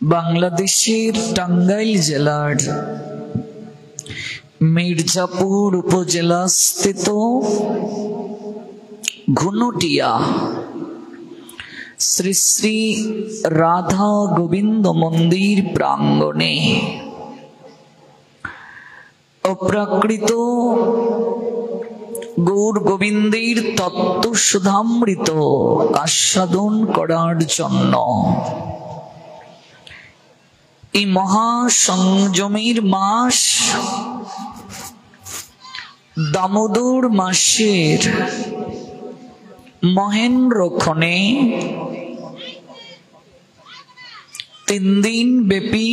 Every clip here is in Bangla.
বাংলাদেশের টাঙ্গাইল জেলার মির্জাপুর উপজেলা স্থিত ঘুনুটিয়া শ্রী শ্রী রাধা গোবিন্দ মন্দির প্রাঙ্গণে অপ্রাকৃত গৌর গোবিন্দের তত্ত্ব সুধামৃত আস্বাদন করার জন্য এই মহাসংযমের মাস দামোদর মাসের মহেন্দ্রক্ষণে 3 দিন ব্যাপী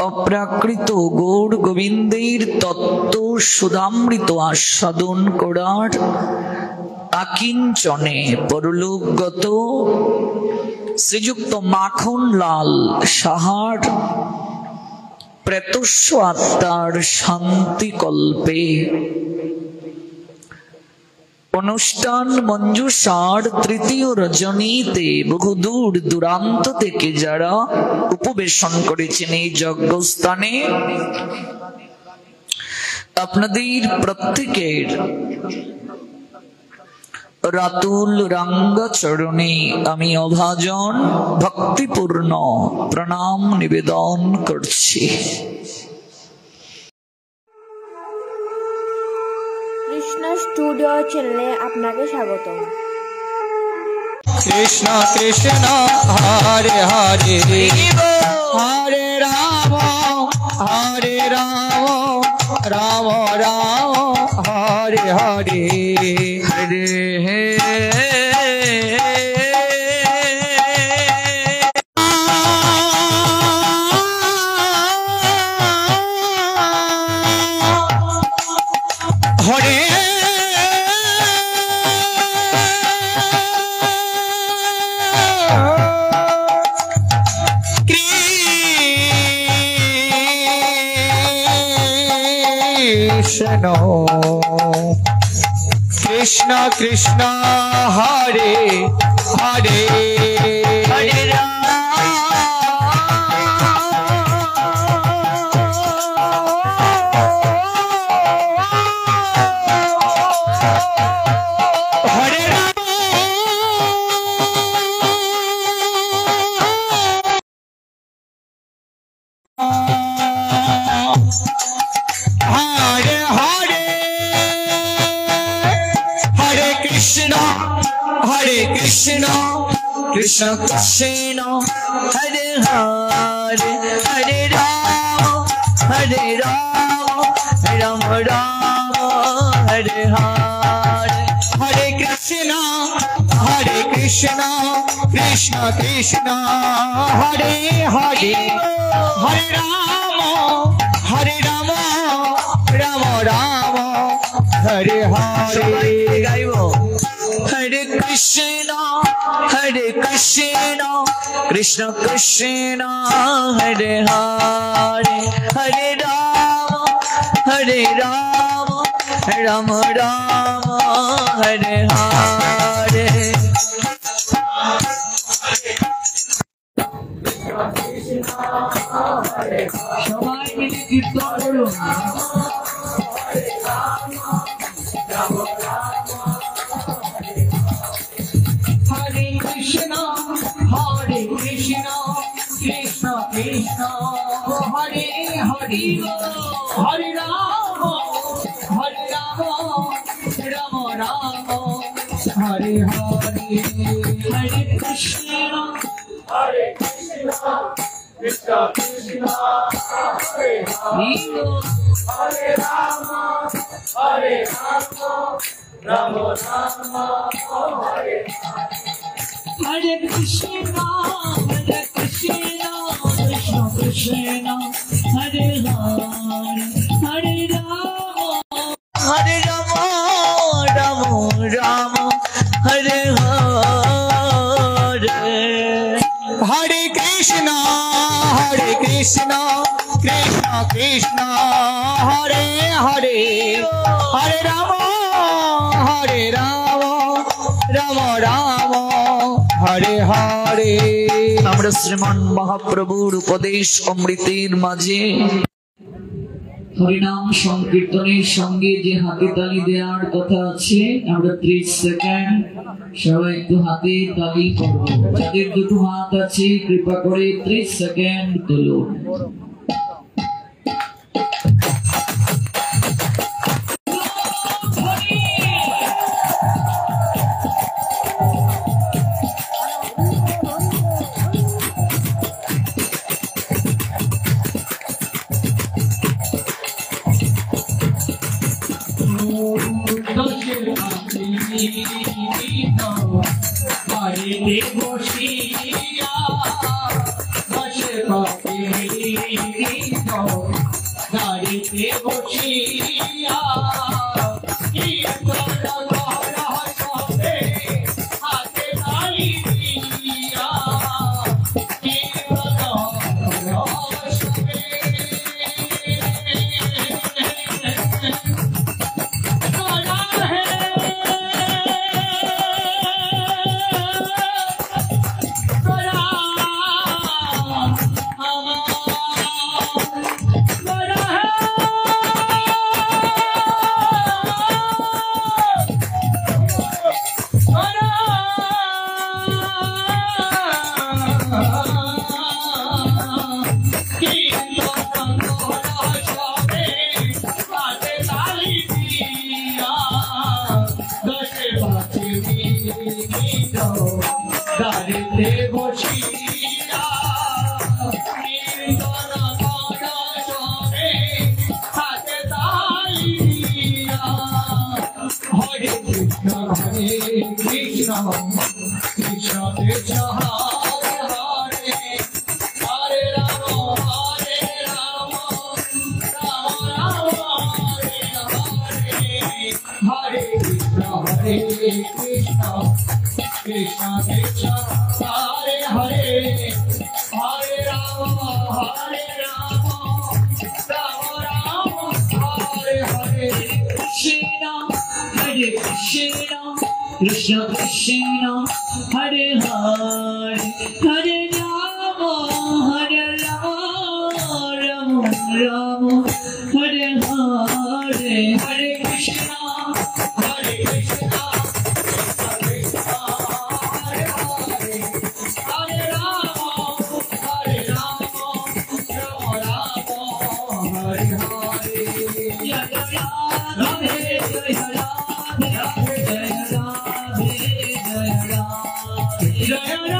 অপ্রাকৃত গৌর গোবিন্দের তত্ত্ব সুধামৃত আস্বাদন করার আকিঞ্চনে পরলোকগত শ্রীযুক্ত মাখন লাল সাহার প্রেতস্য আত্মার শান্তিকল্পে অনুষ্ঠান মঞ্জুষার তৃতীয় রজনীতে বহু দূর দূরান্ত থেকে যারা উপবেশন করেছেন এই যজ্ঞস্থানে, আপনাদের প্রত্যেকের রাতুল রাঙ্গা চরণে আমি অভাজন ভক্তিপূর্ণ প্রণাম নিবেদন করছি। কৃষ্ণ স্টুডিও চ্যানেলে আপনাকে স্বাগত। কৃষ্ণ কৃষ্ণ হরে হরে হরে রাম রাম রাম হরে হরে হরে হরে কৃষ্ণ কৃষ্ণ হরে হরে হরে রাম হরে রাম হরে হরে হরে কৃষ্ণ কৃষ্ণ কৃষ্ণ হরে হরে হরে রাম রাম রাম হরে হরে হরে কৃষ্ণ কৃষ্ণ কৃষ্ণ হরে হরে হরে রাম রাম রাম হরে হরে গাইব হরে কৃষ্ণ কৃষ্ণ কৃষ্ণ হরে হরে হরে রাম রাম রাম হরে হরে সবাই মিলে কীর্তন করুন। হরে কৃষ্ণ কৃষ্ণ কৃষ্ণ হরে হরে হরে রাম রাম রাম হরে হরে হরে কৃষ্ণ কৃষ্ণ কৃষ্ণ হরে হরে রাম রাম রাম হরে হরে কৃষ্ণ কৃষ্ণ কৃষ্ণ হরে হরে রাম রাম রাম হরে হরে হরে কৃষ্ণ কৃষ্ণ কৃষ্ণ হরে হরে হরে রাম রাম রাম হরে হরে। আমরা শ্রীমান মহাপ্রভুর উপদেশ অমৃতের মাঝে হরিনাম সংকীর্তনের সঙ্গে যে হাতে তালি দেওয়ার কথা আছে, আমরা 30 সেকেন্ড সবাই একটু হাতে তালি করব। যাদের দুটো হাত আছে কৃপা করে 30 সেকেন্ড তুলুন। Krishna Krishna Hare Hare Hare Rama Hare Rama Rama Rama Hare Hare Hare Krishna Hare Krishna Krishna Hare Hare Hare Rama Hare Rama Rama Rama Hare Hare Jaya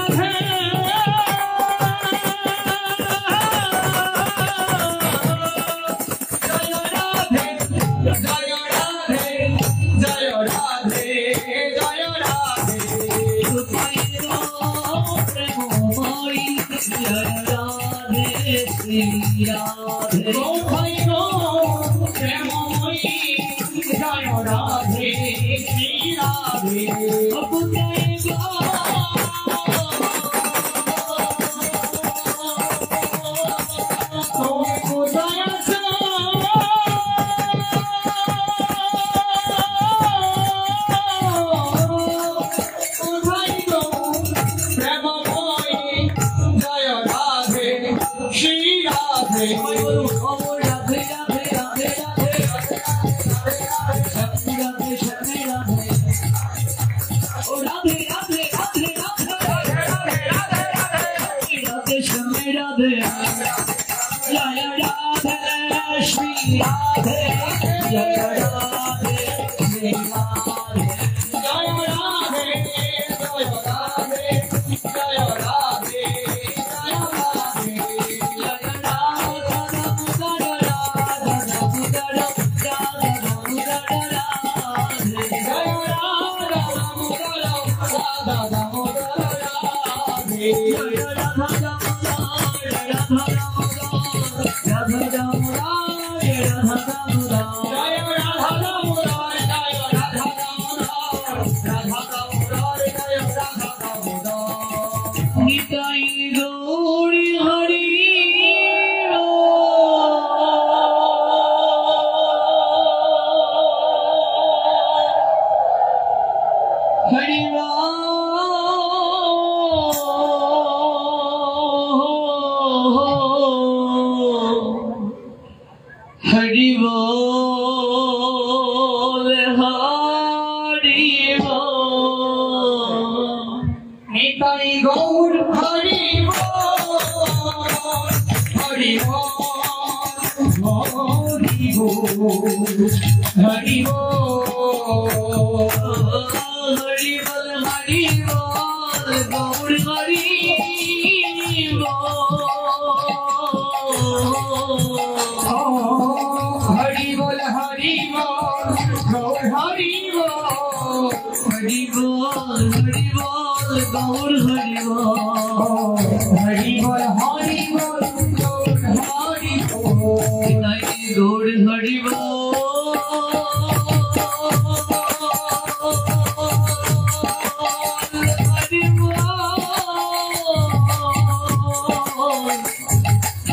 Radhe Jaya Radhe Radhe Jaya Radhe Gour Hari Hari Hari Hari Gour Hari Hari बोल हरि बोल हरि बोल हरि बोल हरि बोल गौर हरि बोल हरि बोल हरि बोल गौर हरि बोल गौर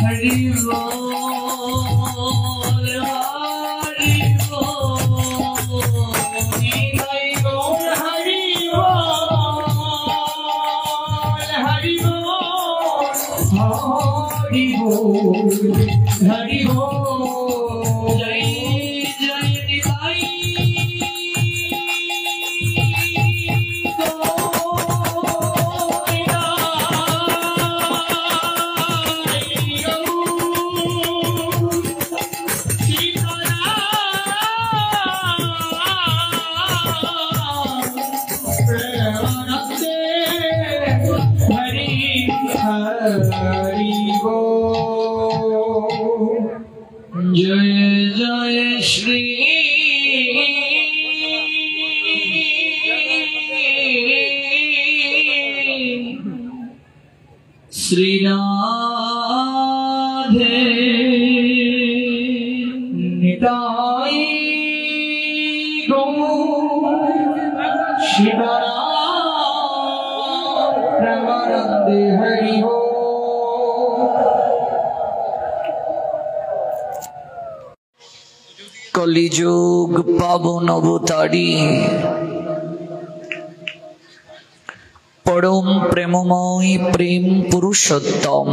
हरि बोल हरि बोल हरि बोल जय जय निताई जय जय श्री श्री राधे निताई गौर शिवराम प्रेमानंदे हरि हो। कलिजुग पावन अवतारी परम प्रेममय प्रेम पुरुषोत्तम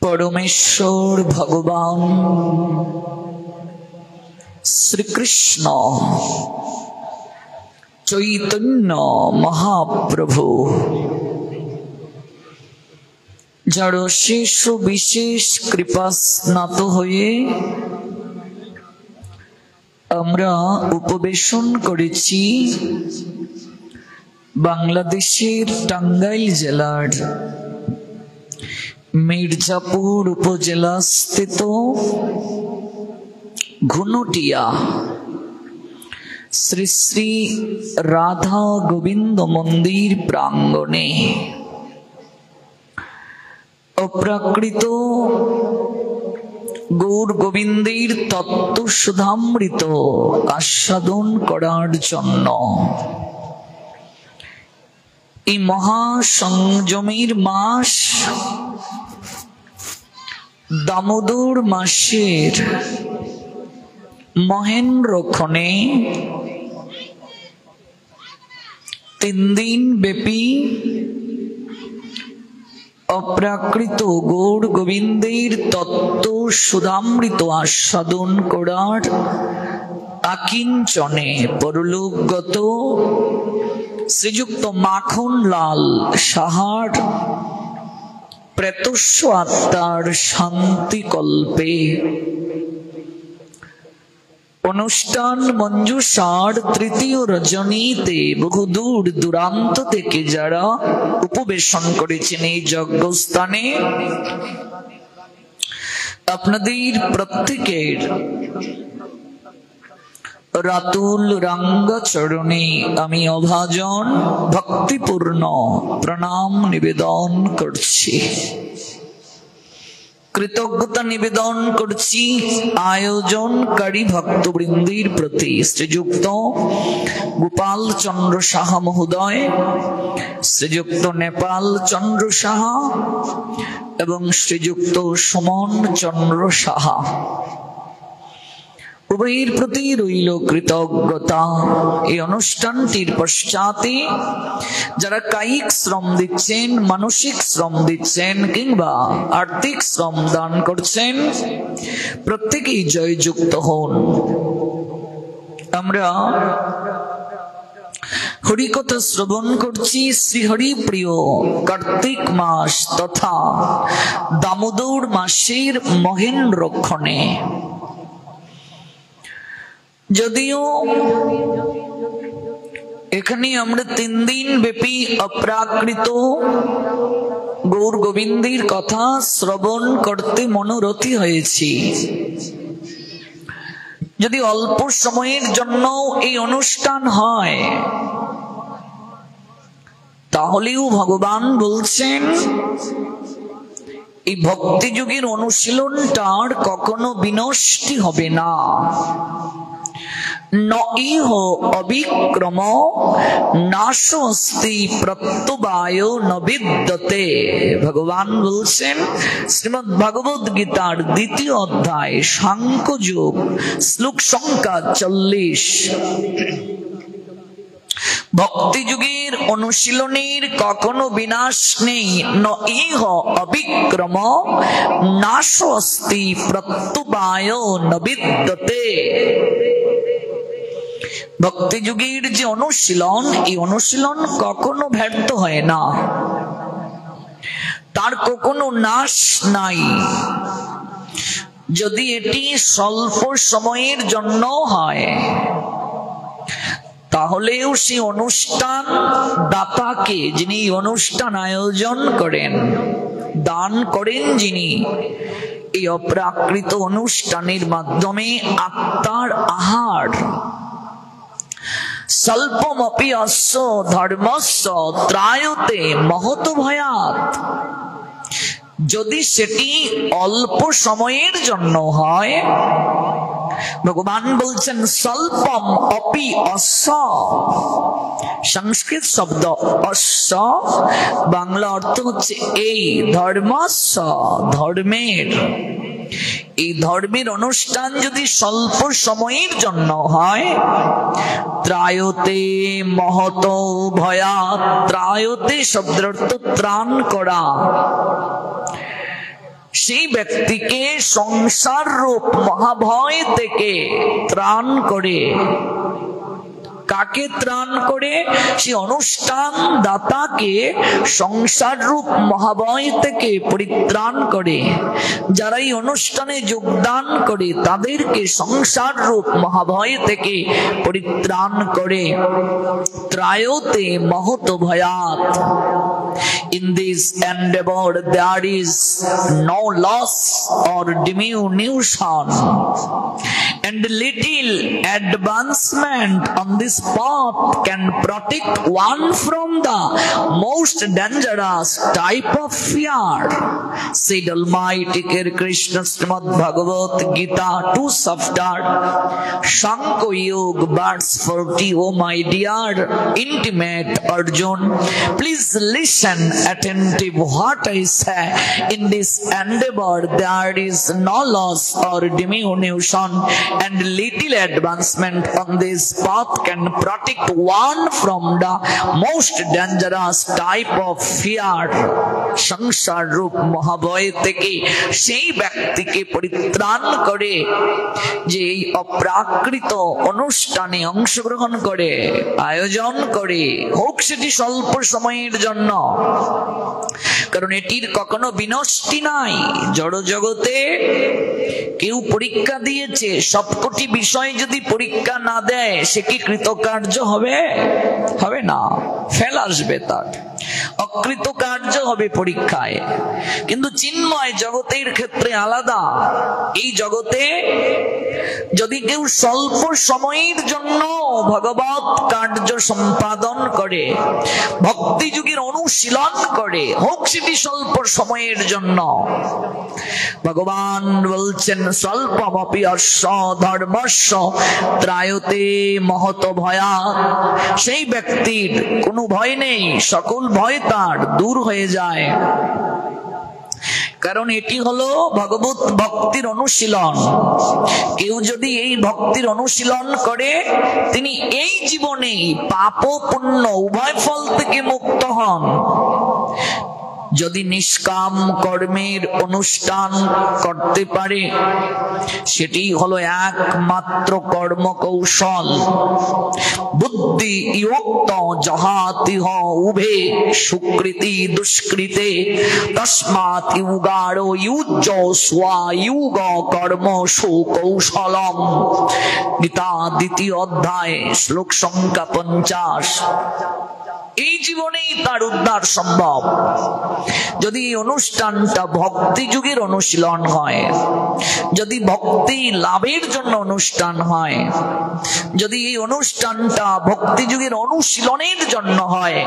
परमेश्वर भगवान श्री कृष्ण चैतन्य महाप्रभु যার শেষ বিশেষ কৃপা স্নাত হয়ে আমরা উপবেশন করেছি বাংলাদেশের টাঙ্গাইল জেলার মির্জাপুর উপজেলা স্থিত ঘুনুটিয়া শ্রী শ্রী রাধা গোবিন্দ মন্দির প্রাঙ্গণে অপ্রাকৃত গৌর গোবিন্দের তত্ত্ব সুধামৃত আস্বাদন করার জন্য এই মহা সংযমের মাস দামোদর মাসের মহেন্দ্রক্ষণে 3 দিন ব্যাপী অপ্রাকৃত গৌর গোবিন্দের তত্ত্ব সুধামৃত আস্বাদন করার আকিঞ্চনে পরলোকগত শ্রীযুক্ত মাখন লাল সাহার প্রেতস্য আত্মার শান্তি কল্পে অনুষ্ঠান মঞ্জুষার তৃতীয় রজনীতে বহু দূর দূরান্ত থেকে যারা উপবেশন করেছেন এই যজ্ঞস্থানে আপনাদের প্রত্যেকের রাতুল রাঙ্গা চরণে আমি অভাজন ভক্তিপূর্ণ প্রণাম নিবেদন করছি। কৃতজ্ঞতা নিবেদন করছি আয়োজনকারী ভক্তবৃন্দের প্রতি শ্রীযুক্ত গোপাল চন্দ্র সাহা মহোদয়, শ্রীযুক্ত নেপাল চন্দ্র সাহা এবং শ্রীযুক্ত সুমন চন্দ্র সাহা, উভয়ের প্রতি রইল কৃতজ্ঞতা। এই অনুষ্ঠানটির পশ্চাতে যারা কায়িক শ্রম দিচ্ছেন, মানসিক শ্রম দিচ্ছেন কিংবা আর্থিক শ্রম দান করছেন, প্রত্যেকেই জয়যুক্ত হন। আমরা হরিকথা শ্রবণ করছি শ্রীহরি প্রিয় কার্তিক মাস তথা দামোদর মাসের মহেন্দ্রক্ষণে। যদিও এখানে আমরা 3 দিন ব্যাপী অপ্রাকৃত গৌর গোবিন্দের কথা শ্রবণ করতে মনোরথী হয়েছি, যদি অল্প সময়ের জন্য এই অনুষ্ঠান হয় তাহলেও ভগবান বলছেন এই ভক্তি যুগের অনুশীলনটার কখনো বিনষ্টি হবে না। ন ইহ অবিক্রম নাশস্তি প্রত্যবায় ন বিদ্যতে। ভগবান বলছেন শ্রীমদ্ ভগবদ গীতার 2য় অধ্যায় সাংখ্যযোগ শ্লোক সংখ্যা 40। ভক্তি যুগের অনুশীলনের কখনো বিনাশ নেই। ন ইহ অবিক্রম নাশস্তি প্রত্যবায় ন বিদ্যতে। ভক্তি যুগের যে অনুশীলন, এই অনুশীলন কখনো ব্যর্থ হয় না, তার কখনো নাশ নাই। যদি এটি স্বল্প সময়ের জন্য হয় তাহলেও সেই অনুষ্ঠান দাতাকে, যিনি অনুষ্ঠান আয়োজন করেন, দান করেন যিনি, এই অপ্রাকৃত অনুষ্ঠানের মাধ্যমে আত্মার আহার। স্বল্পমপি অস্য ধর্মস্য ত্রায়তে মহত ভয়াৎ। যদি সেটি অল্প সময়ের জন্য হয়, ভগবান বলছেন স্বল্পম অপি অস্য। সংস্কৃত শব্দ অস্য, বাংলা অর্থ হচ্ছে এই ধর্মস্য, ধর্মের। এই ধর্মের অনুষ্ঠান যদি স্বল্প সময়ের জন্য হয়, ত্রায়তে মহত ভয়াৎ। ত্রায়তে শব্দের অর্থ ত্রাণ করা। সেই ব্যক্তিকে সংসার রূপ মহাভয় থেকে ত্রাণ করে। কাকে ত্রাণ করে? সেই অনুষ্ঠান দাতাকে সংসার রূপ মহাভয় থেকে পরিত্রাণ করে। যারা এই অনুষ্ঠানে যোগদান করে তাদেরকে সংসার রূপ মহাভয় থেকে পরিত্রাণ করে। ত্রায়তে মহত ভয়াৎ। In this endeavor there is no loss or diminution, and little advancement on this path can protect one from the most dangerous type of fear, said Almighty Krishna, Srimad Bhagavad Gita 2 chapter Shankha Yoga verse 40. Oh my dear intimate Arjun, please listen attentive what I say. In this endeavor there is no loss or diminution, and little advancement on this path can protect one from the most dangerous type of fear. সংসার রূপ মহাভয় থেকে সেই ব্যক্তিকে পরিত্রাণ করে যে এই অপ্রাকৃত অনুষ্ঠানে অংশগ্রহণ করে, আয়োজন করে, হোক সেটি স্বল্প সময়ের জন্য, কারণ এটির কখনো বিনষ্টি নাই। জড় জগতে কেউ পরীক্ষা দিয়েছে, সবকটি বিষয় যদি পরীক্ষা না দেয় সে কি কৃতকার্য হবে? হবে না, ফেল আসবে তার, অকৃতকার্য হবে পরীক্ষায়। কিন্তু চিন্ময় জগতের ক্ষেত্রে আলাদা। এই জগতে যদি কেউ স্বল্প সময়ের জন্য ভগবৎ কার্য সম্পাদন করে, ভক্তি যুগের অনুশীলন করে, হোক সেটি স্বল্প সময়ের জন্য, ভগবান বলছেন স্বল্পমপি অস্য ধর্মস্য ত্রায়তে মহত ভয়াৎ। সেই ব্যক্তির কোনো ভয় নেই, সকল ভয় তার দূর হয়ে যায়। কারণ এটি হলো ভগবত ভক্তির অনুশীলন। কেউ যদি এই ভক্তির অনুশীলন করে তিনি এই জীবনে পাপ ও পুণ্য উভয় ফল থেকে মুক্ত হন। যদি নিষ্কাম কর্মের অনুষ্ঠান করতে পারে সেটি হলো একমাত্র কর্ম কৌশল। বুদ্ধি ইয়ুক্ত জহাতিহ উভে সুকৃতি দুষ্কৃতে তস্মাৎ ইউগাড় ইউজ্জ স্বায়ুগ কর্ম সুকৌশলম। গীতা দ্বিতীয় অধ্যায় শ্লোক সংখ্যা 50। এই জীবনেই তার উদ্ধার সম্ভব যদি এই অনুষ্ঠানটা ভক্তি যুগের অনুশীলন হয়, যদি ভক্তি লাভের জন্য অনুষ্ঠান হয়, যদি এই অনুষ্ঠানটা ভক্তি যুগের অনুশীলনের জন্য হয়।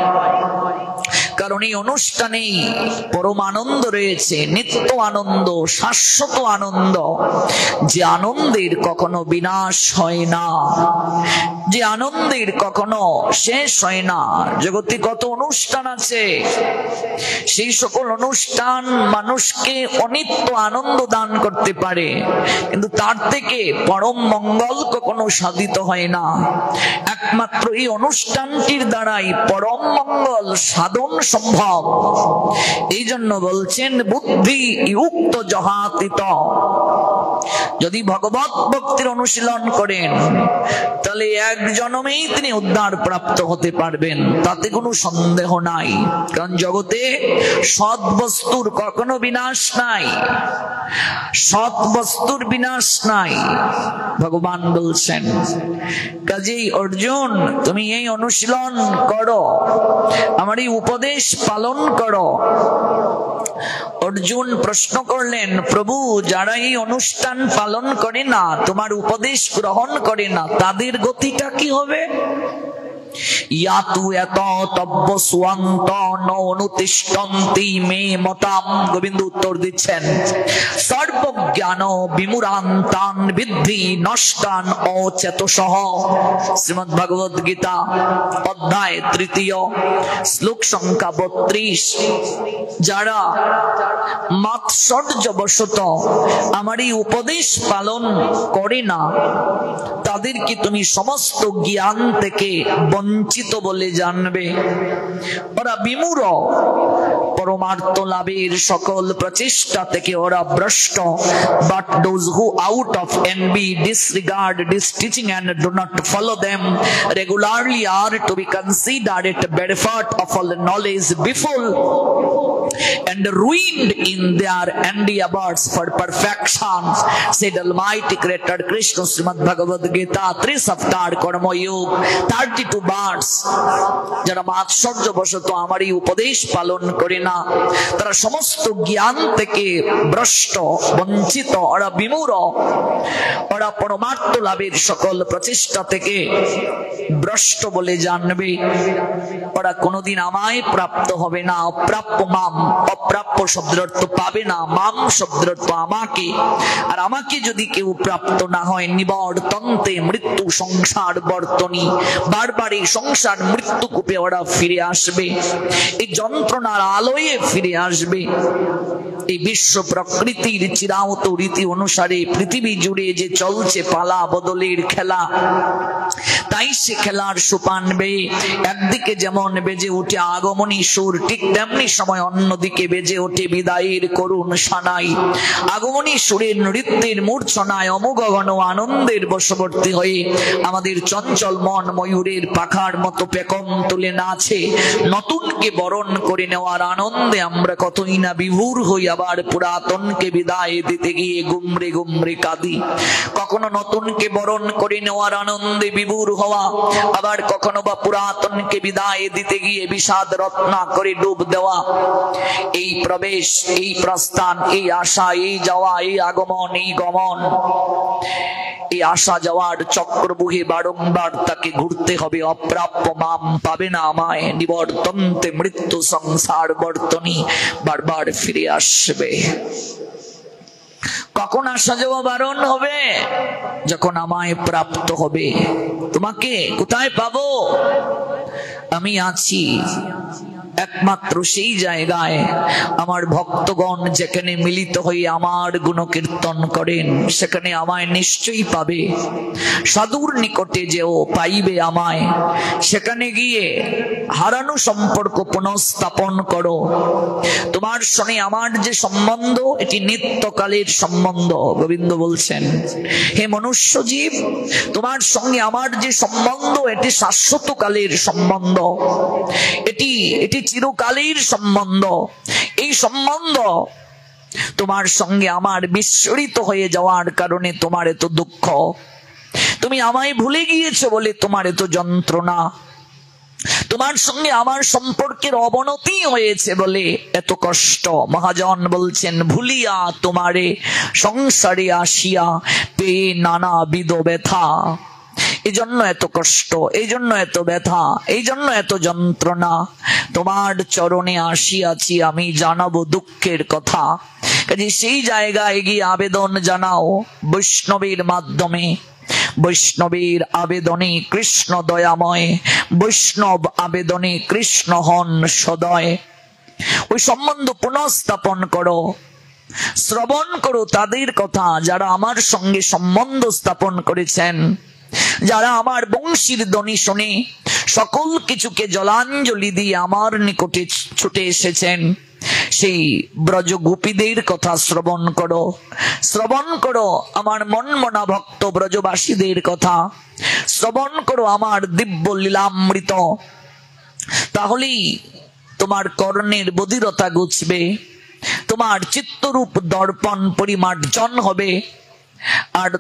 কারণ এই অনুষ্ঠানেই পরম আনন্দ রয়েছে, নিত্য আনন্দ, শাশ্বত আনন্দ, যে আনন্দের কখনো বিনাশ হয় না, যে আনন্দের কখনো শেষ হয় না। জগতে কত অনুষ্ঠান আছে, সেই সকল অনুষ্ঠান মানুষকে অনিত্য আনন্দ দান করতে পারে, কিন্তু তার থেকে পরম মঙ্গল কখনো সাধিত হয় না। একমাত্র এই অনুষ্ঠানটির দ্বারাই পরম মঙ্গল সাধন সম্ভব। এই জন্য বলছেন বুদ্ধি ইয়ুক্ত জহাতিত। যদি ভগবত ভক্তির অনুশীলন করেন তাহলে এক জন্মেই তিনি উদ্ধার প্রাপ্ত হতে পারবেন, তাতে কোনো সন্দেহ নাই। কারণ জগতে সৎ বস্তুর কখনো বিনাশ নাই, সৎ বস্তুর বিনাশ নাই, ভগবান বলছেন। কাজেই অর্জুন, তুমি এই অনুশীলন করো, আমার এই উপদেশ পালন করো। অর্জুন প্রশ্ন করলেন, প্রভু, যারা এই অনুষ্ঠান পালন করে না, তোমার উপদেশ গ্রহণ করে না, তাদের গতিটা কি হবে? ইয়াতু এত তব্য সুয়ান্ত অনুতিষ্ঠন্তি মে মতাম। গোবিন্দ উত্তর দিচ্ছেন, সর্বজ্ঞান বিমূঢ়ান্তান বিদ্ধি নষ্টান অচেতসঃ। শ্রীমদ্ ভগবদ গীতা অধ্যায় 3 শ্লোক সংখ্যা 32। যারা মাৎসর্যবশত আমার এই উপদেশ পালন করে না, তাদেরকে তুমি সমস্ত জ্ঞান থেকে বঞ্চিত বলে জানবে। ওরা বিমূঢ়, পরমার্থ লাভের সকল প্রচেষ্টা থেকে ওরা ভ্রষ্ট। But those who out of envy disregard this teaching and do not follow them regularly are to be considered bereft of all knowledge before and ruined in their endeavors for perfection, said Almighty Creator Krishna. Srimad Bhagavad Gita 3 chapter Karma Yoga 32 verse. যারা মাৎসর্যবশত আমার এই উপদেশ পালন করে না, তারা সমস্ত জ্ঞান থেকে ভ্রষ্ট, বঞ্চিত, ওরা বিমূঢ়, ওরা পরমার্থ লাভের সকল প্রচেষ্টা থেকে ভ্রষ্ট বলে জানবে। ওরা কোনোদিন আমায় প্রাপ্ত হবে না। অপ্রাপ্য মাম, অপ্রাপ্য শব্দের অর্থ পাবে না, মাম শব্দের অর্থ আমাকে। আর আমাকে যদি কেউ প্রাপ্ত না হয়, নিবর্তন্তে মৃত্যু সংসার বর্তনী, বারবার এই সংসার মৃত্যু কূপে ওরা ফিরে আসবে, এই যন্ত্রণার আলোয়ে ফিরে আসবে। এই বিশ্ব প্রকৃতির চিরায়ত রীতি অনুসারে পৃথিবী জুড়ে যে চলছে পালা বদলের খেলা, তাই সে খেলার সোপান বেয়ে একদিকে যেমন বেজে উঠে আগমনী সুর, ঠিক তেমনি সময় অন্যদিকে বেজে ওঠে বিদায়ের করুণ সানাই। আগমনী সুরের নৃত্যের মূর্ছনায় অমোঘন আনন্দের বশবর্তী হয়ে আমাদের চঞ্চল মন ময়ূরের পাখার মতো পেকম তুলে নাচে। নতুনকে বরণ করে নেওয়ার আনন্দে আমরা কতই না বিভোর হই, আবার পুরাতনকে বিদায় দিতে গিয়ে গুমরে গুমরে কাঁদি। কখনো নতুনকে বরণ করে নেওয়ার আনন্দে বিভোর হওয়া, আবার কখনো বা পুরাতনকে বিদায় দিতে গিয়ে বিষাদ রত্না করে ডুব দেওয়া। এই প্রবেশ, এই প্রস্থান, এই আসা, এই যাওয়া, এই আগমন, এই গমন, এই আসা যাওয়ার চক্রবুহে বারংবার তাকে ঘুরতে হবে। অপ্রাপ্য মাম, পাবে না আমায়, নিবর্তন্তে মৃত্যু সংসার বর্তনী, বারবার ফিরে আসবে। কখন আসা যাওয়া বারণ হবে? যখন আমায় প্রাপ্ত হবে। তোমাকে কোথায় পাবো? আমি আছি, একমাত্র সেই জায়গায় আমার ভক্তগণ যেখানে মিলিত হয়ে আমার গুণকীর্তন করেন সেখানে আমায় নিশ্চয়ই পাবে। সাধুর নিকটে যেও পাইবে আমায়, সেখানে গিয়ে হারানো সম্পর্ক পুনঃস্থাপন করো। তোমার সঙ্গে আমার যে সম্বন্ধ এটি নিত্যকালের সম্বন্ধ। গোবিন্দ বলছেন, হে মনুষ্য জীব, তোমার সঙ্গে আমার যে সম্বন্ধ এটি শাশ্বতকালের সম্বন্ধ, এটি চিরকালের সম্বন্ধ। এই সম্বন্ধ তোমার সঙ্গে আমার বিস্মৃত হয়ে যাওয়ার কারণে তোমার এত দুঃখ, তুমি আমায় ভুলে গিয়েছো বলে তোমার এত যন্ত্রণা, তোমার সঙ্গে আমার সম্পর্কের অবনতি হয়েছে বলে এত কষ্ট। মহাজন বলছেন, ভুলিয়া তোমারে সংসারে আসিয়া পেয়ে নানাবিধ ব্যথা। এই জন্য এত কষ্ট, এই জন্য এত ব্যথা, এই জন্য এত যন্ত্রণা। তোমার চরণে আসিয়াছি আমি জানাবো দুঃখের কথা। কাজে সেই জায়গায় গিয়ে আবেদন জানাও বৈষ্ণবের মাধ্যমে। বৈষ্ণবের আবেদনে কৃষ্ণ দয়াময়, বৈষ্ণব আবেদনে কৃষ্ণ হন সদয়। ওই সম্বন্ধ পুনঃস্থাপন করো, শ্রবণ করো তাদের কথা যারা আমার সঙ্গে সম্বন্ধ স্থাপন করেছেন, যারা আমার বংশীর ধ্বনি শুনে সকল কিছুকে জলাঞ্জলি দিয়ে আমার নিকটে ছুটে এসেছেন। সেই ব্রজ গোপীদের কথা শ্রবণ করো, শ্রবণ করো আমার মনমনা ভক্ত ব্রজবাসীদের কথা, শ্রবণ করো আমার দিব্য লীলামৃত। তাহলেই তোমার কর্ণের বধিরতা ঘুচবে, তোমার চিত্তরূপ দর্পণ পরিমার্জন হবে, আর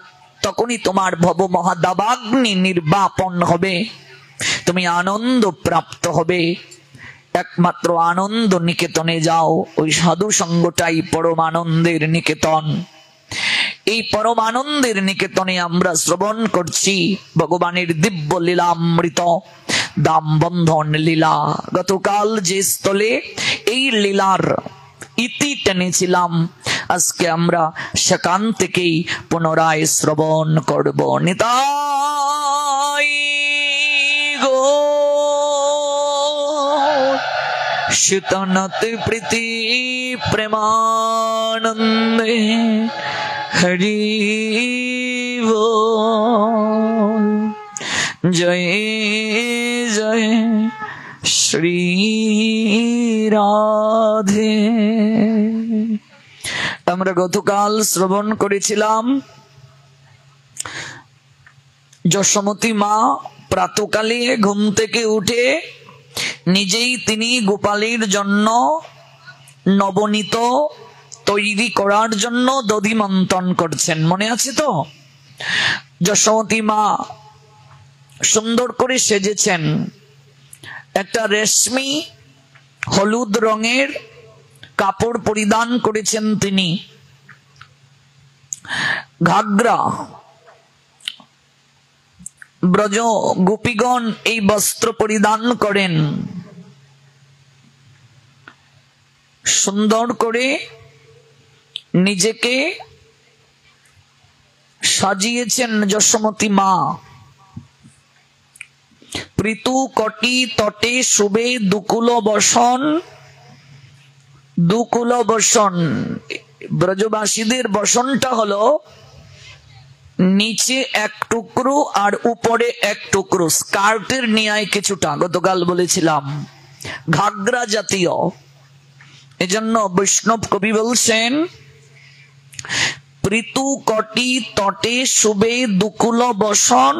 তখনই তোমার ভব মহাদাবাগ্নি নির্বাপন হবে, তুমি আনন্দ প্রাপ্ত হবে। একমাত্র আনন্দ নিকেতনে যাও, ওই সাধু সঙ্গটাই পরম আনন্দের নিকেতন। এই পরম আনন্দের নিকেতনে আমরা শ্রবণ করছি ভগবানের দিব্য লীলামৃত, দাম বন্ধন লীলা। গতকাল যে স্থলে এই লীলার ইতি টেনেছিলাম, আজকে আমরা সেখান থেকেই পুনরায় শ্রবণ করব। নিতাই গো শীতনতে প্রীতি প্রেমানন্দে হরি বল। জয় জয় শ্রী রাধে। আমরা গতকাল শ্রবণ করেছিলাম যশোমতী মা প্রাতকালে ঘুম থেকে উঠে নিজেই তিনি গোপালের জন্য নবনীত তৈরি করার জন্য দধি মন্থন করছেন, মনে আছে তো? যশোমতী মা সুন্দর করে সেজেছেন, একটা রেশমি হলুদ রঙের কাপড় পরিধান করেছেন তিনি, ঘাগরা। ব্রজ গোপীগণ এই বস্ত্র পরিধান করেন, সুন্দর করে নিজেকে সাজিয়েছেন যশোমতী মা। পৃথু কটি তটে শুভে দুকুল বসন। দুকুল বসন, ব্রজবাসীদের বসনটা হলো নিচে এক টুকরো আর উপরে এক টুকরো, স্কার্টের ন্যায় কিছুটা, গতকাল বলেছিলাম ঘাগরা জাতীয়। এজন্য বৈষ্ণব কবি বলছেন, পৃথু কটি তটে শুভে দুকুল বসন,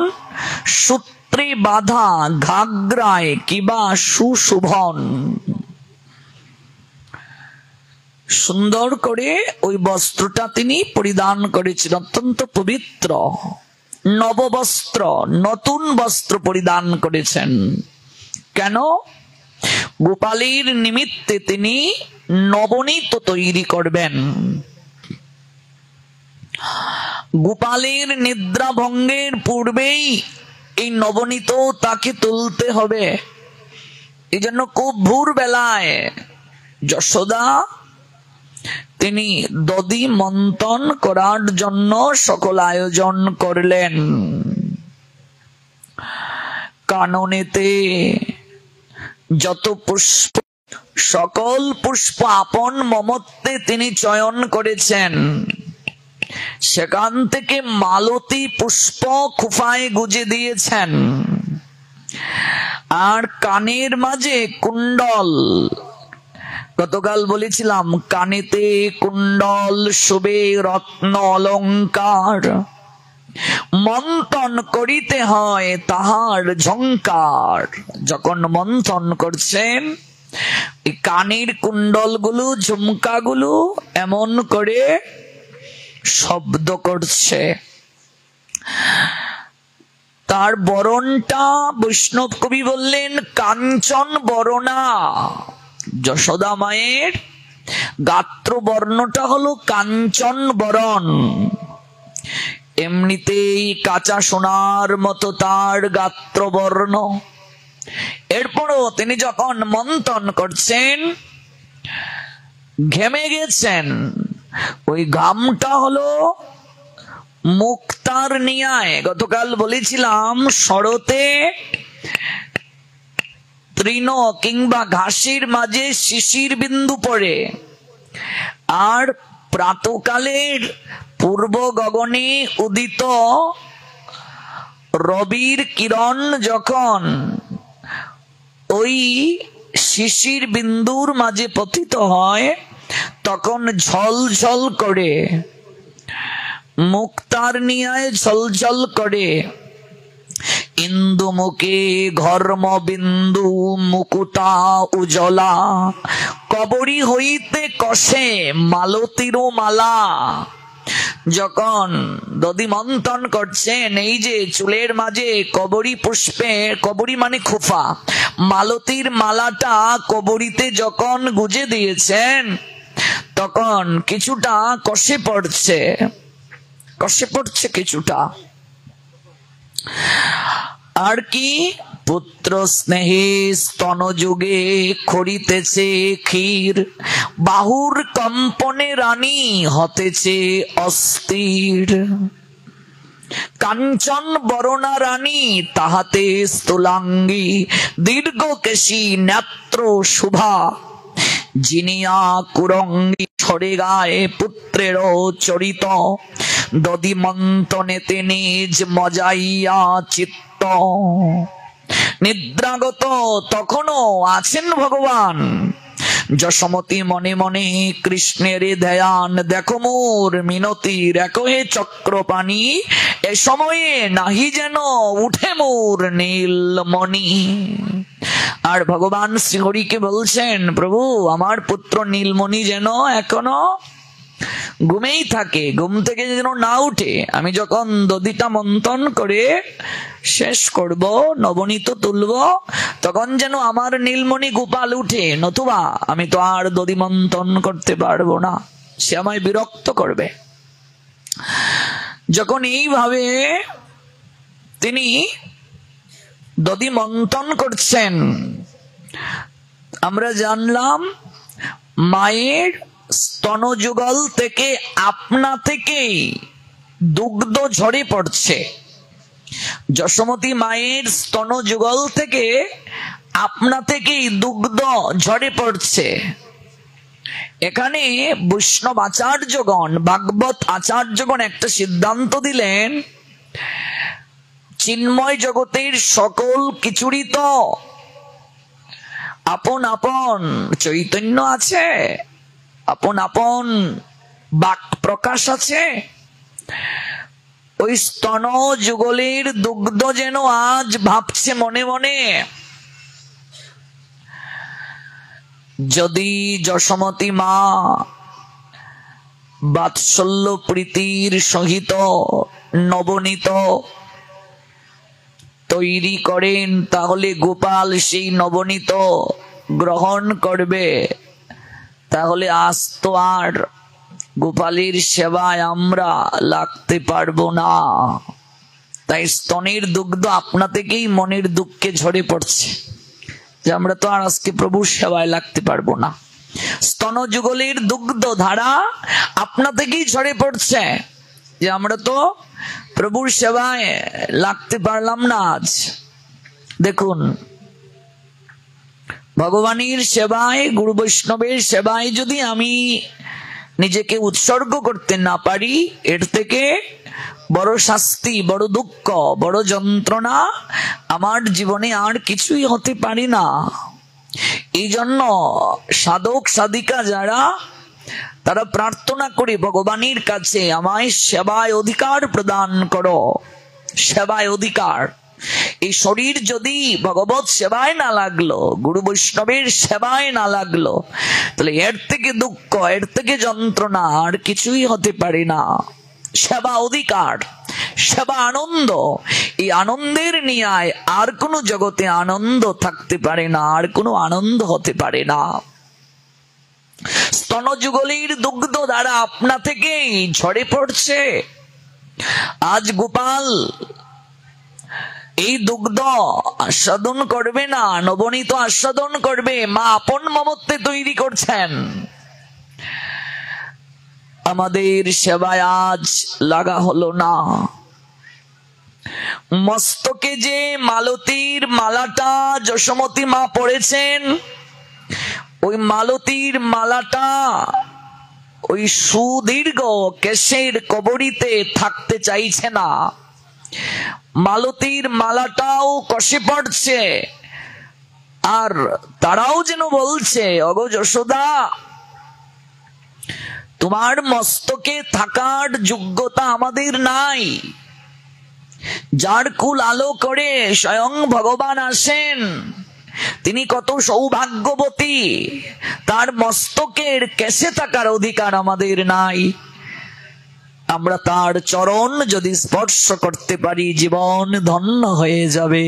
সূত্রে বাধা ঘাগরায় কিবা সুশোভন। সুন্দর করে ওই বস্ত্রটা তিনি পরিধান করেছেন, অত্যন্ত পবিত্র নববস্ত্র, নতুন বস্ত্র পরিধান করেছেন। কেন? গোপালের নিমিত্তে তিনি নবনীত তৈরি করবেন। গোপালের নিদ্রা ভঙ্গের পূর্বেই এই নবনীত তাকে তুলতে হবে। এই জন্য খুব ভোর বেলায় যশোদা তিনি দধি মন্থন করার জন্য সকল আয়োজন করলেন। কাননেতে যত পুষ্প সকল পুষ্প আপন মমত্বে তিনি চয়ন করেছেন। সেখান থেকে মালতী পুষ্প খুফায় গুজে দিয়েছেন। আর কানের মাঝে কুণ্ডল, গতকাল বলেছিলাম কানেতে কুণ্ডল শোভে রত্ন অলঙ্কার, মন্থন করিতে হয় তাহার ঝংকার। যখন মন্থন করছেন এই কানের কুণ্ডলগুলো ঝুমকাগুলো এমন করে শব্দ করছে। তার বরণটা বৈষ্ণব কবি বললেন কাঞ্চন বরণা। যশোদা মায়ের গাত্র বর্ণটা হলো কাঞ্চন বরণ। এমনিতেই কাঁচা সোনার মতো তার গাত্র বর্ণ। এরপরও তিনি যখন মন্থন করছেন ঘেমে গেছেন, ওই ঘামটা হলো মুক্তার নিয়ায়। গতকাল বলেছিলাম শরতে তৃণ কিংবা ঘাসের মাঝে শিশির বিন্দু পড়ে, আর প্রাতকালের পূর্ব গগনে উদিত রবির কিরণ যখন ওই শিশির বিন্দুর মাঝে পতিত হয় তখন ঝলঝল করে, মুক্তার নিয়ায় ঝলঝল করে। ইন্দু মুখে ঘর্ম বিন্দু মুকুতা উজলা, কবরী হইতে কষে মালতীর মালা। যখন দধি মন্থন করছেন এই যে চুলের মাঝে কবরী পুষ্পে, কবরী মানে খোফা, মালতীর মালাটা কবরীতে যখন গুজে দিয়েছেন তখন কিছুটা কষে পড়ছে, কষে পড়ছে কিছুটা। আর কি পুত্র স্নেহে স্তন যুগে খড়িতেছে ক্ষীর, বাহুর কম্পনে রানী হতেছে অস্থির। কাঞ্চন বরণা রানী তাহাতে স্থূলাঙ্গী, দীর্ঘ কেশী নেত্র শুভা, জিনিয়া কুরঙ্গী ছড়ে গায়ে পুত্রের চরিত, দধি মন্থনেতে নিজ মজাইয়া চিত্ত। নিদ্রাগত তখনও আছেন ভগবান, যশোমতী মনে মনে কৃষ্ণের ধ্যান। দেখো মোর মিনতি রেখো হে চক্রপাণী, এ সময়ে নাহি যেন উঠে মোর নীলমণি। আর ভগবান শ্রীহরিকে বলছেন, প্রভু আমার পুত্র নীলমণি যেন এখনো ঘুমেই থাকে, ঘুম থেকে যেন না উঠে। আমি যখন দধিটা মন্থন করে শেষ করব, নবনীত তুলব, তখন যেন আমার নীলমণি গোপাল উঠে, নতুবা আমি তো আর দধি মন্থন করতে পারবো না, সে আমায় বিরক্ত করবে। যখন এইভাবে তিনি দধি মন্থন করছেন, আমরা জানলাম মায়ের স্তনযুগল থেকে আপনা থেকেই দুগ্ধ ঝরে পড়ছে। যশোমতী মায়ের স্তনযুগল থেকে আপনা থেকেই দুগ্ধ ঝরে পড়ছে। এখানে বৈষ্ণব আচার্যগণ, ভাগবত আচার্যগণ একটা সিদ্ধান্ত দিলেন, চিন্ময় জগতের সকল কিছুরই তো আপন আপন চৈতন্য আছে, আপন আপন বাক প্রকাশ আছে। ওই স্তন যুগলের দুগ্ধ যেন আজ ভাবছে মনে মনে, যদি যশোমতী মা বাৎসল্য প্রীতির সহিত নবনীত তৈরি করেন, তাহলে গোপাল সেই নবনীত গ্রহণ করবে। তাহলে আজ তো আর গোপালের সেবায় আমরা লাগতে পারবো না। তাই স্তনের দুগ্ধ আপনা থেকেই মনের দুঃখে ঝরে পড়ছে যে আমরা তো আর আজকে প্রভুর সেবায় লাগতে পারবো না। স্তন যুগলের দুগ্ধ ধারা আপনা থেকেই ঝরে পড়ছে যে আমরা তো প্রভুর সেবায় লাগতে পারলাম না আজ। দেখুন ভগবানের সেবায়, গুরু বৈষ্ণবের সেবায় যদি আমি নিজেকে উৎসর্গ করতে না পারি, এর থেকে বড় শাস্তি, বড় দুঃখ, বড় যন্ত্রণা আমার জীবনে আর কিছুই হতে পারে না। এই জন্য সাধক সাধিকা যারা, তারা প্রার্থনা করে ভগবানের কাছে, আমায় সেবায় অধিকার প্রদান করো, সেবায় অধিকার। এই শরীর যদি ভগবত সেবায় না লাগলো, গুরু বৈষ্ণবের সেবায় না লাগলো, তাহলে এর থেকে দুঃখ, এর থেকে যন্ত্রণা আর কিছুই হতে পারে না। সেবা অধিকার, সেবা আনন্দ। এই আনন্দের নিয়ায় আর কোনো জগতে আনন্দ থাকতে পারে না, আর কোনো আনন্দ হতে পারে না। স্তনযুগলীর দুগ্ধ দ্বারা আপনা থেকেই ঝরে পড়ছে। আজ গোপাল এই দুগ্ধ আস্বাদন করবে না, নবনীত আস্বাদন করবে, মা আপন মমত্বে তৈরি করছেন। আমাদের সেবায় আজ লাগা হলো না। মস্তকে যে মালতীর মালাটা যশোমতী মা পড়েছেন, ওই মালতীর মালাটা ওই সুদীর্ঘ কেশের কবরীতে থাকতে চাইছে না। মালতীর মালাটাও কষে পড়ছে, আর তারাও যেন বলছে, ওগো যশোদা, তোমার মস্তকে থাকার যোগ্যতা আমাদের নাই। যার কুল আলো করে স্বয়ং ভগবান আসেন, তিনি কত সৌভাগ্যবতী, তার মস্তকের কেশে থাকার অধিকার আমাদের নাই। আমরা তার চরণ যদি স্পর্শ করতে পারি, জীবন ধন্য হয়ে যাবে।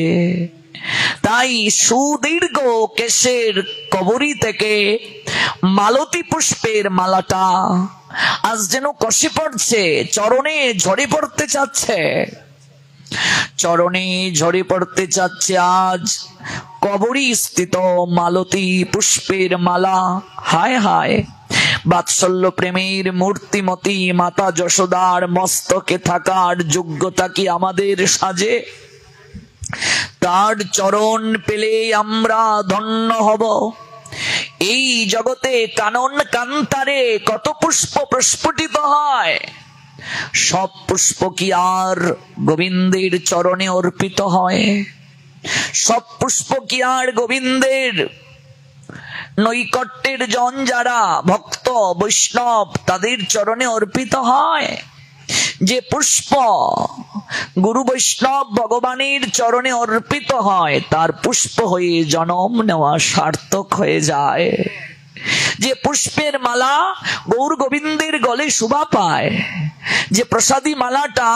তাই সুদীর্ঘ কেশের কবরী থেকে মালতী পুষ্পের মালাটা আজ যেন কষে পড়ছে, চরণে ঝরে পড়তে চাচ্ছে, চরণে ঝরে পড়তে চাচ্ছে আজ কবরী স্থিত মালতী পুষ্পের মালা। হায় হায়, বাৎসল্য প্রেমের মূর্তিমতী মাতা যশোদার মস্তকে থাকার যোগ্যতা কি আমাদের সাজে? তার চরণ পেলে আমরা ধন্য হব। এই জগতে কানন কান্তারে কত পুষ্প প্রস্ফুটিত হয়, সব পুষ্প কি আর গোবিন্দের চরণে অর্পিত হয়? সব পুষ্প কি আর গোবিন্দের নৈকট্যের জন যারা ভক্ত বৈষ্ণব, তাদের চরণে অর্পিত হয়? যে পুষ্প গুরু বৈষ্ণব ভগবানের চরণে অর্পিত হয়, তার পুষ্প হয়ে জন্ম নেওয়া সার্থক হয়ে যায়। যে পুষ্পের মালা গৌর গোবিন্দের গলে শোভা পায়, যে প্রসাদী মালাটা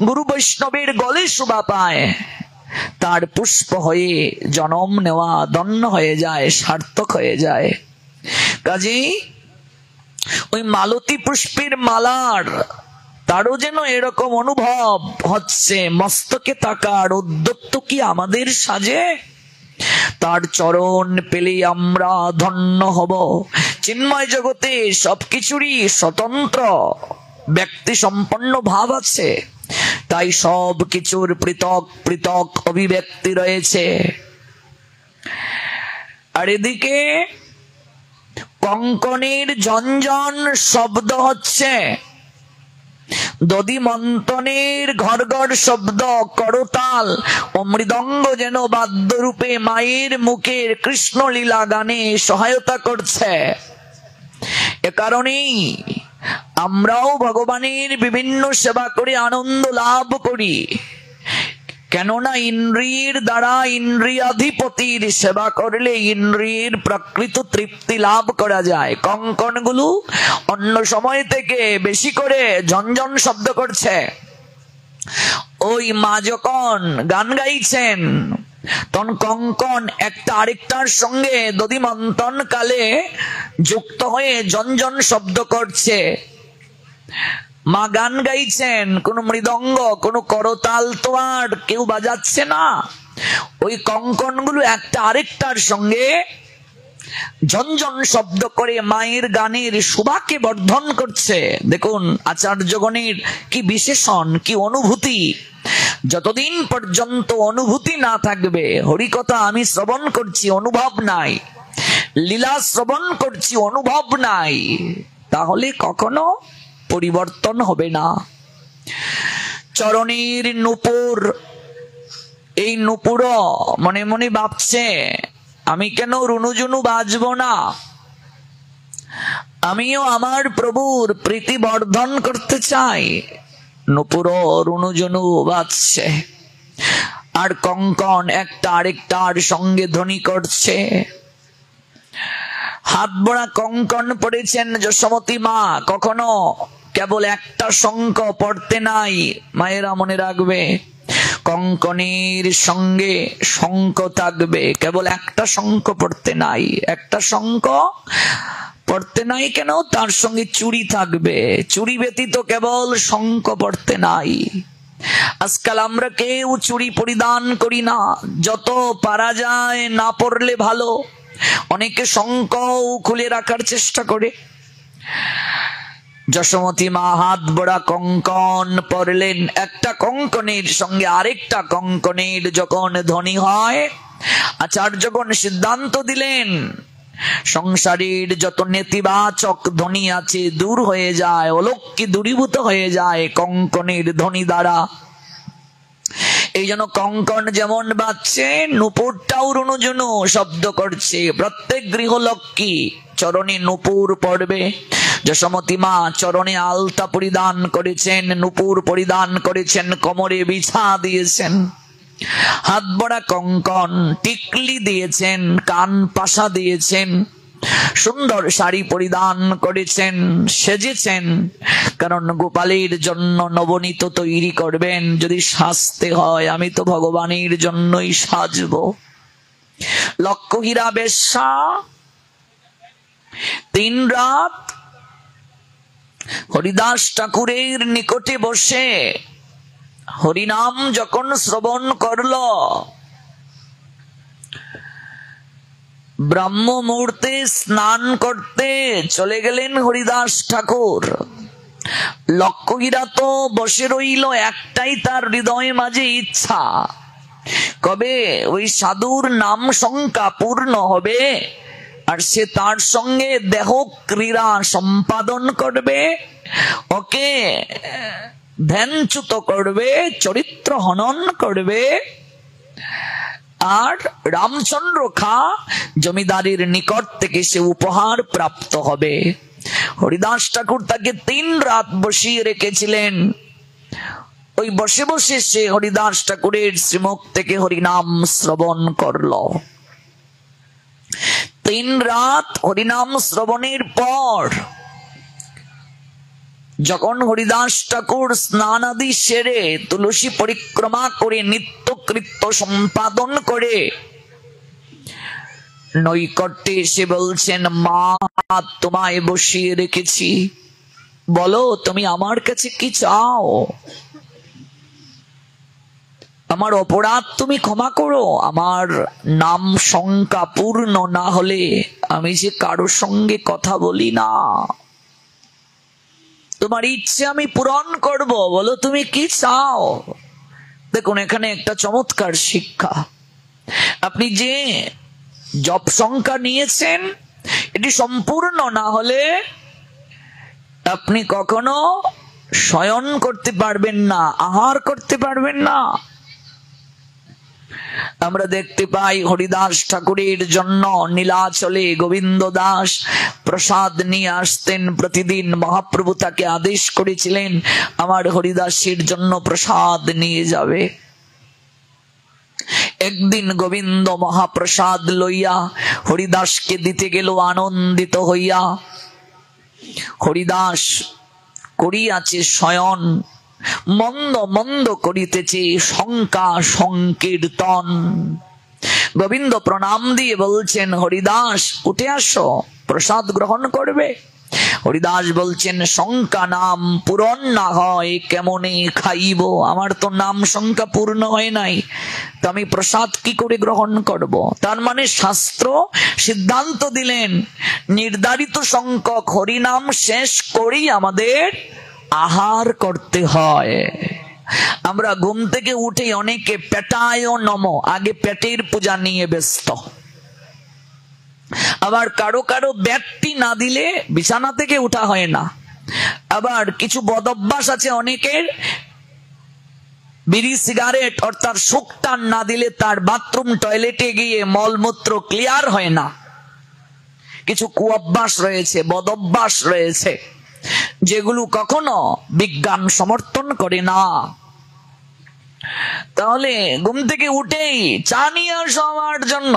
গুরু বৈষ্ণবের গলে শোভা পায়, তার পুষ্প হয়ে জন্ম নেওয়া ধন্য হয়ে যায়, সার্থক হয়ে যায়। কাজেই ওই মালতী পুষ্পের মালার তারও যেন এরকম অনুভব হচ্ছে, মস্তকে থাকার উদ্যত্ত কি আমাদের সাজে? তার চরণ পেলে আমরা ধন্য হব। চিন্ময় জগতে সবকিছুরই স্বতন্ত্র ব্যক্তি সম্পন্ন ভাব আছে, তাই সব কিছুর পৃথক পৃথক অভিব্যক্তি রয়েছে। আর এদিকে কঙ্কনের ঝনঝন শব্দ হচ্ছে, দধি মন্থনের ঘর ঘর শব্দ, করতাল ও মৃদঙ্গ যেন বাদ্যরূপে মায়ের মুখের কৃষ্ণলীলা গানে সহায়তা করছে। এ কারণেই আমরাও ভগবানের বিভিন্ন সেবা করে আনন্দ লাভ করি। কেননা ইন্দ্রিয়ের দ্বারা ইন্দ্রিয়াধিপতির সেবা করলে ইন্দ্রিয়ের প্রকৃত তৃপ্তি লাভ করা যায়। কঙ্কনগুলো অন্য সময় থেকে বেশি করে ঝনঝন শব্দ করছে। ওই মা যখন গান গাইছেন, তখন কঙ্কন একটা আরেকটার সঙ্গে দধি মন্থন কালে যুক্ত হয়ে ঝনঝন শব্দ করছে। মা গান গাইছেন, কোন মৃদঙ্গ কোন করতাল তো আর কেউ বাজাচ্ছে না। ওই কঙ্কনগুলো একটা আরেকটার সঙ্গে ঝনঝন শব্দ করে মায়ের গানের শোভাকে বর্ধন করছে। দেখুন আচার্যগণের কি বিশেষণ, কি অনুভূতি। যতদিন পর্যন্ত অনুভূতি না থাকবে, হরিকথা আমি শ্রবণ করছি অনুভব নাই, লীলা শ্রবণ করছি অনুভব নাই, তাহলে কখনো পরিবর্তন হবে না। চরণের নূপুর, এই নূপুর মনে মনে ভাবছে আমি কেন রুনুজুনু বাজবো না, আমিও আমার প্রভুর প্রীতি বর্ধন করতে চাই। নূপুর রুনুজুনু বাজছে, আর কঙ্কন একটা আরেকটার সঙ্গে ধ্বনি করছে। হাত ভরা কঙ্কন পড়েছেন যশোমতী মা, কখনো কেবল একটা শঙ্খ পড়তে নাই। মায়েরা মনে রাখবে, কঙ্কনের সঙ্গে শঙ্খ থাকবে, কেবল একটা শঙ্খ পড়তে নাই। একটা শঙ্খ পড়তে নাই কেন? তার সঙ্গে চুড়ি থাকবে, চুড়ি ব্যতীত কেবল শঙ্খ পড়তে নাই। আজকাল আমরা কেউ চুড়ি পরিধান করি না, যত পারা যায় না পড়লে ভালো। অনেকে শঙ্খ খুলে রাখার চেষ্টা করে। যশোমতী মা হাত বড়া কঙ্কন পরলেন, একটা কঙ্কনের সঙ্গে আরেকটা কঙ্কনের যখন ধ্বনি হয়, আচার্যগণ সিদ্ধান্ত দিলেন সংসারের যত নেতিবাচক ধ্বনি আছে দূর হয়ে যায়, অলৌকিক দূরীভূত হয়ে যায় কঙ্কনের ধ্বনি দ্বারা। এই জন্য কঙ্কন যেমন বাজছে, নূপুরটাও রুনুঝুনু শব্দ করছে। প্রত্যেক গৃহলক্ষ্মী চরণে নূপুর পড়বে। যশোমতী মা চরণে আলতা পরিধান করেছেন, নূপুর পরিধান করেছেন, কোমরে বিছা দিয়েছেন, হাত ভরা কঙ্কন, টিকলি দিয়েছেন, কান পাশা দিয়েছেন, সুন্দর শাড়ি পরিধান করেছেন, সেজেছেন। কারণ গোপালের জন্য নবনীত তৈরি করবেন। যদি সাজতে হয়, আমি তো ভগবানের জন্যই সাজবো। লক্ষ্মীরা বেশ্যা 3 রাত হরিদাস ঠাকুরের নিকটে বসে হরিনাম যখন শ্রবণ করল, ব্রাহ্ম মুহূর্তে স্নান করতে চলে গেলেন হরিদাস ঠাকুর। লক্ষ্মীরা তো বসে রইল, একটাই তার হৃদয় মাঝে ইচ্ছা, কবে ওই সাধুর নাম সংখ্যা পূর্ণ হবে আর সে তার সঙ্গে দেহ ক্রীড়া সম্পাদন করবে, ওকে ধ্যানচ্যুত করবে, চরিত্র হনন করবে, আর রামচন্দ্র খা জমিদারের নিকট থেকে সে উপহার প্রাপ্ত হবে। হরিদাস ঠাকুর তাকে 3 রাত বসিয়ে রেখেছিলেন। ওই বসে বসে সে হরিদাস ঠাকুরের শ্রীমুখ থেকে হরিনাম শ্রবণ করল। 3 রাত হরিনাম শ্রবণের পর যখন হরিদাস ঠাকুর স্নান আদি সেরে তুলসী পরিক্রমা করে নিত্যকৃত্য সম্পাদন করে নৈকট্যে এসে বলছেন, মা তোমায় বসিয়ে রেখেছি, বলো তুমি আমার কাছে কি চাও? আমার অপরাধ তুমি ক্ষমা করো। আমার নাম সংখ্যা পূর্ণ না হলে আমি যে কারোর সঙ্গে কথা বলি না, তোমার ইচ্ছে আমি পূরণ করব, বলো তুমি কি চাও? দেখুন, এখানে একটা চমৎকার শিক্ষা। আপনি যে জপ সংখ্যা নিয়েছেন, এটি সম্পূর্ণ না হলে আপনি কখনো শয়ন করতে পারবেন না, আহার করতে পারবেন না। আমরা দেখতে পাই হরিদাস ঠাকুরের জন্য নীলাচলে গোবিন্দ দাস প্রসাদ নিয়ে আসতেন প্রতিদিন। মহাপ্রভু তাকে আদেশ করেছিলেন, আমার হরিদাসের জন্য প্রসাদ নিয়ে যাবে। একদিন গোবিন্দ মহাপ্রসাদ লইয়া হরিদাসকে দিতে গেল আনন্দিত হইয়া। হরিদাস করিয়াছে শয়ন, মন্দ মন্দ করিতেছে শঙ্কা সংকীর্তন। গোবিন্দ প্রণাম দিয়ে বলছেন, হরিদাস উঠে আসো, প্রসাদ গ্রহণ করবে। হরিদাস বলছেন, সংখ্যা নাম পূরণ না হয় কেমনে খাইব? আমার তো নাম সংখ্যা পূর্ণ হয় নাই, তো আমি প্রসাদ কি করে গ্রহণ করব? তার মানে শাস্ত্র সিদ্ধান্ত দিলেন, নির্ধারিত সংখ্যক হরিনাম শেষ করেই আমাদের আহার করতে হয়। আমরা ঘুম থেকে উঠে অনেকে পেটায় নম, আগে পেটের পূজা নিয়ে ব্যস্ত। আবার কারো কারো ব্যাটটি না দিলে বিছানা থেকে উঠা হয় না। আবার কিছু বদভ্যাস আছে অনেকের, বিড়ি সিগারেট অর্থাৎ সুকটান না দিলে তার বাথরুম টয়লেটে গিয়ে মলমূত্র ক্লিয়ার হয় না। কিছু কুঅভ্যাস রয়েছে, বদভ্যাস রয়েছে, যেগুলো কখনো বিজ্ঞান সমর্থন করে না। তাহলে ঘুম থেকে উঠেই চা নিয়ে আসো আমার জন্য।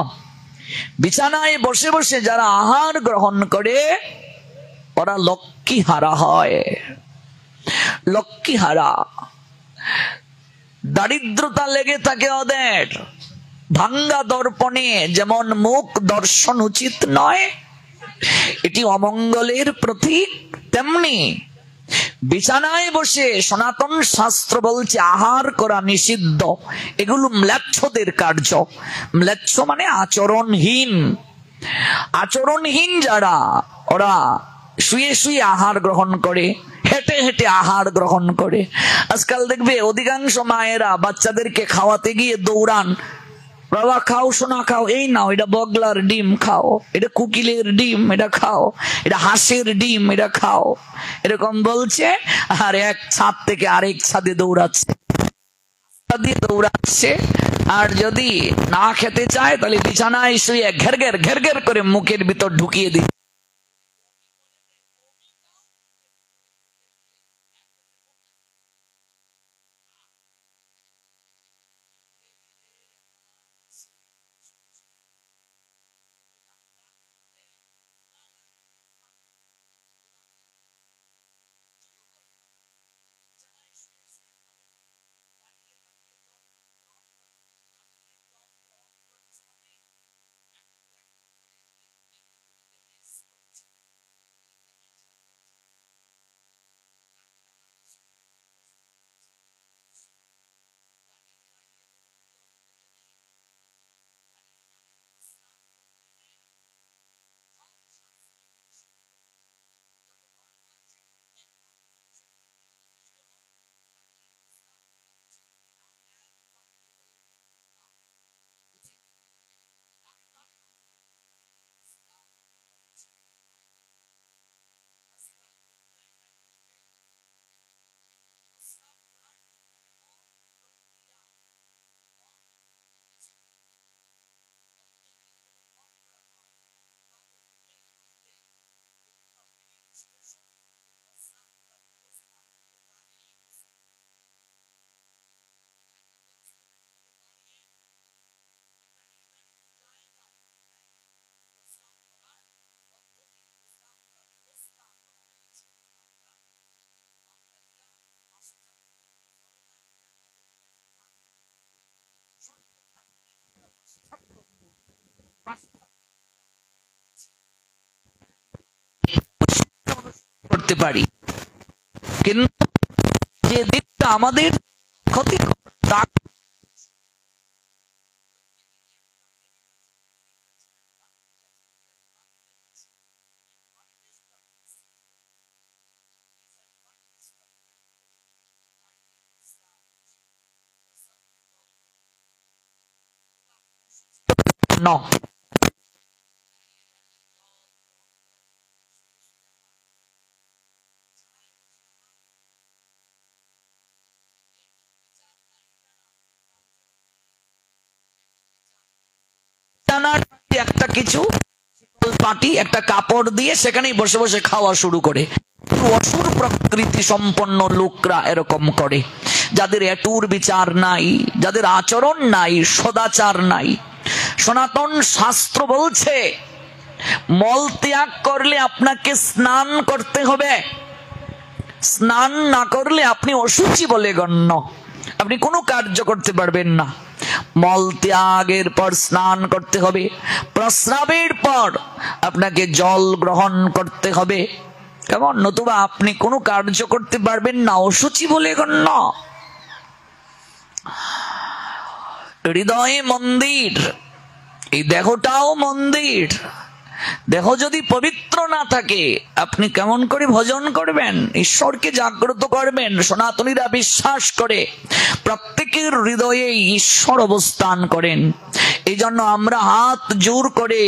বিছানায় বসে বসে যারা আহার গ্রহণ করে ওরা লক্ষ্মী হারা হয়, লক্ষ্মী হারা। দারিদ্রতা লেগে থাকে ওদের। ভাঙ্গা দর্পণে যেমন মুখ দর্শন উচিত নয়, এটি অমঙ্গলের প্রতীক, তেমনি বিছানায় বসে সনাতন শাস্ত্র বলছে আহার করা নিষিদ্ধ। এগুলো ম্লেচ্ছদের কার্য। ম্লেচ্ছ মানে আচরণহীন। আচরণহীন যারা, ওরা শুয়ে শুয়ে আহার গ্রহণ করে, হেঁটে হেঁটে আহার গ্রহণ করে। আজকাল দেখবে অধিকাংশ মায়েরা বাচ্চাদেরকে খাওয়াতে গিয়ে দৌড়ান, বাবা খাও, সোনা খাও, এই নাও, এটা বগলার ডিম খাও, এটা কুকিলের ডিম, এটা খাও, এটা হাঁসের ডিম, এটা খাও, এরকম বলছে। আর এক ছাদ থেকে আরেক ছাদে দৌড়াচ্ছে, দৌড়াচ্ছে। আর যদি না খেতে চায় তাহলে বিছানায় শুয়ে ঘের ঘের ঘের ঘের করে মুখের ভিতর ঢুকিয়ে দিচ্ছে। করতে পারি, কিন্তু যে দিকটা আমাদের ক্ষতি ন। একটা কিছু পাটি, একটা কাপড় দিয়ে সেখানেই বসে বসে খাওয়া শুরু করে। অসুর প্রকৃতি সম্পন্ন লোকরা এরকম করে, যাদের এটুর বিচার নাই, যাদের আচরণ নাই, সদাচার নাই। সনাতন শাস্ত্র বলছে মল ত্যাগ করলে আপনাকে স্নান করতে হবে। স্নান না করলে আপনি অশুচি বলে গণ্য, আপনি কোনো কার্য করতে পারবেন না। মল ত্যাগের পর স্নান করতে হবে, প্রস্রাবের পর আপনাকে জল গ্রহণ করতে হবে। কেমন? নতুবা আপনি কোনো কার্য করতে পারবেন না, অশুচি বলে গণ্য। হৃদয়ে মন্দির, এই দেহটাও মন্দির। দেহ যদি পবিত্র না থাকে আপনি কেমন করে ভজন করবেন, ঈশ্বরকে জাগ্রত করবেন? সনাতনীরা বিশ্বাস করে প্রত্যেকের হৃদয়ে ঈশ্বর অবস্থান করেন। এই জন্য আমরা হাত জোর করে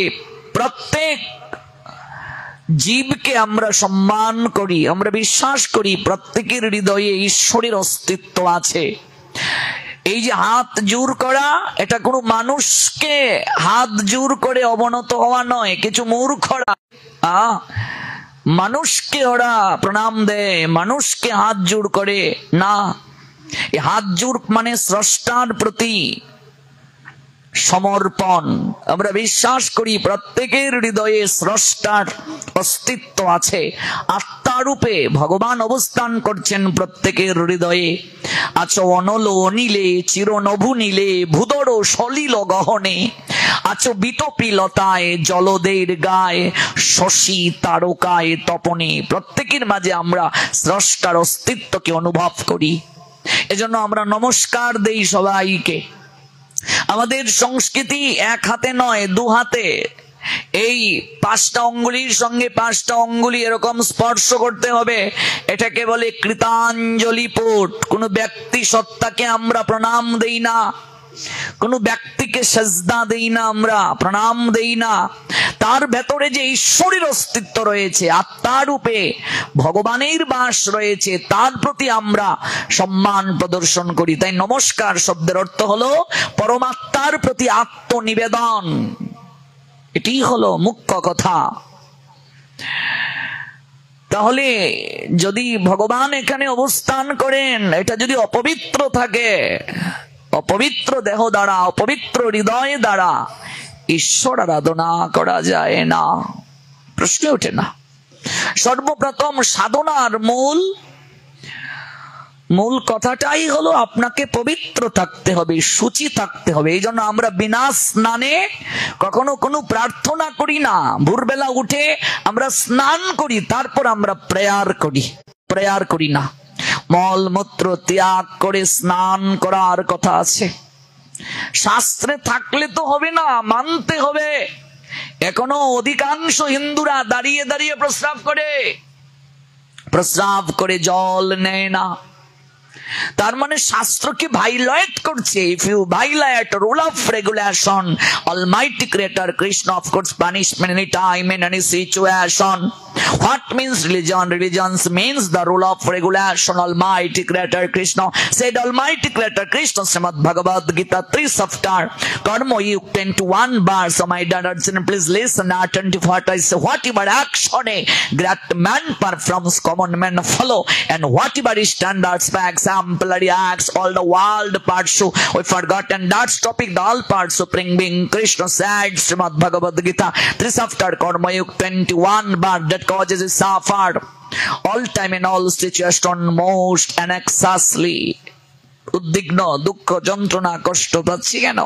প্রত্যেক জীবকে আমরা সম্মান করি। আমরা বিশ্বাস করি প্রত্যেকের হৃদয়ে ঈশ্বরের অস্তিত্ব আছে। এই যে হাত জোর করা, এটা কোনো মানুষকে হাত জোর করে অবনত হওয়া নয়। কিছু মূর্খরা মানুষকে ওরা প্রণাম দেয়, মানুষকে হাত জোর করে না। এই হাত জোর মানে স্রষ্টার প্রতি সমর্পণ। আমরা বিশ্বাস করি প্রত্যেকের হৃদয়ে স্রষ্টার অস্তিত্ব আছে। আত্মারূপে ভগবান অবস্থান করছেন প্রত্যেকের হৃদয়ে। আছো অনল অনিলে চিরনভু নীলে ভূদর সলিল গহনে, আছো বিটপি লতায় জলদের গায়ে শশী তারকায় তপনে। প্রত্যেকের মাঝে আমরা স্রষ্টার অস্তিত্বকে অনুভব করি। এজন্য আমরা নমস্কার দেই সবাইকে। আমাদের সংস্কৃতি এক হাতে নয়, দু হাতে। এই 5টা অঙ্গুলির সঙ্গে 5টা অঙ্গুলি এরকম স্পর্শ করতে হবে। এটাকে বলে কৃতাঞ্জলি পুট। কোন ব্যক্তি সত্তাকে আমরা প্রণাম দেই না, কোন ব্যক্তিকে সেজদা দেই না, আমরা প্রণাম দেই না। তার ভেতরে যে ঈশ্বরের অস্তিত্ব রয়েছে, আত্মার রূপে ভগবানের বাস রয়েছে, তার প্রতি আমরা সম্মান প্রদর্শন করি। তাই নমস্কার শব্দের অর্থ হলো পরমাত্মার প্রতি আত্মনিবেদন। এটি হলো মুখ্য কথা। তাহলে যদি ভগবান এখানে অবস্থান করেন, এটা যদি অপবিত্র থাকে, অপবিত্র দেহ দ্বারা, অপবিত্র হৃদয় দ্বারা ঈশ্বর আরাধনা করা যায় না, প্রশ্ন ওঠে না। সর্বপ্রথম সাধনার মূল কথাটাই হলো আপনাকে পবিত্র থাকতে হবে, শুচি থাকতে হবে। এই জন্য আমরা বিনা স্নানে কখনো কোনো প্রার্থনা করি না। ভোরবেলা উঠে আমরা স্নান করি, তারপর আমরা প্রেয়ার করি না। মলমূত্র ত্যাগ করে স্নান করার কথা আছে। শাস্ত্রে থাকলে তো হবে না, মানতে হবে। এখনো অধিকাংশ হিন্দুরা দাঁড়িয়ে দাঁড়িয়ে প্রস্রাব করে জল নেয় না। তার মানে শাস্ত্রকে ভাইলেট করছে। If you violate rule of regulation, almighty creator Krishna of course punishment any time in any situation. What means religion? Religion means the rule of regulation. Almighty creator Krishna said, Almighty creator Krishna, Srimad Bhagavad Gita 3 chapter Karma Yug 21 verse. So my dear children, please listen attentive what I say. Whatever action a great man performs, common men follow, and whatever is standards by exemplary acts, all the world pursue. We forgotten that topic, the all parts supreme being Krishna said, Srimad Bhagavad Gita 3 chapter Karma Yug 21 verse, that causes is suffered all time in all situation most anxiously. উদ্বিগ্ন, দুঃখ, যন্ত্রণা, কষ্ট পাচ্ছি কেন?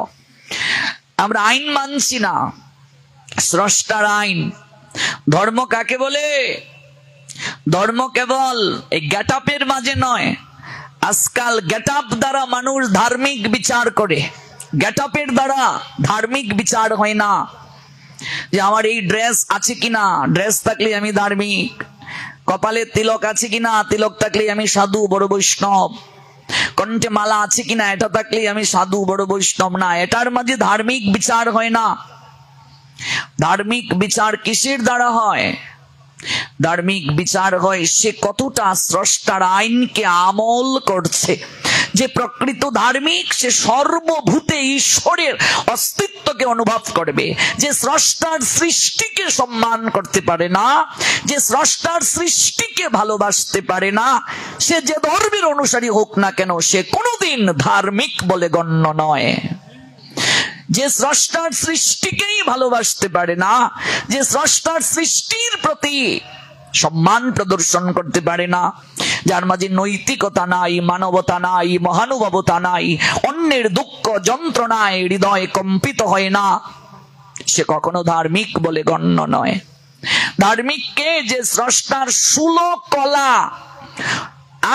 আমরা আইন মানছি না, স্রষ্টার আইন। ধর্ম কাকে বলে? ধর্ম কেবল এই গেটআপের মাঝে নয়। আজকাল গেটআপ দ্বারা মানুষ ধার্মিক বিচার করে, গেটআপের দ্বারা ধার্মিক বিচার হয় না। যে আমার এই ড্রেস আছে কিনা, ড্রেস থাকলে আমি ধার্মিক। কপালে তিলক আছে কিনা, তিলক থাকলে আমি সাধু বড় বৈষ্ণব। কণ্ঠে মালা আছে কিনা, এটা থাকলে আমি সাধু বড় বৈষ্ণব। না, এটার মাঝে ধার্মিক বিচার হয় না। ধার্মিক বিচার কিসের দ্বারা হয়? ধার্মিক বিচার হয় সে কতটা স্রষ্টার আইনকে আমল করছে। যে প্রকৃত ধার্মিক সে সর্বভূতে ঈশ্বরের অস্তিত্বকে অনুভব করবে। যে স্রষ্টার সৃষ্টিকে সম্মান করতে পারে না, যে স্রষ্টার সৃষ্টিকে ভালোবাসতে পারে না, সে যে ধর্মের অনুসারী হোক না কেন, সে কোনোদিন ধার্মিক বলে গণ্য নয়। যে স্রষ্টার সৃষ্টিকেই ভালোবাসতে পারে না, যে স্রষ্টার সৃষ্টির প্রতি সম্মান প্রদর্শন করতে পারে না, যার মাঝে নৈতিকতা নাই, মানবতা নাই, মহানুভবতা নাই, অন্যের দুঃখ যন্ত্রণায় হৃদয় কম্পিত হয় না, সে কখনো ধার্মিক বলে গণ্য নয়। ধার্মিককে যে স্রষ্টার সুলকলা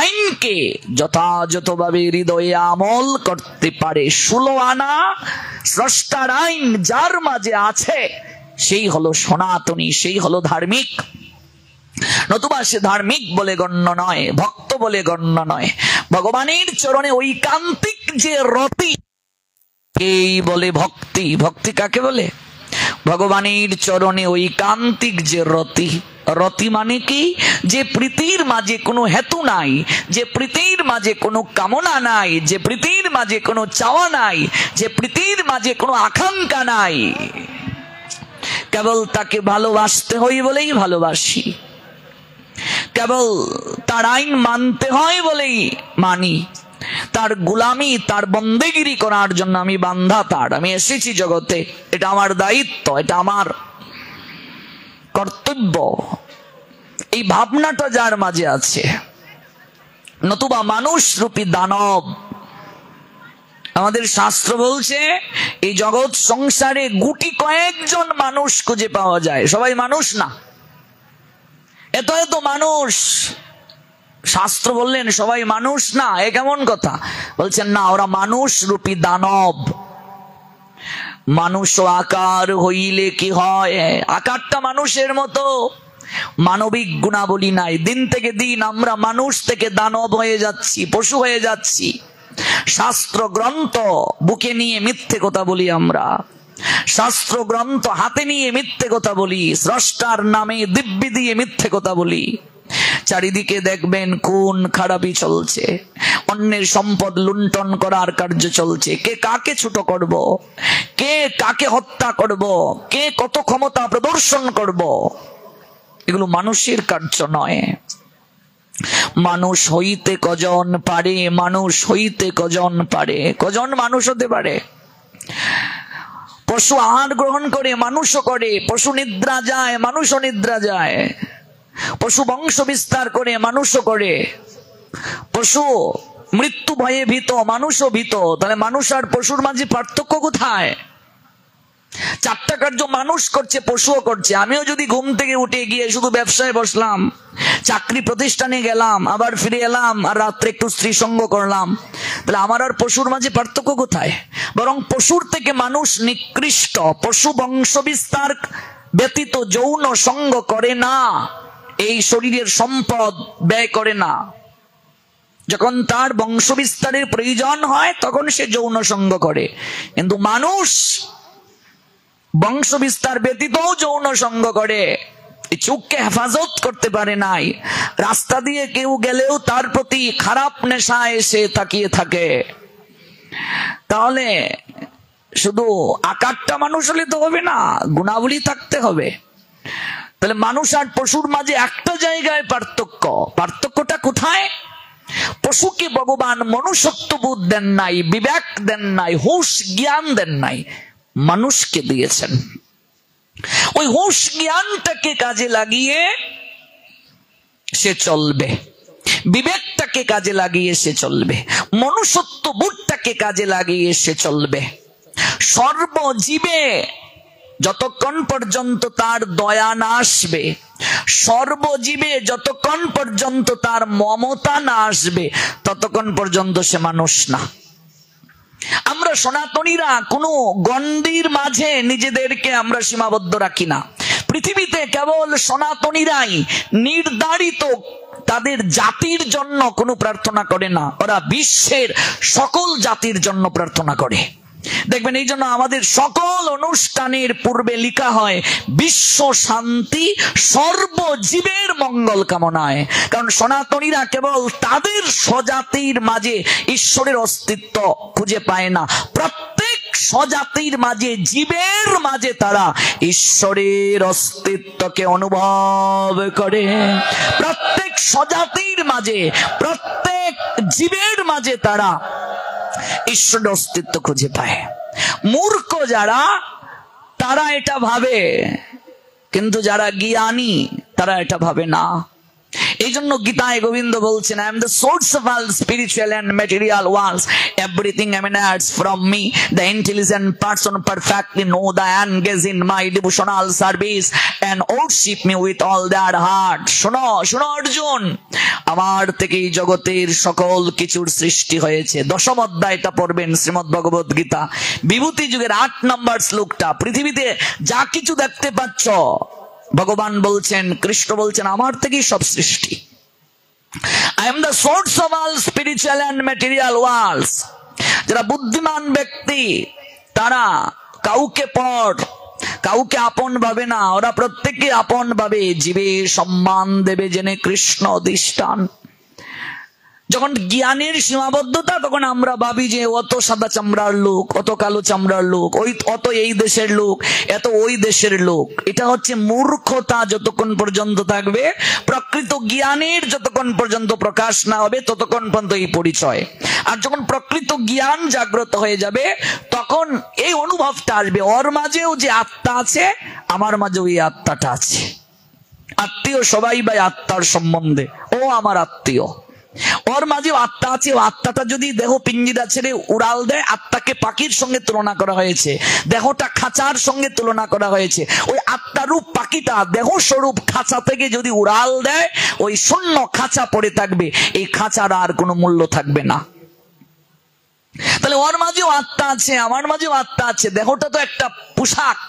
আইনকে যথাযথভাবে হৃদয়ে আমল করতে পারে। 16 আনা স্রষ্টার আইন যার মাঝে আছে, সেই হলো সনাতনী, সেই হলো ধার্মিক। নতুবা সে ধার্মিক বলে গণ্য নয়, ভক্ত বলে গণ্য নয়। ভগবানের চরণে ঐকান্তিক যে রতি, এই বলে ভক্তি। ভক্তি কাকে বলে? ভগবানের চরণে ঐকান্তিক যে রতি। রতি মানে কি? যে প্রীতির মাঝে কোনো হেতু নাই, যে প্রীতির মাঝে কোনো কামনা নাই, যে প্রীতির মাঝে কোনো চাওয়া নাই, যে প্রীতির মাঝে কোনো আকাঙ্ক্ষা নাই, কেবল তাকে ভালোবাসতে হয় বলেই ভালোবাসি, কেবল তার আইন মানতে হয় বলেই মানি, তার গোলামি, তার বন্দেগিরি করার জন্য আমি বান্ধা তার। আমি এসেছি জগতে, এটা আমার দায়িত্ব, এটা আমার কর্তব্য। এই ভাবনাটা যার মাঝে আছে, নতুবা মানুষ রূপী দানব। আমাদের শাস্ত্র বলছে এই জগৎ সংসারে গুটি কয়েকজন মানুষ খুঁজে পাওয়া যায়, সবাই মানুষ না। এত এত মানুষ, শাস্ত্র বললেন সবাই মানুষ না, এ কেমন কথা? বলছেন না, ওরা মানুষ রূপী দানব। মানুষ আকার হইলে কি হয়? আকারটা মানুষের মতো, মানবিক গুণাবলী নাই। দিন থেকে দিন আমরা মানুষ থেকে দানব হয়ে যাচ্ছি, পশু হয়ে যাচ্ছি। শাস্ত্র গ্রন্থ বুকে নিয়ে মিথ্যে কথা বলি আমরা, শাস্ত্র গ্রন্থ হাতে নিয়ে মিথ্যে কথা বলি, স্রষ্টার নামে দিব্যি দিয়ে মিথ্যে কথা বলি। চারিদিকে দেখবেন খুন খারাপি চলছে, অন্যের সম্পদ লুণ্ঠন করার কার্য চলছে। কে কাকে ছোট করব, কে কাকে হত্যা করব, কে কত ক্ষমতা প্রদর্শন করব, এগুলো মানুষের কার্য নয়। মানুষ হইতে কজন পারে, মানুষ হইতে কজন পারে, কজন মানুষ হতে পারে? পশু আহার গ্রহণ করে, মানুষও করে। পশু নিদ্রা যায়, মানুষও নিদ্রা যায়। পশু বংশ বিস্তার করে, মানুষও করে। পশু মৃত্যু ভয়ে ভীত, মানুষও ভীত। তাহলে মানুষ আর পশুর মাঝে পার্থক্য কোথায়? চারটা কার্য মানুষ করছে, পশুও করছে। আমিও যদি ঘুম থেকে উঠে গিয়ে শুধু ব্যবসায় বসলাম, চাকরি প্রতিষ্ঠানে গেলাম, আবার ফিরে এলাম, আর রাত্রে একটু স্ত্রী সঙ্গ করলাম, তাহলে আমার আর পশুর মাঝে পার্থক্য কোথায়? বরং পশুর থেকে মানুষ নিকৃষ্ট। পশু বংশ বিস্তার ব্যতীত যৌন সঙ্গ করে না, এই শরীরের সম্পদ ব্যয় করে না। যখন তার বংশ বিস্তারের প্রয়োজন হয় তখন সে যৌন সঙ্গ করে। কিন্তু মানুষ বংশ বিস্তার ব্যতীতও যৌন সঙ্গ করে। চোখকে হেফাজত করতে পারে নাই, রাস্তা দিয়ে কেউ গেলেও তার প্রতি খারাপ নেশা এসে তাকিয়ে থাকে। তাহলে শুধু আকারটা মানুষ হলে তো হবে না, গুণাবলী থাকতে হবে। তাহলে মানুষ আর পশুর মাঝে একটা জায়গায় পার্থক্য। পার্থক্যটা কোথায়? পশুকে ভগবান মনুষ্যত্ব বোধ দেন নাই, বিবেক দেন নাই, হুঁশ জ্ঞান দেন নাই, মানুষকে দিয়েছেন। ওই হুঁশ জ্ঞানটাকে কাজে লাগিয়ে সে চলবে, বিবেকটাকে কাজে লাগিয়ে সে চলবে, মনুষ্যত্ব বোধটাকে কাজে লাগিয়ে সে চলবে। সর্বজীবে যতক্ষণ পর্যন্ত তার দয়া না আসবে, সর্বজীবে যতক্ষণ পর্যন্ত তার মমতা না আসবে, ততক্ষণ পর্যন্ত সে মানুষ না। আমরা সনাতনীরা কোনো গণ্ডির মাঝে নিজেদেরকে আমরা সীমাবদ্ধ রাখি না। পৃথিবীতে কেবল সনাতনীরাই নির্ধারিত তাদের জাতির জন্য কোনো প্রার্থনা করে না, ওরা বিশ্বের সকল জাতির জন্য প্রার্থনা করে। দেখবেন এই জন্য আমাদের সকল অনুষ্ঠানের পূর্বে লেখা হয় বিশ্ব শান্তি, সর্বজীবের মঙ্গল কামনায়। কারণ সনাতনীরা কেবল তাদের স্বজাতির মাঝে ঈশ্বরের অস্তিত্ব খুঁজে পায় না, প্রত্যেক স্বজাতির মাঝে, জীবের মাঝে তারা ঈশ্বরের অস্তিত্বকে অনুভব করে। প্রত্যেক স্বজাতির মাঝে, প্রত্যেক জীবের মাঝে তারা ঈশ্বরের অস্তিত্ব খুঁজে পায়। মূর্খ যারা, তারা এটা ভাবে, কিন্তু যারা জ্ঞানী তারা এটা ভাবে না। এই জন্য গীতায় গোবিন্দ বলছেন, I am the source of all spiritual and material worlds. Everything emanates from me. The intelligent person perfectly know the engage in my devotional service and worship me with all their heart. শোনো শোনো অর্জুন, আমার থেকেই জগতের সকল কিছুর সৃষ্টি হয়েছে। দশম অধ্যায়টা পড়বেন শ্রীমদ্ ভগবত গীতা, বিভূতি যুগের 8 নম্বর শ্লোকটা। পৃথিবীতে যা কিছু দেখতে পাচ্ছ, ভগবান বলছেন, কৃষ্ণ বলছেন, আমার থেকেই সব সৃষ্টি। I am the source of all spiritual and material worlds. যারা বুদ্ধিমান ব্যক্তি তারা কাউকে পর কাউকে আপন ভাবে না, ওরা প্রত্যেককে আপন ভাবে, জীবে সম্মান দেবে জেনে কৃষ্ণ অধিষ্ঠান। যখন জ্ঞানের সীমাবদ্ধতা, তখন আমরা ভাবি যে অত সাদা চামড়ার লোক, অত কালো চামড়ার লোক, অত এই দেশের লোক, এত ওই দেশের লোক। এটা হচ্ছে মূর্খতা। যতক্ষণ পর্যন্ত থাকবে, প্রকৃত জ্ঞানের যতক্ষণ পর্যন্ত প্রকাশ না হবে, ততক্ষণ পর্যন্ত এই পরিচয়। আর যখন প্রকৃত জ্ঞান জাগ্রত হয়ে যাবে, তখন এই অনুভবটা আসবে, ওর মাঝেও যে আত্মা আছে, আমার মাঝেও এই আত্মাটা আছে। আত্মীয় সবাই ভাই আত্মার সম্বন্ধে, ও আমার আত্মীয়, ওর মাঝে আত্মা আছে। ও আত্মাটা যদি দেহ পিঞ্জিরা ছেড়ে উড়াল দেয়, আত্মাকে পাখির সঙ্গে তুলনা করা হয়েছে, দেহটা খাঁচার সঙ্গে তুলনা করা হয়েছে। ওই আত্মারূপ পাখিটা দেহ স্বরূপ খাঁচা থেকে যদি উড়াল দেয়, ওই শূন্য খাঁচা পড়ে থাকবে, এই খাঁচার আর কোনো মূল্য থাকবে না। তাহলে ওর মাঝেও আত্মা আছে, আমার মাঝেও আত্মা আছে, দেহটা তো একটা পোশাক।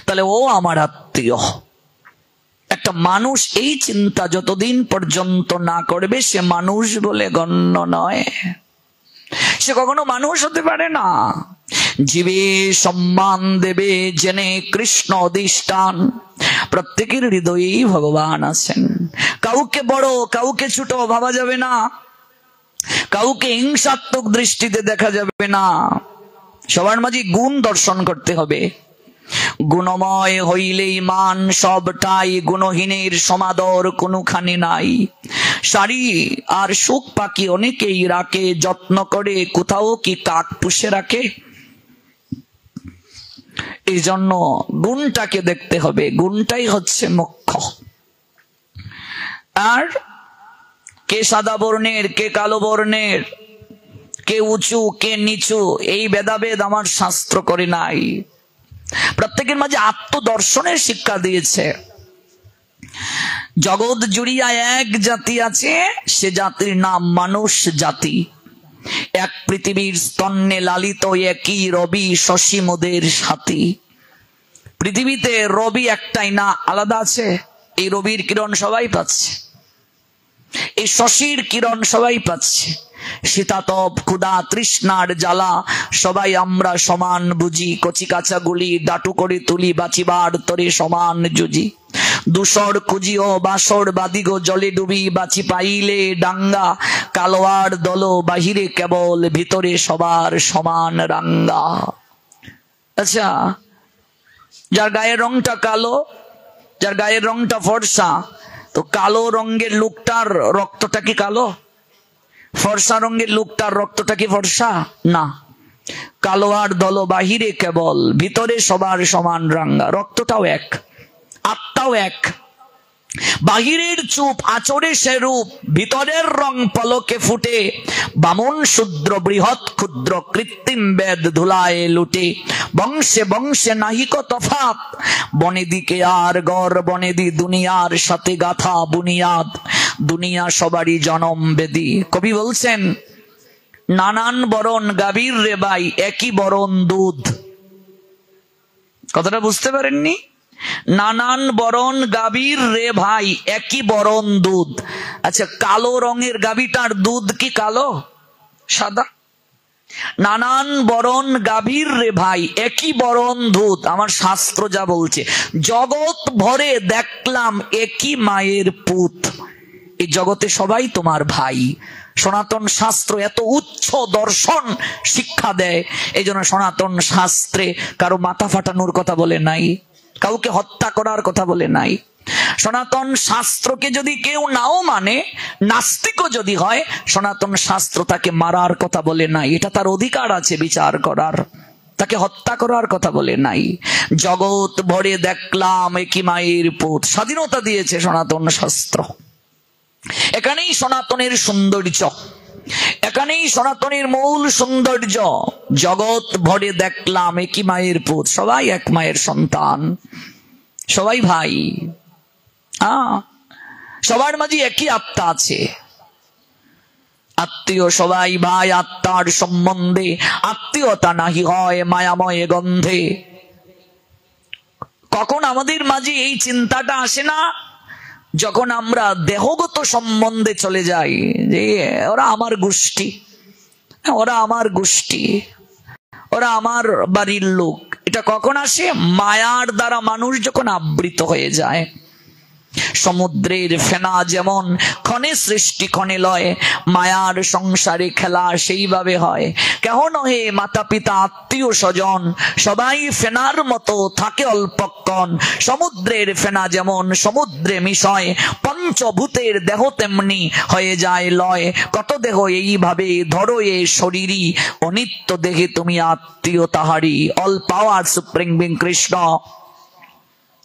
তাহলে ও আমার আত্মীয়। একটা মানুষ এই চিন্তা যতদিন পর্যন্ত না করবে, সে মানুষ বলে গণ্য নয়, সে কখনো মানুষ হতে পারে না। জীবে সম্মান দেবে জেনে কৃষ্ণ অধিষ্ঠান। প্রত্যেকের হৃদয়েই ভগবান আছেন। কাউকে বড় কাউকে ছোট ভাবা যাবে না, কাউকে হিংসাত্মক দৃষ্টিতে দেখা যাবে না। সবার মাঝে গুণ দর্শন করতে হবে। গুণময় হইলেই মান সবটাই, গুণহীনের সমাদর কোনোখানে নাই। শাড়ি আর সুখ পাখি অনেকেই রাখে, যত্ন করে কোথাও কি কাক পুষে রাখে? এই জন্য গুণটাকে দেখতে হবে, গুণটাই হচ্ছে মুখ্য। আর কে সাদা বর্ণের, কে কালো বর্ণের, কে উঁচু কে নিচু, এই ভেদাভেদ আমার শাস্ত্র করে নাই। প্রত্যেকের মাঝে আত্মদর্শনের শিক্ষা দিয়েছে। জগৎ জুড়িয়া এক জাতি আছে, সে জাতির নাম মানুষ জাতি। এক পৃথিবীর স্তন্যে লালিত একই রবি, শশী মোদের সাথী। পৃথিবীতে রবি একটাই না, আলাদা আছে। এই রবির কিরণ সবাই পাচ্ছে, এই শশীর কিরণ সবাই পাচ্ছে। শীতাতপ ক্ষুধা তৃষ্ণার জ্বালা সবাই আমরা সমান বুঝি। কচি কাঁচা গুলি ডাটু করে তুলি, বাঁচিবার তরে সমান জুজি। দুসর খুঁজিও বাসর বাদিগো, জলে ডুবি বাঁচি পাইলে ডাঙ্গা। কালোয়ার দল বাহিরে কেবল, ভিতরে সবার সমান রাঙ্গা। আচ্ছা, যার গায়ের রংটা কালো, যার গায়ের রংটা ফর্সা, তো কালো রঙের লোকটার রক্তটা কি কালো? ফর্সা রঙের লোকটার রক্তটা কি ফর্সা? না। কালো আর দল বাহিরে কেবল, ভিতরে সবার সমান রাঙ্গা। রক্তটাও এক, আত্মাও এক। বাহিরের চুপ আচরে সে রূপ, ভিতরের রং পলকে ফুটে। বামন শূদ্র বৃহৎ ক্ষুদ্র, কৃত্রিম বেদ ধুলায় লুটে। বংশে বংশে নাহিক তফাৎ, বনেদিকে আর গর বনেদি। দুনিয়ার সাথে গাথা বুনিয়াদ, দুনিয়া সবারই জনম বেদি। কবি বলছেন, নানান বরণ গাভীর রে ভাই, একই বরণ দুধ। কথাটা বুঝতে পারেননি? নানান বরণ গাভীর রে ভাই, একই বরণ দুধ। আচ্ছা, কালো রঙের গাভীটার দুধ কি কালো? সাদা। নানান বরণ গাভীর রে ভাই, একই বরণ দুধ। আমার শাস্ত্র যা বলছে, জগৎ ভরে দেখলাম একই মায়ের পুত। এই জগতে সবাই তোমার ভাই। সনাতন শাস্ত্র এত উচ্চ দর্শন শিক্ষা দেয়, এই জন্য সনাতন শাস্ত্রে কারো মাথা ফাটানোর কথা বলে নাই, কাউকে হত্যা করার কথা বলে নাই। সনাতন শাস্ত্রকে যদি কেউ নাও মানে, নাস্তিকও যদি হয়, সনাতন শাস্ত্র তাকে মারার কথা বলে নাই। এটা তার অধিকার আছে বিচার করার, তাকে হত্যা করার কথা বলে নাই। জগৎ ভরে দেখলাম একই মায়ের পুত, স্বাধীনতা দিয়েছে সনাতন শাস্ত্র। এখানেই সনাতনের সৌন্দর্য, এখানেই সনাতনের মূল সৌন্দর্য। জগৎ ভরে দেখলাম একই মায়ের পুত, সবাই এক মায়ের সন্তান, সবাই ভাই, সবার মাঝে একই আত্মা আছে। আত্মীয় সবাই ভাই, আত্মার সম্বন্ধে আত্মীয়তা নাহি হয় মায়াময় গন্ধে। কখন আমাদের মাঝে এই চিন্তাটা আসে না? যখন আমরা দেহগত সম্বন্ধে চলে যাই, যে ওরা আমার গোষ্ঠী, ওরা আমার গোষ্ঠী, ওরা আমার বাড়ির লোক। এটা কখন আসে? মায়ার দ্বারা মানুষ যখন আবৃত হয়ে যায়। সমুদ্রের ফেনা যেমন ক্ষণে সৃষ্টি ক্ষণে লয়, মায়ার সংসারে খেলা সেইভাবে হয়। কেহ নহে মাতা পিতা আত্মীয় স্বজন, সবাই ফেনার মতো থাকে অল্পক্ষণ। সমুদ্রের ফেনা যেমন সমুদ্রে মিশয়, পঞ্চভূতের দেহ তেমনি হয়ে যায় লয়। কত দেহ এইভাবে ধরো এ শরীরই, অনিত্য দেহে তুমি আত্মীয় তাহারি। All power supreme being Krishna,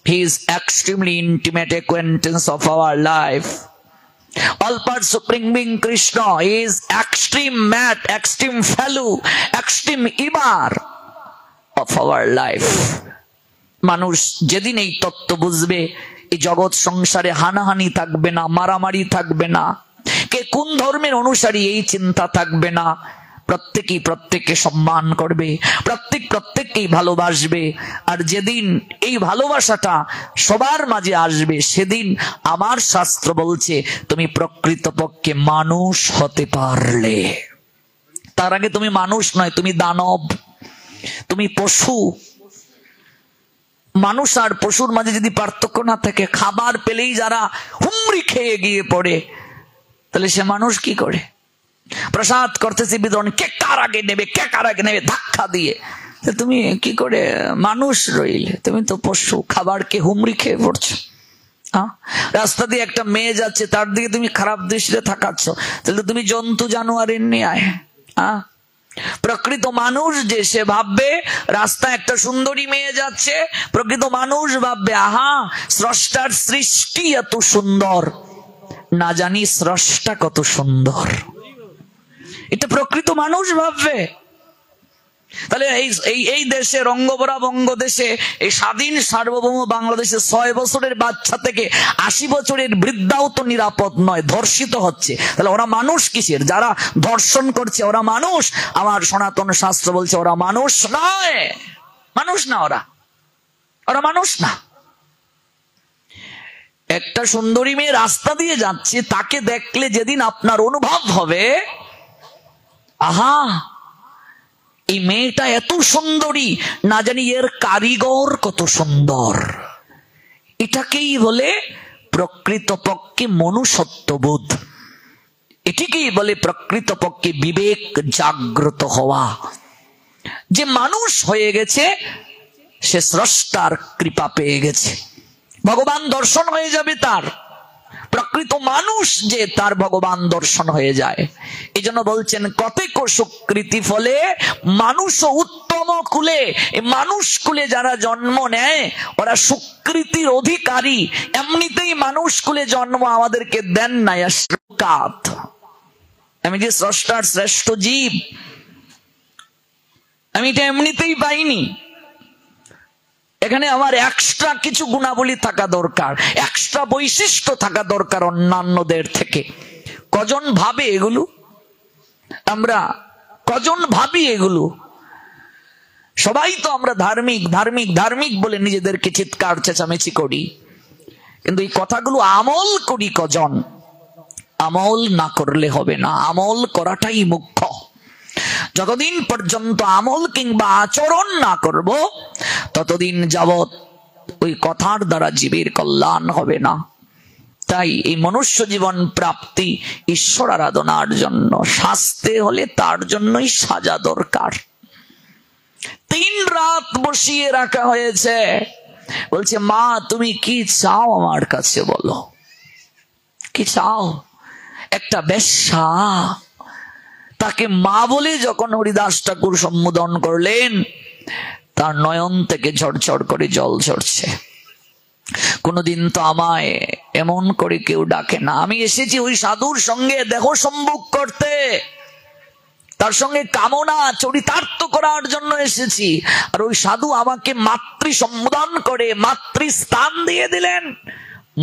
He is extremely intimate acquaintance of our life. All part Supreme Being Krishna is extreme mat, extreme fellow, extreme ibar of our life. মানুষ যেদিন এই তত্ত্ব বুঝবে, এই জগৎ সংসারে হানাহানি থাকবে না, মারামারি থাকবে না, কে কোন ধর্মের অনুসারী এই চিন্তা থাকবে না। প্রত্যেকেই প্রত্যেককে সম্মান করবে, প্রত্যেককেই ভালোবাসবে। আর যেদিন এই ভালোবাসাটা সবার মাঝে আসবে, সেদিন আমার শাস্ত্র বলছে তুমি প্রকৃতপক্ষে মানুষ হতে পারলে। তার আগে তুমি মানুষ নয়, তুমি দানব, তুমি পশু। মানুষ আর পশুর মাঝে যদি পার্থক্য না থাকে, খাবার পেলেই যারা হুমড়ি খেয়ে গিয়ে পড়ে, তাহলে সে মানুষ কি করে? প্রসাদ করতেছি বিতরণ, কে কার আগে নেবে, কে কার আগে নেবে ধাক্কা দিয়ে, তুমি কি করে মানুষ রইলে? তুমি তো পশু, খাবারকে হুমড়ি খেয়ে পড়ছো। রাস্তা দিয়ে একটা মেয়ে যাচ্ছে, তার দিকে তুমি খারাপ দৃষ্টিতে থাকাচ্ছ, তাহলে তুমি জন্তু জানোয়ারের নিয়ে আয়। প্রকৃত মানুষ যে, সে ভাববে রাস্তায় একটা সুন্দরী মেয়ে যাচ্ছে, প্রকৃত মানুষ ভাববে আহা স্রষ্টার সৃষ্টি এত সুন্দর, না জানি স্রষ্টা কত সুন্দর। এটা প্রকৃত মানুষ ভাববে। তাহলে এই দেশে, রঙ্গবরা বঙ্গদেশে, এই স্বাধীন সার্বভৌম বাংলাদেশে 6 বছরের বাচ্চা থেকে 80 বছরের বৃদ্ধাও তো নিরাপদ নয়, ধর্ষিত হচ্ছে। তাহলে ওরা মানুষ কিসের? যারা ধর্ষণ করছে ওরা মানুষ? আমার সনাতন শাস্ত্র বলছে ওরা মানুষ নয়, মানুষ না, ওরা মানুষ না। একটা সুন্দরী মেয়ে রাস্তা দিয়ে যাচ্ছে, তাকে দেখলে যেদিন আপনার অনুভব হবে আহা এই মেয়েটা এত সুন্দরী, না জানি এর কারিগর কত সুন্দর, এটাকেই বলে প্রকৃতপক্ষে মনুষ্যত্ববোধ, এটিকেই বলে প্রকৃতপক্ষে বিবেক জাগ্রত হওয়া। যে মানুষ হয়ে গেছে সে স্রষ্টার কৃপা পেয়ে গেছে, ভগবান দর্শন হয়ে যাবে তার। প্রকৃত মানুষ যে, তার ভগবান দর্শন হয়ে যায়। এই জন্য বলছেন কতেক সুকৃতি ফলে মানুষ উত্তম কুলে। মানুষ কুলে যারা জন্ম নেয় ওরা সুকৃতির অধিকারী। এমনিতেই মানুষ কুলে জন্ম আমাদেরকে দেন নাই। আমি যে স্রষ্টার শ্রেষ্ঠ জীব, আমি এটা এমনিতেই পাইনি। এখানে আমার এক্সট্রা কিছু গুণাবলী থাকা দরকার, এক্সট্রা বৈশিষ্ট্য থাকা দরকার অন্যান্যদের থেকে। কজন ভাবে এগুলো? আমরা কজন ভাবি এগুলো? সবাই তো আমরা ধার্মিক ধার্মিক ধার্মিক বলে নিজেদেরকে চিৎকার চেঁচামেচি করি, কিন্তু এই কথাগুলো আমল করি কজন? আমল না করলে হবে না, আমল করাটাই মুখ্য। যতদিন পর্যন্ত আমল কিংবা আচরণ না করব, ততদিন যাবৎ ওই কথার দ্বারা জীবের কল্যাণ হবে না। তাই এই মনুষ্য জীবন প্রাপ্তি ঈশ্বর আরাধনার জন্য, শাস্তে হলে তার জন্যই সাজা দরকার। 3 রাত বসিয়ে রাখা হয়েছে, বলছে মা তুমি কি চাও আমার কাছে বলো, কি চাও? একটা বেশ্যা, তাকে মা বলে যখন হরিদাস ঠাকুর সম্বোধন করলেন, তার নয়ন থেকে ঝরঝর করে জল ঝরছে। কোনদিন তো আমায় এমন করে কেউ ডাকে না। আমি এসেছি ওই সাধুর সঙ্গে দেহ সম্ভোগ করতে, তার সঙ্গে কামনা চরিতার্থ করার জন্য এসেছি। আর ওই সাধু আমাকে মাতৃ সম্বোধন করে মাতৃ স্থান দিয়ে দিলেন,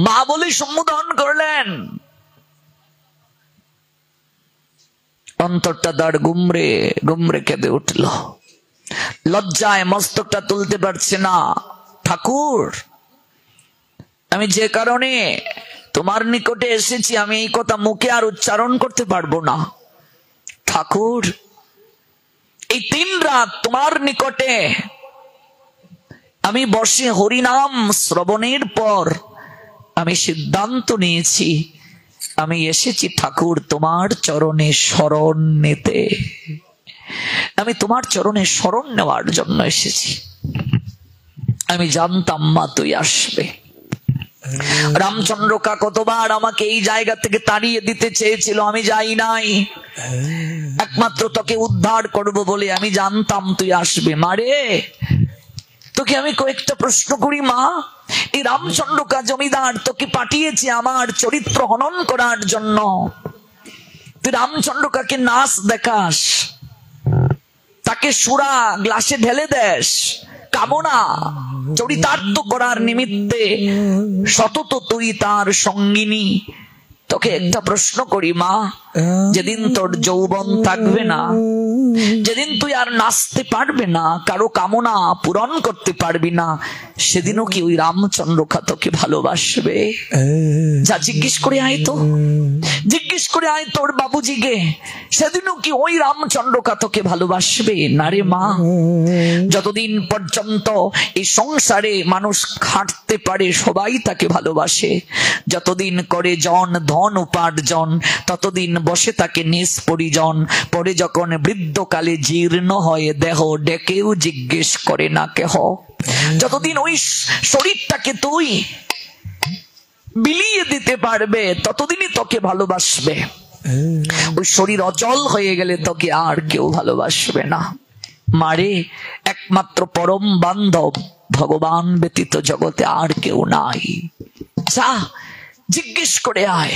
মা বলে সম্বোধন করলেন। অন্তরটা দাঁড় গুমরে গুমরে কেঁদে উঠল, লজ্জায় মস্তকটা তুলতে পারছে না। ঠাকুর, আমি যে কারণে তোমার নিকটে এসেছি আমি এই কথা মুখে আর উচ্চারণ করতে পারবো না। ঠাকুর, এই 3 রাত তোমার নিকটে আমি বসে হরিনাম শ্রবণের পর আমি সিদ্ধান্ত নিয়েছি আমি এসেছি ঠাকুর তোমার চরণে শরণ নিতে। আমি তোমার চরণে শরণ নেওয়ার জন্য এসেছি। আমি জানতাম মা তুই আসবে। রামচন্দ্রকা কতবার আমাকে এই জায়গা থেকে তাড়িয়ে দিতে চেয়েছিল, আমি যাই নাই। একমাত্র তোকে উদ্ধার করব বলে আমি জানতাম তুই আসবে। মারে, তোকে আমি কয়েকটা প্রশ্ন করি মা। এই রামচন্দ্রকা জমিদার তোকে পাঠিয়েছে আমার চরিত্র হনন করার জন্য। তুই রামচন্দ্রকাকে নাচ দেখাস, তাকে সুরা গ্লাসে ঢেলে দেস, কামনা চরিতার্থ করার নিমিত্তে সতত তুই তার সঙ্গিনী। তোকে একটা প্রশ্ন করি মা, যেদিন তোর যৌবন থাকবে না, যেদিন তুই আর নাচতে পারবে না, কারো কামনা পূরণ করতে পারবি না, সেদিনও কি ওই রামচন্দ্রকা তোকে ভালোবাসবে? যা জিজ্ঞেস করে আয় তো, জিজ্ঞেস করে আয় তোর বাবুজিকে, সেদিনও কি ওই রামচন্দ্রকা তোকে ভালোবাসবে? না রে মা, যতদিন পর্যন্ত এই সংসারে মানুষ খাটতে পারে সবাই তাকে ভালোবাসে। যতদিন করে ধন উপার্জন ততদিন বসে থাকে নিজ পরিজন। পরে যখন বৃদ্ধকালে জীর্ণ হয়ে দেহ ডেকেও জিজ্ঞেস করে না কেহ। যতদিন ওই শরীরটাকে তুই বিলিয়ে দিতে পারবে ততদিনই তোকে ভালোবাসবে। ওই শরীর অচল হয়ে গেলে তোকে আর কেউ ভালোবাসবে না। মারে, একমাত্র পরম বান্ধব ভগবান ব্যতীত জগতে আর কেউ নাই। যা জিজ্ঞেস করে আয়।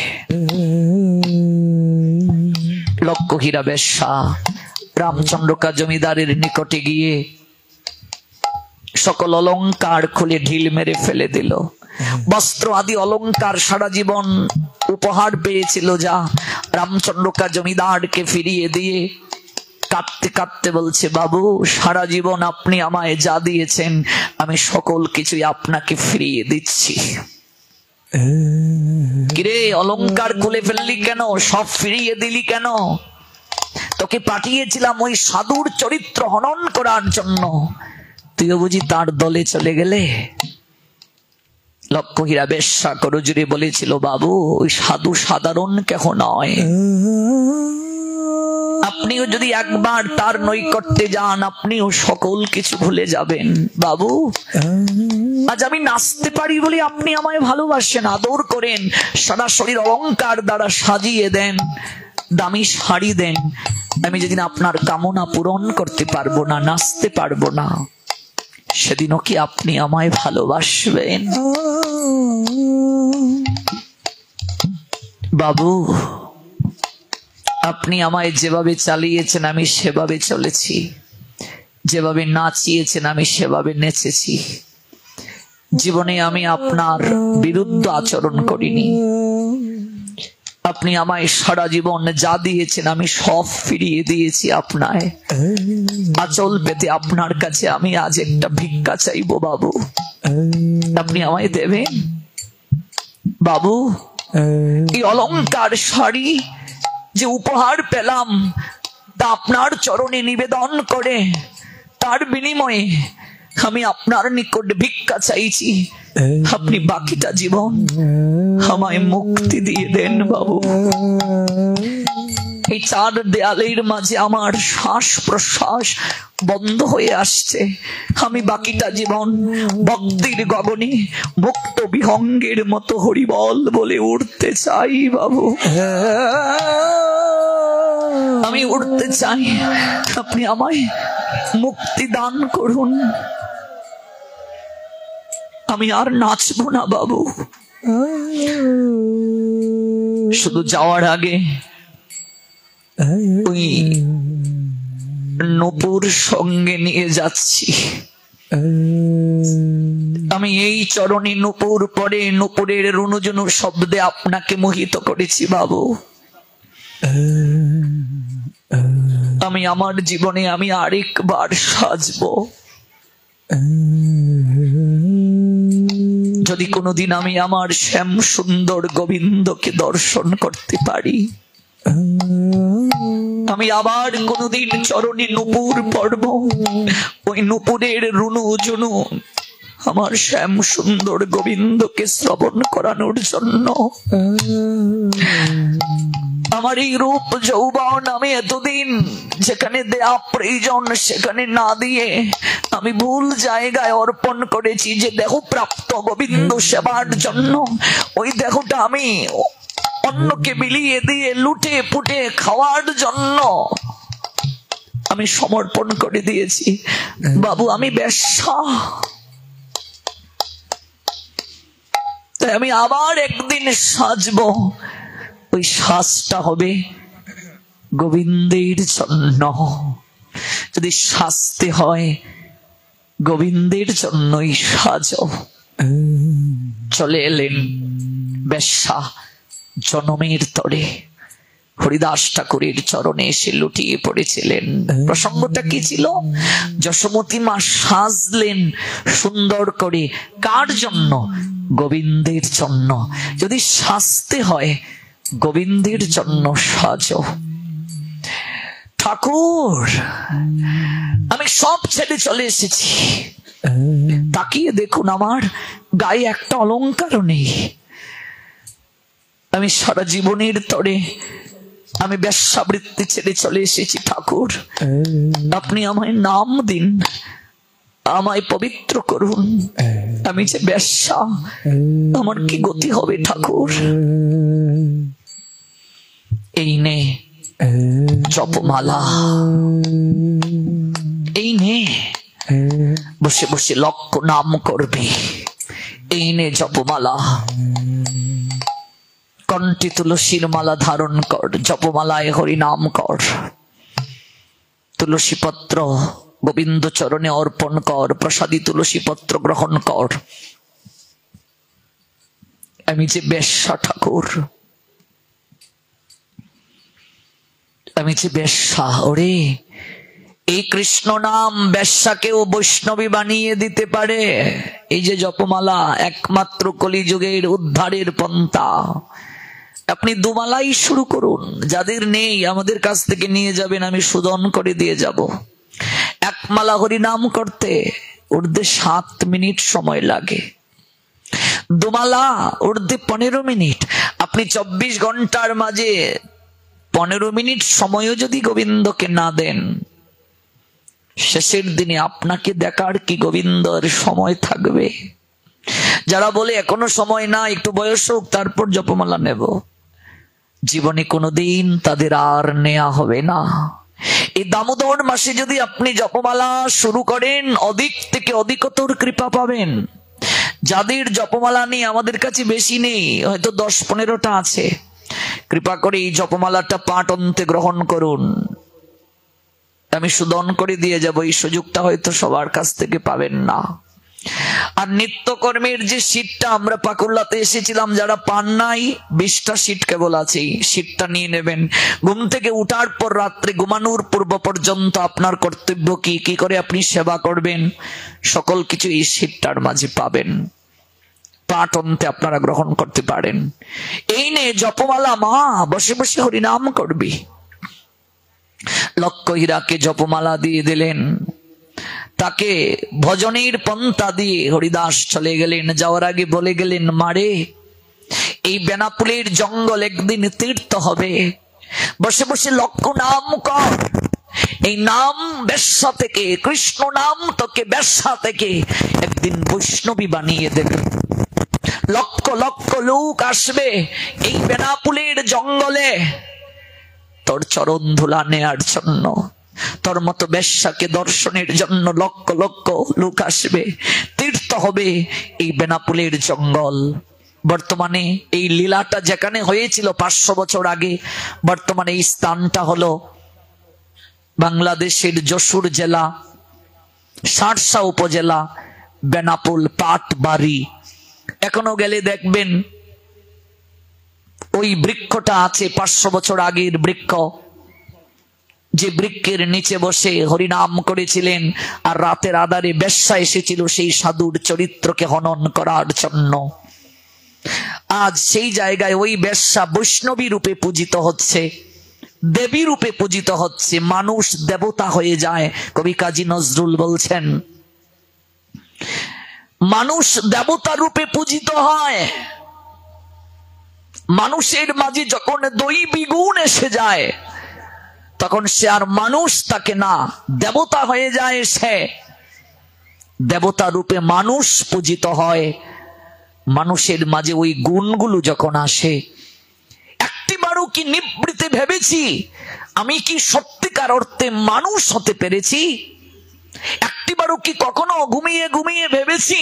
লক্ষ্মীরা বেশ্যা রামচন্দ্রকা জমিদারের নিকটে গিয়ে সকল অলংকার খুলে ঢিল মেরে ফেলে দিল। বস্ত্র আদি অলংকার সারা জীবন উপহার পেয়েছিল যা রামচন্দ্রকা জমিদারকে ফিরিয়ে দিয়ে কাঁদতে কাঁদতে বলছে, বাবু সারা জীবন আপনি আমায় যা দিয়েছেন আমি সকল কিছুই আপনাকে ফিরিয়ে দিচ্ছি। কিরে, অলংকার খুলে ফেললি কেন? সব ফিরিয়ে দিলি কেন? তোকে পাঠিয়েছিলাম ওই সাধুর চরিত্র হনন করার জন্য, তুইও বুঝি তার দলে চলে গেলে? লক্ষ্মীরা বেশ্যা করজুড়ে বলেছিল, বাবু ওই সাধু সাধারণ কেহ নয়। আপনিও যদি একবার তার নৈকট্যে যান আপনিও সকল কিছু ভুলে যাবেন। বাবু, আজ আমি নাচতে পারি বলে আপনি আমায় ভালোবাসেন, আদর করেন, সারা শরীর অলংকার দ্বারা সাজিয়ে দেন, দামি শাড়ি দেন। আমি যেদিন আপনার কামনা পূরণ করতে পারবো না, নাচতে পারবো না, সেদিনও কি আপনি আমায় ভালোবাসবেন? বাবু, আপনি আমায় যেভাবে চালিয়েছেন আমি সেভাবে চলেছি, যেভাবে নাচিয়েছেন আমি সেভাবে নেচেছি। জীবনে আমি আপনার বিরুদ্ধ আচরণ করিনি। আপনি আমায় সারা জীবন যা দিয়েছেন আমি সব ফিরিয়ে দিয়েছি আপনায়। আচল পেতে আপনার কাছে আমি আজ একটা ভিক্ষা চাইবো বাবু, আপনি আমায় দেবেন? বাবু, এই অলংকার শাড়ি যে উপহার পেলাম তা আপনার চরণে নিবেদন করে তার বিনিময়ে আমি আপনার নিকট ভিক্ষা চাইছি। আপনি বাকিটা জীবন আমায় মুক্তি দিয়ে দেন বাবু। এই 4 দেয়ালের মাঝে আমার শ্বাস প্রশ্বাস বন্ধ হয়ে আসছে। আমি বাকিটা জীবন ভক্তির গগনে মুক্ত বিহঙ্গের মতো হরিবল বলে উঠতে চাই বাবু। আমি উঠতে চাই, আপনি আমায় মুক্তি দান করুন। আমি আর নাচবো না বাবু, শুধু যাওয়ার আগে ওই নূপুর সঙ্গে নিয়ে যাচ্ছি। আমি এই চরণে নূপুর পরে নূপুরের রুনুঝুনু শব্দে আপনাকে মোহিত করেছি বাবু। আমি আমার জীবনে আমি আরেকবার সাজবো। যদি কোনোদিন আমি আমার শ্যাম সুন্দর গোবিন্দকে দর্শন করতে পারি, আমি আবার কোনোদিন চরণে নূপুর পড়ব, ওই নূপুরের রুনু জুনু আমার শ্যাম সুন্দর গোবিন্দকে শ্রবণ করানোর জন্য। আমার এই রূপ যৌবন আমি এতদিন যেখানে দেয়া প্রয়োজন সেখানে না দিয়ে আমি ভুল জায়গায় অর্পণ করেছি। যে দেহ প্রাপ্ত গোবিন্দ সেবার জন্য ওই দেহটা আমি অন্যকে বিলিয়ে দিয়ে লুটে পুটে খাওয়ার জন্য আমি সমর্পণ করে দিয়েছি। বাবু আমি বেশ্যা, তাই আমি আবার একদিন সাজবো। ওই সাজটা হবে গোবিন্দের জন্য। যদি সাজতে হয় গোবিন্দের জন্যই সাজো। চলে এলেন বেশ্যা জনমের তরে, হরিদাস ঠাকুরের চরণে এসে লুটিয়ে পড়েছিলেন। প্রসঙ্গটা কি ছিল? যশোমতী মা সাজলেন সুন্দর করে। কার জন্য? গোবিন্দের জন্য। যদি সাজতে হয় গোবিন্দের জন্য সাজো। ঠাকুর আমি সব ছেড়ে চলে এসেছি, তাকিয়ে দেখুন আমার গায়ে একটা অলংকারও নেই। আমি সারা জীবনের তরে আমি বেশ্যাবৃত্তি ছেড়ে চলে এসেছি। ঠাকুর আপনি আমায় নাম দিন, আমায় পবিত্র করুন। আমি যে বেশ্যা, আমার কি গতি হবে ঠাকুর? এই নে জপমালা, এই নে বসে বসে লক্ষ নাম করবি। এই নে জপমালা, কণ্ঠে তুলসীর মালা ধারণ কর, জপমালায় হরি নাম কর। তুলসী পত্র গোবিন্দ চরণে অর্পণ কর, প্রসাদী তুলসী পত্র গ্রহণ কর। আমি যে বেশ্যা ঠাকুর, আমি যে বেশ্যা। ওরে এই কৃষ্ণ নাম বেশ্যাকেও বৈষ্ণবী বানিয়ে দিতে পারে। এই যে জপমালা একমাত্র কলিযুগের উদ্ধারের পন্থা। আপনি দুমালাই শুরু করুন, যাদের নেই আমাদের কাছ থেকে নিয়ে যাবেন, আমি শোধন করে দিয়ে যাব। এক মালা হরি নাম করতে ঊর্ধ্বে 7 মিনিট সময় লাগে, দুমালা ঊর্ধ্বে 15 মিনিট। আপনি 24 ঘন্টার মাঝে 15 মিনিট সময়ও যদি গোবিন্দকে না দেন, শেষের দিনে আপনাকে দেখার কি গোবিন্দর সময় থাকবে? যারা বলে এখনো সময় না, একটু বয়স হোক তারপর জপমালা নেব, জীবনে কোনোদিন তাদের আর নেওয়া হবে না। এই দামোদর মাসে যদি আপনি জপমালা শুরু করেন, অধিক থেকে অধিকতর কৃপা পাবেন। যাদের জপমালা নেই, আমাদের কাছে বেশি নেই, হয়তো 10-15টা আছে, কৃপা করে এই জপমালাটা পাঠ অন্তে গ্রহণ করুন। আমি শোধন করে দিয়ে যাব, এই সুযোগটা হয়তো সবার কাছ থেকে পাবেন না। আর নিত্যকর্মের যে শীটটা আমরা পাকুল্লাতে এসেছিলাম, যারা পান নাই 20টা শীট কেবল আছে, শীটটা নিয়ে নেবেন। ঘুম থেকে উঠার পর রাত্রে ঘুমানোর পূর্ব পর্যন্ত আপনার কর্তব্য কি, কি করে আপনি সেবা করবেন, সকল কিছু এই শীটটার মাঝে পাবেন। পাঠ অন্তে আপনারা গ্রহণ করতে পারেন। এই নে জপমালা, মা বসে বসে হরিনাম করবি। লক্ষ হীরাকে জপমালা দিয়ে দিলেন, তাকে ভজনের পন্থা দিয়ে হরিদাস চলে গেলেন। যাওয়ার আগে বলে গেলেন, মারে এই বেনাপুলের জঙ্গল একদিন তীর্থ হবে, বসে বসে লক্ষ নাম কর। এই নাম বেশ্যা থেকে, কৃষ্ণ নাম তোকে বেশ্যা থেকে একদিন বৈষ্ণবী বানিয়ে দেবে। লক্ষ লক্ষ লোক আসবে এই বেনাপুলের জঙ্গলে তোর চরণ ধুলা নেয়ার জন্য। তোর মতো বেশ্যাকে দর্শনের জন্য লক্ষ লক্ষ লোক আসবে। তীর্থ হবে এই বেনাপুলের জঙ্গল। বর্তমানে এই লীলাটা যেখানে হয়েছিল 500 বছর আগে, বর্তমানে এই স্থানটা হলো বাংলাদেশের যশোর জেলা, শার্শা উপজেলা, বেনাপোল পাটবাড়ি। এখনো গেলে দেখবেন ওই বৃক্ষটা আছে 500 বছর আগের বৃক্ষ, যে বৃক্ষের নিচে বসে হরিনাম করেছিলেন আর রাতের আধারে বেশ্যা এসেছিল সেই সাধুর চরিত্রকে হনন করার জন্য। আজ সেই জায়গায় ওই বেশ্যা বৈষ্ণবী রূপে পূজিত হচ্ছে, দেবী রূপে পূজিত হচ্ছে, মানুষ দেবতা হয়ে যায়। কবি কাজী নজরুল বলছেন, মানুষ দেবতা রূপে পূজিত হয়। মানুষের মাঝে যখন দৈবী গুণ এসে যায় তখন সে আর মানুষ থাকে না, দেবতা হয়ে যায়। সে দেবতা রূপে মানুষ পূজিত হয়। মানুষের মাঝে ওই গুণগুলো যখন আসে, একটিবারও কি নিবৃত্তে ভেবেছি আমি কি সত্যিকার অর্থে মানুষ হতে পেরেছি? একটিবারও কি কখনো ঘুমিয়ে ঘুমিয়ে ভেবেছি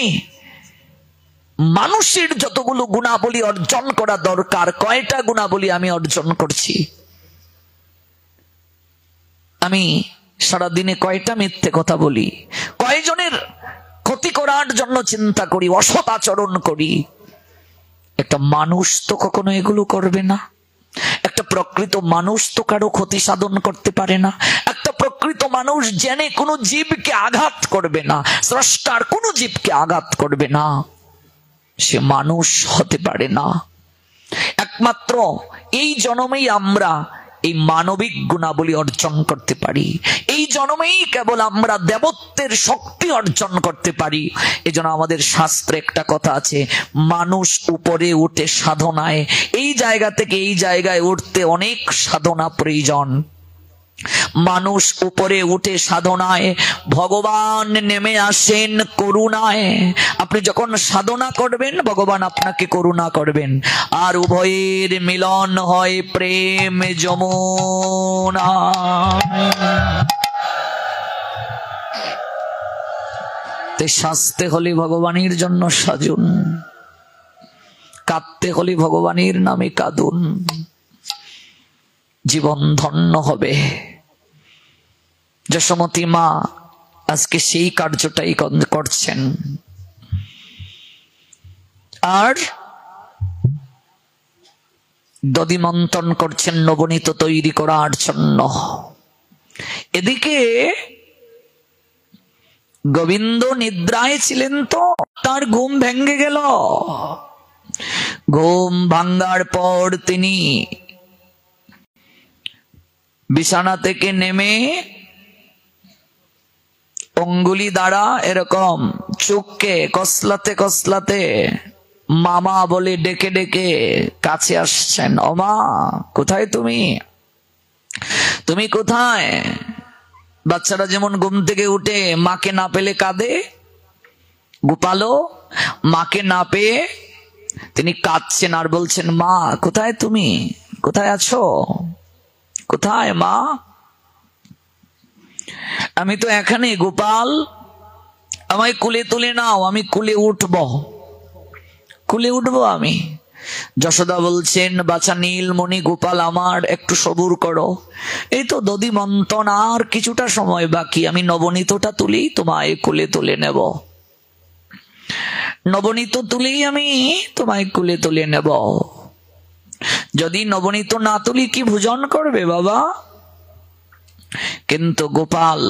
মানুষের যতগুলো গুণাবলী অর্জন করা দরকার, কয়টা গুণাবলী আমি অর্জন করছি? আমি সারাদিনে কয়টা মিথ্যে কথা বলি, কয়জনের ক্ষতি করার জন্য চিন্তা করি, অসৎ আচরণ করি। একটা মানুষ তো কখনো এগুলো করবে না। একটা প্রকৃত মানুষ তো কারো ক্ষতি সাধন করতে পারে না। একটা প্রকৃত মানুষ জেনে কোনো জীবকে আঘাত করবে না, স্রষ্টার কোনো জীবকে আঘাত করবে না, সে মানুষ হতে পারে না। একমাত্র এই জন্মেই আমরা এই মানবিক গুণাবলী অর্জন করতে পারি। এই জন্মেই কেবল আমরা দেবত্বের শক্তি অর্জন করতে পারি। এজন্য আমাদের শাস্ত্রে একটা কথা আছে, মানুষ উপরে উঠে সাধনায়। এই জায়গা থেকে এই জায়গায় উঠতে অনেক সাধনা প্রয়োজন। মানুষ উপরে উঠে সাধনায়, ভগবান নেমে আসেন করুণায়। আপনি যখন সাধনা করবেন ভগবান আপনাকে করুণা করবেন, আর উভয়ের মিলন হয় প্রেম যমুনা। সাজতে হলে ভগবানের জন্য সাজুন, কাঁদতে হলে ভগবানের নামে কাঁদুন, জীবন ধন্য হবে। যশোমতী মা আজকে সেই কার্যটাই করছেন। আর দধি মন্থন করছেন নবনীত তৈরি করার জন্য। এদিকে গোবিন্দ নিদ্রায় ছিলেন, তো তার ঘুম ভেঙে গেল। ঘুম ভাঙ্গার পর তিনি বিছানা থেকে নেমে অঙ্গুলি দ্বারা এরকম চোখকে কসলাতে কসলাতে মামা বলে ডেকে ডেকে কাছে আসছেন। ও মা, কোথায় তুমি? তুমি কোথায়? বাচ্চারা যেমন ঘুম থেকে উঠে মাকে না পেলে কাঁদে, গোপালও মাকে না পেয়ে তিনি কাঁদছেন আর বলছেন, মা কোথায় তুমি? কোথায় আছো? কোথায় মা? আমি তো এখানে গোপাল, আমায় কুলে তুলে নাও, আমি কুলে উঠবো, কুলে উঠবো আমি। যশোদা বলছেন, বাছা নীলমণি গোপাল আমার, একটু সবুর করো, এই তো দধি মন্থন আর কিছুটা সময় বাকি, আমি নবনীতটা তুলেই তোমায় কুলে তুলে নেব, নবনীত তুলেই আমি তোমায় কুলে তুলে নেব। যদি নবনীত না তুলি কি ভোজন করবে বাবা? কিন্তু গোপাল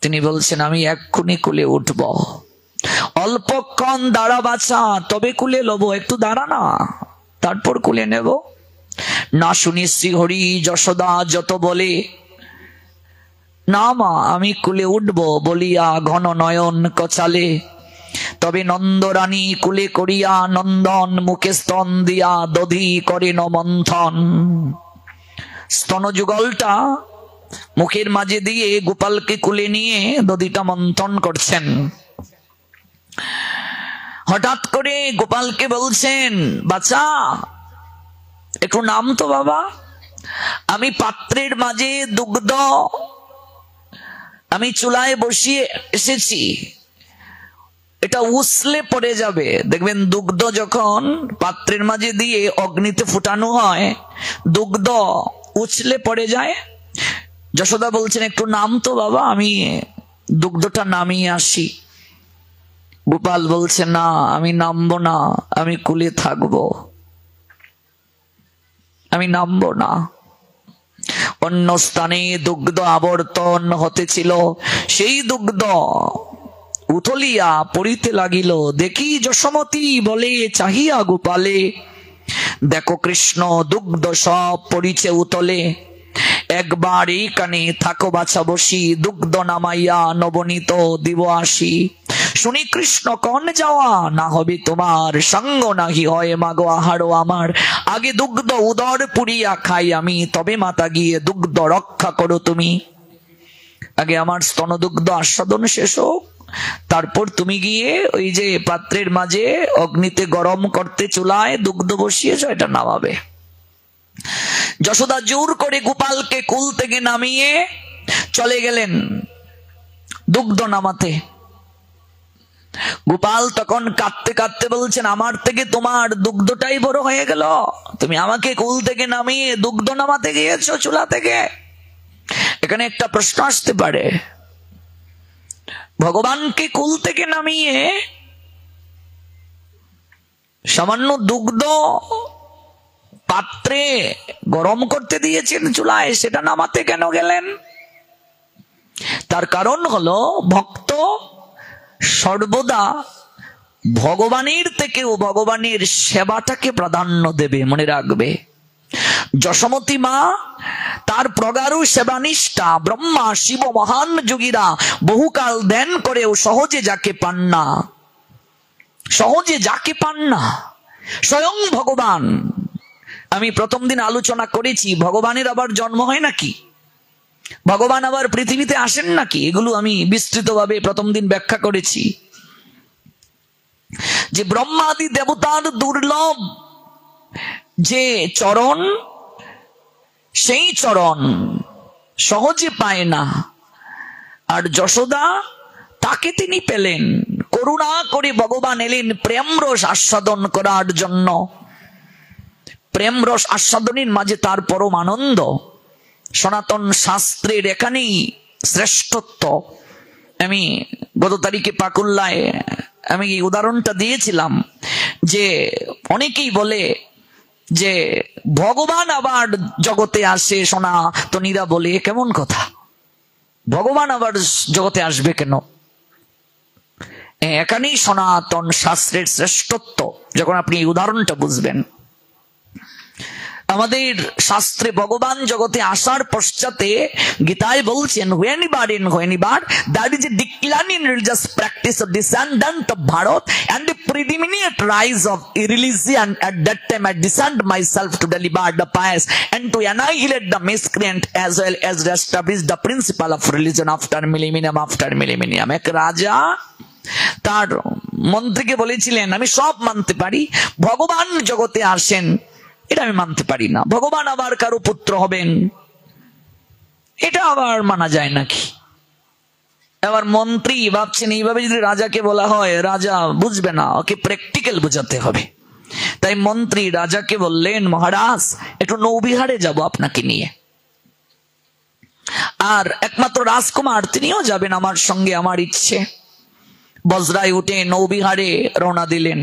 তিনি বলছেন, আমি এক্ষুনি কুলে উঠব। অল্পক্ষণ দাঁড়া বাছা, তবে কুলে লব, একটু দাঁড়া না, তারপর কুলে নেব। না শুনি শ্রীহরি যশোদা যত বলে, না মা আমি কুলে উঠব বলিয়া ঘন নয়ন কচালে। তবে নন্দরানী কুলে করিয়া নন্দন মুখে স্তন দিয়া দধি করেন মন্থন। স্তন যুগলটা মুখের মাঝে দিয়ে গোপালকে কুলে নিয়ে দধিটা মন্থন করছেন। হঠাৎ করে গোপালকে বলছেন, বাচ্চা একটু নাম তো বাবা, আমি পাত্রের মাঝে দুগ্ধ আমি চুলায় বসিয়ে এসেছি, এটা উছলে পড়ে যাবে। দেখবেন দুগ্ধ যখন পাত্রের মাঝে দিয়ে অগ্নিতে ফুটানো হয়, দুগ্ধ উছলে পড়ে যায়। যশোদা বলছেন একটু নাম তো বাবা, আমি দুগ্ধটা নামিয়ে আসি। গোপাল বলছে না, আমি নামবো না, আমি কুলে থাকবো, আমি নামবো না। অন্য স্থানে দুগ্ধ আবর্তন হতেছিল, সেই দুগ্ধ উথলিয়া পড়িতে লাগিল। দেখি যশোমতী বলে চাহিয়া গোপালে, দেখো কৃষ্ণ দুগ্ধ সব পড়িছে উতলে। একবার এই কানে থাকো বাছা বসি, দুগ্ধ নামাইয়া নবনীত দিব আসি। শুনি কৃষ্ণ কন যাওয়া, না হবে তোমার সঙ্গ নাহি হয় মাগো আহারো আমার। আগে দুগ্ধ উদর পুরিয়া খাই আমি, তবে মাতা গিয়ে দুগ্ধ রক্ষা করো তুমি। আগে আমার স্তন দুগ্ধ আস্বাদন শেষ হোক, তারপর তুমি গিয়ে ওই যে পাত্রের মাঝে অগ্নিতে গরম করতে চুলায় দুগ্ধ বসিয়েছ, এটা নামাবে। যশোদা জোর করে গোপালকে কুল থেকে নামিয়ে চলে গেলেন দুগ্ধ নামাতে। গোপাল তখন কাঁদতে কাঁদতে বলছেন, আমার থেকে তোমার দুগ্ধটাই বড় হয়ে গেল, তুমি আমাকে কুল থেকে নামিয়ে দুগ্ধ নামাতে গিয়েছো চুলা থেকে। এখানে একটা প্রশ্ন আসতে পারে, ভগবানকে কুল থেকে নামিয়ে সামান্য দুগ্ধ পাত্রে গরম করতে দিয়েছেন চুলায়, সেটা নামাতে কেন গেলেন? তার কারণ হলো ভক্ত সর্বদা ভগবানের থেকেও ভগবানের সেবাটাকে প্রাধান্য দেবে, মনে রাখবে। যশোমতী মা তার প্রগাঢ় সেবানিষ্ঠা, ব্রহ্মা শিব মহান যোগীরা বহুকাল ধ্যান করেও সহজে যাকে পান না, সহজে যাকে পান না স্বয়ং ভগবান। আমি প্রথম দিন আলোচনা করেছি, ভগবানের আবার জন্ম হয় নাকি, ভগবান আবার পৃথিবীতে আসেন নাকি, এগুলো আমি বিস্তৃতভাবে প্রথম দিন ব্যাখ্যা করেছি। যে ব্রহ্মাদি দেবতার দুর্লভ যে চরণ, সেই চরণ সহজে পায় না, আর যশোদা তাকে তিনি পেলেন। করুণা করে ভগবান এলেন প্রেম রস আস্বাদন করার জন্য। প্রেম রস আস্বাদনের মাঝে তার পরম আনন্দ। সনাতন শাস্ত্রের এখানেই শ্রেষ্ঠত্ব। আমি গত তারিখে পাকুল্লায় আমি এই উদাহরণটা দিয়েছিলাম যে অনেকেই বলে যে ভগবান আবার জগতে আসে, সনাতনীরা বলে কেমন কথা, ভগবান আবার জগতে আসবে কেন? এখানেই সনাতন শাস্ত্রের শ্রেষ্ঠত্ব, যখন আপনি এই উদাহরণটা বুঝবেন। আমাদের শাস্ত্রে ভগবান জগতে আসার পশ্চাতে গীতায় বলছেন, when there is a decline in religious practice of descendant of Bharat and the predominant rise of religion, at that time I descend myself to deliver the pious and to annihilate the miscreant as well as establish the principle of religion after millennium. এক রাজা তার মন্ত্রীকে বলেছিলেন, আমি সব মানতে পারি, ভগবান জগতে আসেন এটা আমি মানতে পারি না, ভগবান আবার কারো পুত্র হবেন এটা আবার মানা যায় নাকি? এবার মন্ত্রী ভাবছেন এইভাবে যদি রাজাকে বলা হয় রাজা বুঝবে না, ওকে প্র্যাকটিক্যাল বোঝাতে হবে। তাই মন্ত্রী রাজাকে বললেন, মহারাজ একটু নৌবিহারে যাব আপনাকে নিয়ে, আর একমাত্র রাজকুমার তিনিও যাবেন আমার সঙ্গে, আমার ইচ্ছে। বজ্রায় উঠে নৌবিহারে রওনা দিলেন।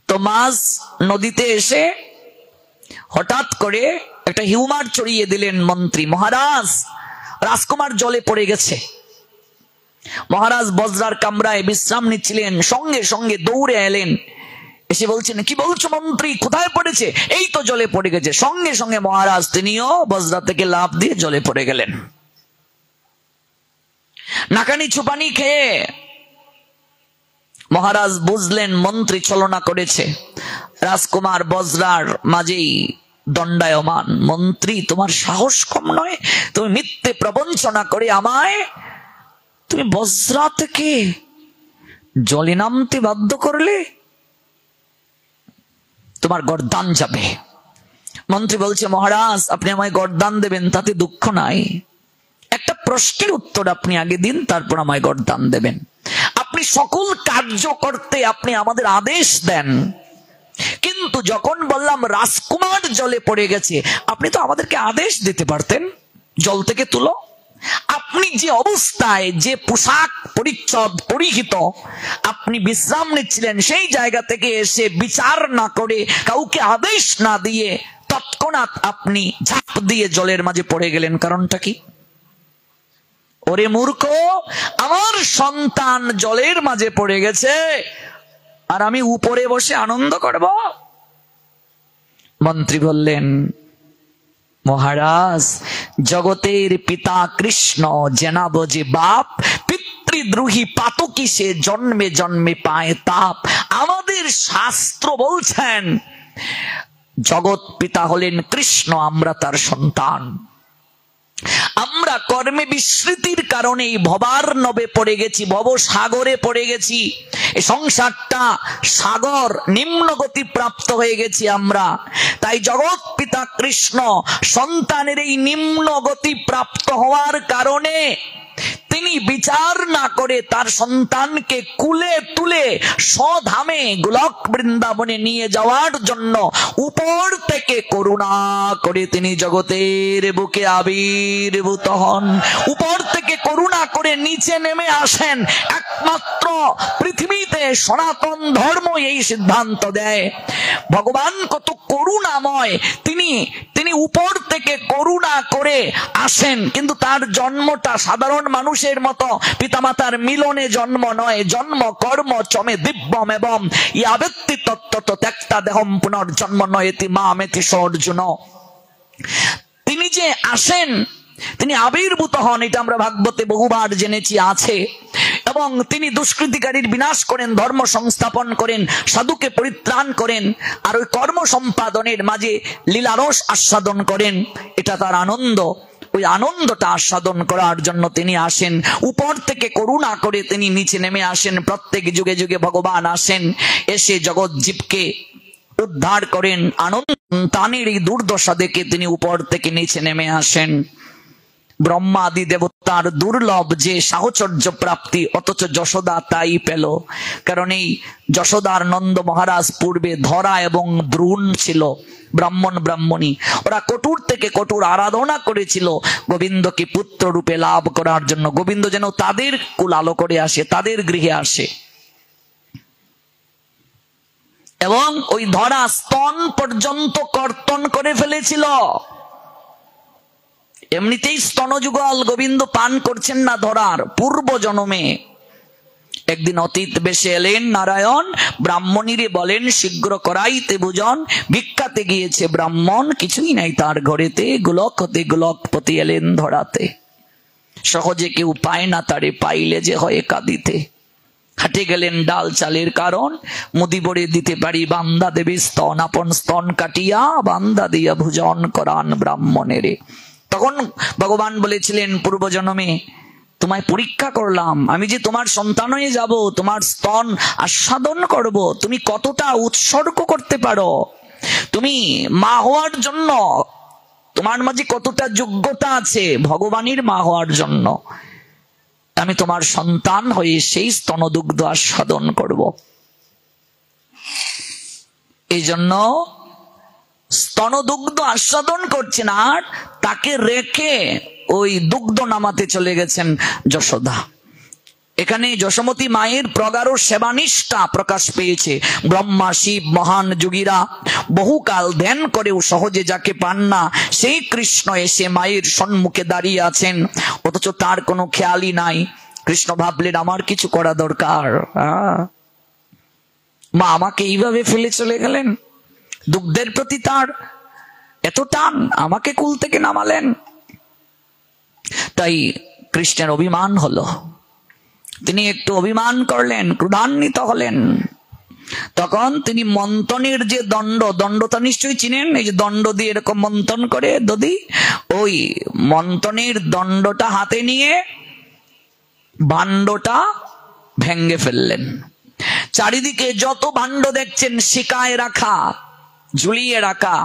তো মাঝ নদীতে এসে হঠাৎ করে একটা হিউমার চড়িয়ে দিলেন মন্ত্রী। মহারাজ, রাজকুমার জলে পড়ে গেছে। মহারাজ বজ্রার কামরায় বিশ্রাম নিচ্ছিলেন, সঙ্গে সঙ্গে দৌড়ে এলেন, এসে বলছেন, কি বলছো মন্ত্রী, কোথায় পড়েছে? এই তো জলে পড়ে গেছে। সঙ্গে সঙ্গে মহারাজ তিনিও বজ্রা থেকে লাফ দিয়ে জলে পড়ে গেলেন। নাকানি ছুপানি খেয়ে মহারাজ বুঝলেন মন্ত্রী ছলনা করেছে। রাজকুমার বজ্রার মাঝেই দণ্ডায়মান। মন্ত্রী, তোমার সাহস কম নয়, তুমি মিথ্যে প্রবঞ্চনা করে আমায় তুমি বজ্রা থেকে জলে নামতে বাধ্য করলে, তোমার গর্দান যাবে। মন্ত্রী বলছে, মহারাজ আপনি আমায় গর্দান দেবেন তাতে দুঃখ নাই, একটা প্রশ্নের উত্তর আপনি আগে দিন, তারপর আমায় গরদান দেবেন। আপনি সকল কার্য করতে আপনি আমাদের আদেশ দেন, কিন্তু যখন বললাম রাজকুমার জলে পড়ে গেছে, আপনি তো আমাদেরকে আদেশ দিতে পারতেন জল থেকে তুলো। আপনি যে অবস্থায়, যে পোশাক পরিচ্ছদ পরিহিত আপনি বিশ্রাম নিচ্ছিলেন, সেই জায়গা থেকে এসে বিচার না করে, কাউকে আদেশ না দিয়ে তৎক্ষণাৎ আপনি ঝাঁপ দিয়ে জলের মাঝে পড়ে গেলেন, কারণটা কি? ওরে মূর্খ, আমার সন্তান জলের মাঝে পড়ে গেছে আর আমি উপরে বসে আনন্দ করব? মন্ত্রী বললেন, মহারাজ, জগতের পিতা কৃষ্ণ জেনাব যে বাপ, পিতৃদ্রোহী পাতকী সে জন্মে জন্মে পায় তাপ। আমাদের শাস্ত্র বলছেন জগৎ পিতা হলেন কৃষ্ণ, আমরা তার সন্তান। আমরা কর্মে বিস্মৃতির কারণে ভবার নবে পড়ে গেছি, ভব সাগরে পড়ে গেছি। এই সংসারটা সাগর, নিম্ন গতি প্রাপ্ত হয়ে গেছি আমরা। তাই জগৎ পিতা কৃষ্ণ সন্তানের এই নিম্ন গতি প্রাপ্ত হওয়ার কারণে তিনি বিচার না করে তার সন্তানকে কুলে তুলে স্বধামে গোলক বৃন্দাবনে নিয়ে যাওয়ার জন্য উপর থেকে করুণা করে তিনি জগতের বুকে আবির্ভূত হন। উপর থেকে করুণা করে নিচে নেমে আসেন। একমাত্র পৃথিবীতে সনাতন ধর্ম এই সিদ্ধান্ত দেয়, ভগবান কত করুণাময়, তিনি উপর থেকে করুণা করে আসেন, কিন্তু তার জন্মটা সাধারণ মানুষের মতো পিতামাতার মিলনে জন্ম নয়। জন্ম কর্ম চমে দিব্যম এবং ইয়াবেত্তি তত্ত্বত ত্যক্তা দেহম পুনর্জন্ম নয়েতি মামেতি সর্জুন। তিনি যে আসেন, তিনি আবির্ভূত হন, এটা আমরা ভাগবতে বহুবার জেনেছি আছে। এবং তিনি দুষ্কৃতিকারীর বিনাশ করেন, ধর্ম সংস্থাপন করেন, সাধুকে পরিত্রাণ করেন, আর ওই কর্ম সম্পাদনের মাঝে লীলারস আস্বাদন করেন। এটা তার আনন্দ। ওই আনন্দটা আস্বাদন করার জন্য তিনি আসেন। উপর থেকে করুণা করে তিনি নিচে নেমে আসেন। প্রত্যেক যুগে যুগে ভগবান আসেন, এসে জগৎ জীবকে উদ্ধার করেন। আনন্দ সন্তানের এই দুর্দশা দেখে তিনি উপর থেকে নিচে নেমে আসেন। ব্রহ্মাদি দেবতার দুর্লভ যে সাহচর্য প্রাপ্তি, অথচ যশোদা তাই পেল। কারণ এই যশোদার নন্দ মহারাজ পূর্বে ধরা এবং দ্রুণ ছিল, ব্রাহ্মণ ব্রাহ্মণী। ওরা কটুর থেকে কটুর আরাধনা করেছিল গোবিন্দকে পুত্র রূপে লাভ করার জন্য। গোবিন্দ যেন তাদের কুল আলো করে আসে, তাদের গৃহে আসে। এবং ওই ধরা স্তন পর্যন্ত কর্তন করে ফেলেছিল। এমনিতেই স্তনযুগল গোবিন্দ পান করছেন না ধরার, পূর্ব জন্মে। একদিন অতীত বেশে এলেন নারায়ণ, ব্রাহ্মণীরে বলেন শীঘ্র করাইতে ভোজন। ভিক্ষাতে গিয়েছে ব্রাহ্মণ, কিছুই নাই তার ঘরেতে। গোলক হতে গোলকপতি এলেন ধরাতে। সহজে কেউ পায় না তারে, পাইলে যে হয় কাঁদিতে। হাটে গেলেন ডাল চালের কারণ, মুদি বড়ে দিতে পারি বান্দা দেবী স্তন। আপন স্তন কাটিয়া বান্দা দিয়া ভোজন করান ব্রাহ্মণেরে। তখন ভগবান বলেছিলেন, পূর্বজন্মে তোমায় পরীক্ষা করলাম, আমি যে তোমার সন্তান হয়ে যাব, তোমার স্তন আস্বাদন করব, তুমি কতটা উৎসর্গ করতে পারো, তুমি মা হওয়ার জন্য তোমার মাঝে কতটা যোগ্যতা আছে ভগবানের মা হওয়ার জন্য। আমি তোমার সন্তান হয়ে সেই স্তনদুগ্ধ আস্বাদন করব। এই জন্য স্তনদুগ্ধ আস্বাদন করছেন, আর তাকে রেখে ওই দুগ্ধ নামাতে চলে গেছেন যশোদা। এখানে যশোমতী মায়ের প্রগাঢ় সেবানিষ্ঠা প্রকাশ পেয়েছে। ব্রহ্মা শিব মহান যোগীরা বহুকাল ধ্যান করেও সহজে যাকে পান না, সেই কৃষ্ণ এসে মায়ের সম্মুখে দাঁড়িয়ে আছেন, অথচ তার কোনো খেয়ালই নাই। কৃষ্ণ ভাবলেন আমার কিছু করা দরকার। মা আমাকে এইভাবে ফেলে চলে গেলেন, দুগ্ধের প্রতি তার এত টান, আমাকে কুল থেকে নামালেন। তাই কৃষ্ণের অভিমান হলো, তিনি একটু অভিমান করলেন, ক্রোধান্বিত হলেন। তখন তিনি মন্থনের যে দণ্ডটা নিশ্চয়ই চিনেন, এই যে দণ্ড দিয়ে এরকম মন্থন করে দধি, ওই মন্থনের দণ্ডটা হাতে নিয়ে ভাণ্ডটা ভেঙ্গে ফেললেন। চারিদিকে যত ভাণ্ড দেখছেন শিকায় রাখা, ঝুলিয়ে রাখা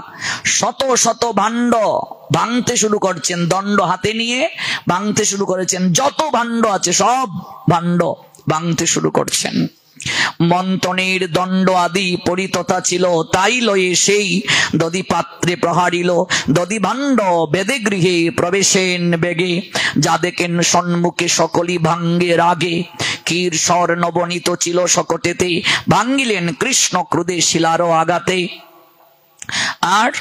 শত শত ভাণ্ড ভাঙতে শুরু করছেন, দণ্ড হাতে নিয়ে ভাঙতে শুরু করেছেন। যত ভাণ্ড আছে সব ভাণ্ড ভাঙতে শুরু করছেন। মন্থনের দণ্ড আদি পরিততা ছিল, তাই লয়ে সেই দধি পাত্রে প্রহারিল। দধি ভাণ্ড বেদে গৃহে প্রবেশেন বেগে, যা দেখেন সন্মুখে সকলই ভাঙ্গে রাগে। ক্ষীর স্বর নবনীত ছিল শকটেতে, ভাঙ্গিলেন কৃষ্ণ ক্রোধে শিলারও আঘাতে। আর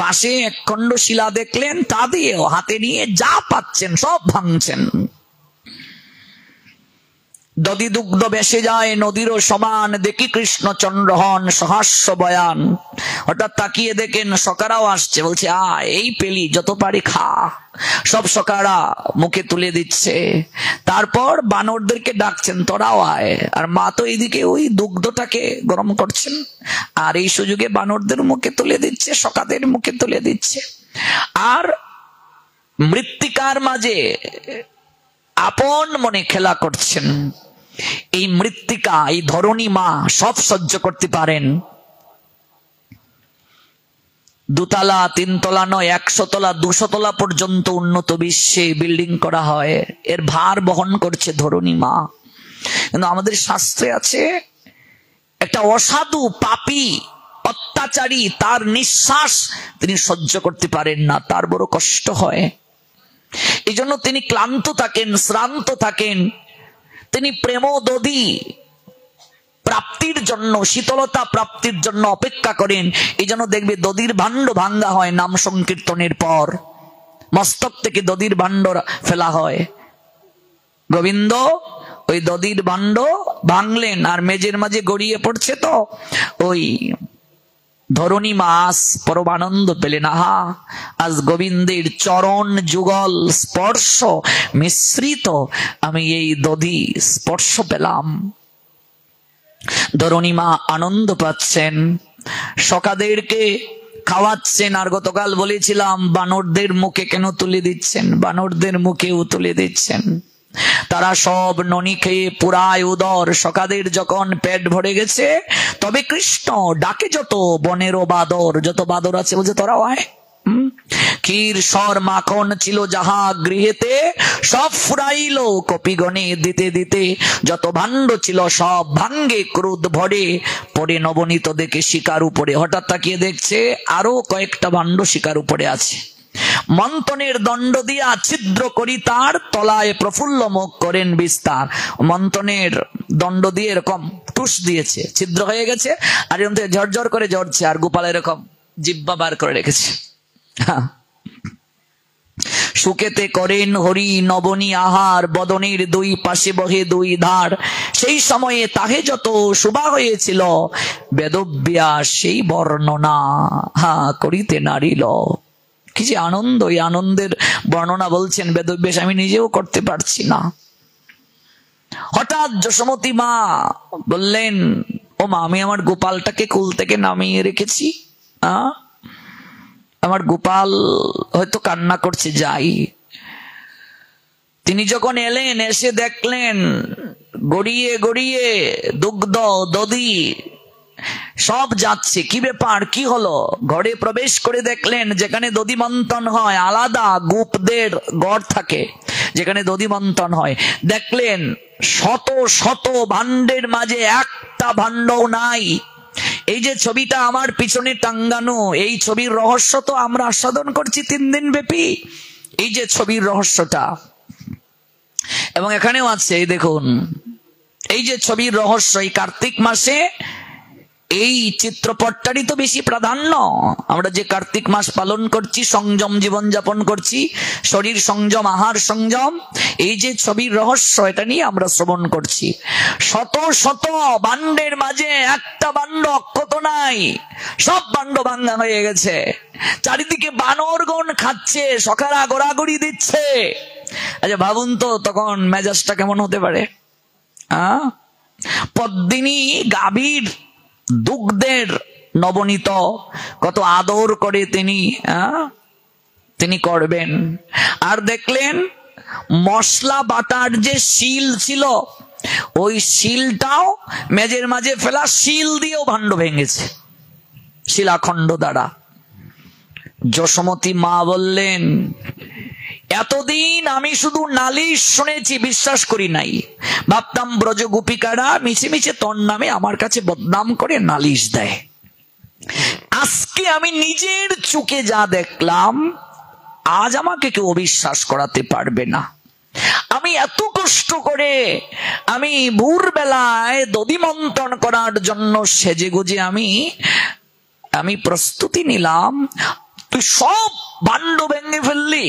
পাশে এক খণ্ড শিলা দেখলেন, তা দিয়েও হাতে নিয়ে যা পাচ্ছেন সব ভাঙছেন। দধি দুগ্ধ বেসে যায় নদীরও সমান, দেখি কৃষ্ণচন্দ্র হন সহাস্য বয়ান। হঠাৎ তাকিয়ে দেখেন সকারাও আসছে, বলছে এই পেলি যত পারি খা। সব সকারা মুখে তুলে দিচ্ছে। তারপর বানরদেরকে ডাকছেন, তোরাও আয়। আর মা তো এইদিকে ওই দুগ্ধটাকে গরম করছেন, আর এই সুযোগে বানরদের মুখে তুলে দিচ্ছে, সকাদের মুখে তুলে দিচ্ছে। আর মৃত্তিকার মাঝে আপন মনে খেলা করছেন। এই মৃত্তিকা, এই ধরণী মা সব সহ্য করতে পারেন। দুতলা, তিনতলা নয়, 100 তলা 200 তলা পর্যন্ত উন্নত বিশ্বে বিল্ডিং করা হয়। এর ভার বহন করছে ধরণী মা। কিন্তু আমাদের শাস্ত্রে আছে, একটা অসাধু পাপী অত্যাচারী, তার নিঃশ্বাস তিনি সহ্য করতে পারেন না, তার বড় কষ্ট হয়। এই জন্য তিনি ক্লান্ত থাকেন, শ্রান্ত থাকেন। তিনি প্রেম দধি প্রাপ্তির জন্য, শীতলতা প্রাপ্তির জন্য অপেক্ষা করেন। এই জন্য দেখবে দধির ভাণ্ড ভাঙ্গা হয় নাম সংকীর্তনের পর, মস্তক থেকে দধির ভাণ্ড ফেলা হয়। গোবিন্দ ওই দধির ভাণ্ড ভাঙলেন, আর মেজের মাঝে গড়িয়ে পড়ছে। তো ওই ধরণী মাস পরম আনন্দ পেলেন। আহা, আজ গোবিন্দের চরণ যুগল স্পর্শ মিশ্রিত আমি এই দধি স্পর্শ পেলাম। ধরণী মা আনন্দ পাচ্ছেন, সকাদেরকে খাওয়াচ্ছেন। আর গতকাল বলেছিলাম বানরদের মুখে কেন তুলে দিচ্ছেন, বানরদের মুখেও তুলে দিচ্ছেন। তারা সব ননি খেয়ে পুরায় উদর। সকাদের যখন পেট ভরে গেছে, তবে কৃষ্ণ ডাকে যত বনেরও বাদর, যত বাদর আছে বলছে তোরাও আয়। ক্ষীর স্বর মাখন ছিল যাহা গৃহেতে, সব ফুরাইল কপিগণে দিতে দিতে। যত ভাণ্ড ছিল সব ভাঙ্গে ক্রোধ ভরে, পরে নবনীত দেখে শিকার উপরে। হঠাৎ তাকিয়ে দেখছে আরো কয়েকটা ভাণ্ড শিকার উপরে আছে। মন্থনের দণ্ড দিয়া ছিদ্র করি তার, তলায় প্রফুল্ল মুখ করেন বিস্তার। মন্থনের দণ্ড দিয়ে এরকম টুস দিয়েছে, ছিদ্র হয়ে গেছে, আর এরকম থেকে ঝরঝর করে ঝরছে। আর গোপাল এরকম জিহ্বা বার করে রেখেছে। সুকেতে করেন হরি নবনী আহার, বদনের দুই পাশে বহে দুই ধার। সেই সময়ে তাহে যত শোভা হয়েছিল, বেদব্যাস সেই বর্ণনা করিতে নারিল। কি যে আনন্দ! এই আনন্দের বর্ণনা বলছেন বেদব্যাস, আমি নিজেও করতে পারছি না। হঠাৎ যশোমতী মা বললেন, ও মা, আমি আমার গোপালটাকে কুল থেকে নামিয়ে রেখেছি, আমার গোপাল হয়তো কান্না করছে, যাই। তিনি যখন এলেন, এসে দেখলেন গড়িয়ে গড়িয়ে দুগ্ধ দধি সব যাচ্ছে। কি ব্যাপার, কি হলো? ঘরে প্রবেশ করে দেখলেন যেখানে দধি মন্থন হয় আলাদা গোপদের গড় থাকে, যেখানে দধি মন্থন হয়। দেখলেন শত শত ভাণ্ডের মাঝে একটা ভাণ্ডও নাই। এই যে ছবিটা আমার পিছনে টাঙ্গানো, এই ছবির রহস্য তো আমরা আস্বাদন করছি 3 দিন ব্যাপী। এই যে ছবির রহস্যটা, এবং এখানেও আছে, এই দেখুন, এই যে ছবির রহস্য। এই কার্তিক মাসে এই চিত্রপটটারই তো বেশি প্রাধান্য। আমরা যে কার্তিক মাস পালন করছি, সংযম জীবন যাপন করছি, শরীর সংযম, আহার সংযম, এই যে ছবির রহস্য, এটা নিয়ে আমরা শ্রবণ করছি। শত শত ভাণ্ডের মাঝে একটা ভাণ্ড অক্ষত নাই, সব ভাণ্ড ভাঙ্গা হয়ে গেছে। চারিদিকে বানরগণ খাচ্ছে, সখারা গোড়াগড়ি দিচ্ছে। আচ্ছা ভাবুন তো তখন মেজাজটা কেমন হতে পারে। পদ্মিনী গাভীর দুগ্ধের নবনীত কত আদর করে তিনি করবেন। আর দেখলেন মশলা বাটার যে শিল ছিল, ওই শিলটাও মেজের মাঝে ফেলা, শিল দিয়েও ভাণ্ড ভেঙেছে। শিলাখণ্ড দ্বারা। যশোমতী মা বললেন, এতদিন আমি শুধু নালিশ শুনেছি, বিশ্বাস করি নাই। ভাবতাম ব্রজ গোপিকারা মিছে মিছে তোর নামে আমার কাছে বদনাম করে নালিশ দেয়। আজকে আমি নিজের চোখে যা দেখলাম, আজ আমাকে কেউ অবিশ্বাস করাতে পারবে না। আমি এত কষ্ট করে আমি ভোরবেলায় দধিমন্থন করার জন্য সেজে গুজে আমি প্রস্তুতি নিলাম, তুই সব ভাণ্ড ভেঙে ফেললি।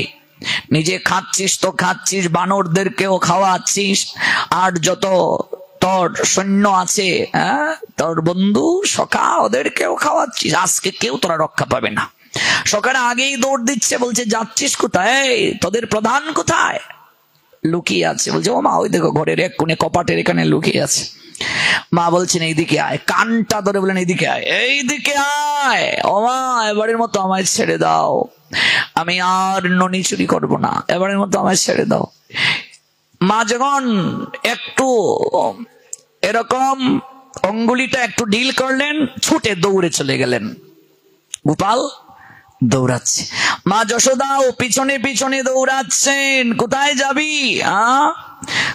নিজে খাচ্ছিস তো খাচ্ছিস, বানরদেরকেও খাওয়াচ্ছিস, আর যত তোর সৈন্য আছে, তোর বন্ধু সখা, ওদেরকেও খাওয়াচ্ছিস। আজকে কেউ তোরা রক্ষা পাবে না। সকালে আগেই দৌড় দিচ্ছে, বলছে যাচ্ছিস কোথায়, তোদের প্রধান কোথায়? লুকিয়ে আছে। বলছে ও মা, ওই দেখো ঘরের এক কোণে কপাটের এখানে লুকিয়ে আছে। মা বলছেন এইদিকে আয়, কানটা ধরে বলেন এইদিকে আয়, এইদিকে আয়। ও মা, এবারের মতো আমায় ছেড়ে দাও, আমি আর ননি চুরি করবো না, এবারের মতো আমায় ছেড়ে দাও। মা যখন একটু এরকম অঙ্গুলিটা একটু ঢিল করলেন, ছুটে দৌড়ে চলে গেলেন। গোপাল দৌড়াচ্ছে, মা যশোদাও পিছনে পিছনে দৌড়াচ্ছেন। কোথায় যাবি,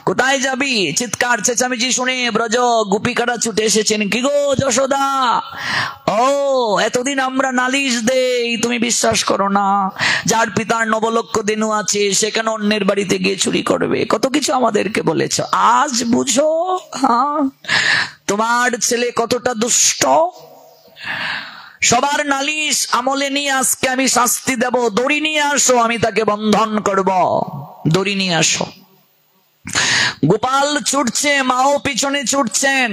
কোথায় যাবি? চিৎকার চেঁচামেচি শুনে ব্রজ গোপিকারা ছুটে এসেছেন। কি গো যশোদা, ও এতদিন আমরা নালিশ দেই, তুমি বিশ্বাস করো না। যার পিতার নবলক্ষ দেনু আছে, সে কেন অন্যের বাড়িতে গিয়ে চুরি করবে? কত কিছু আমাদেরকে বলেছ, আজ বুঝো তোমার ছেলে কতটা দুষ্ট। সবার নালিশ আমলে নিয়ে আজকে আমি শাস্তি দেব। দড়ি নিয়ে আসো, আমি তাকে বন্ধন করব। দড়ি নিয়ে আসো। গোপাল ছুটছে, মাও পিছনে ছুটছেন।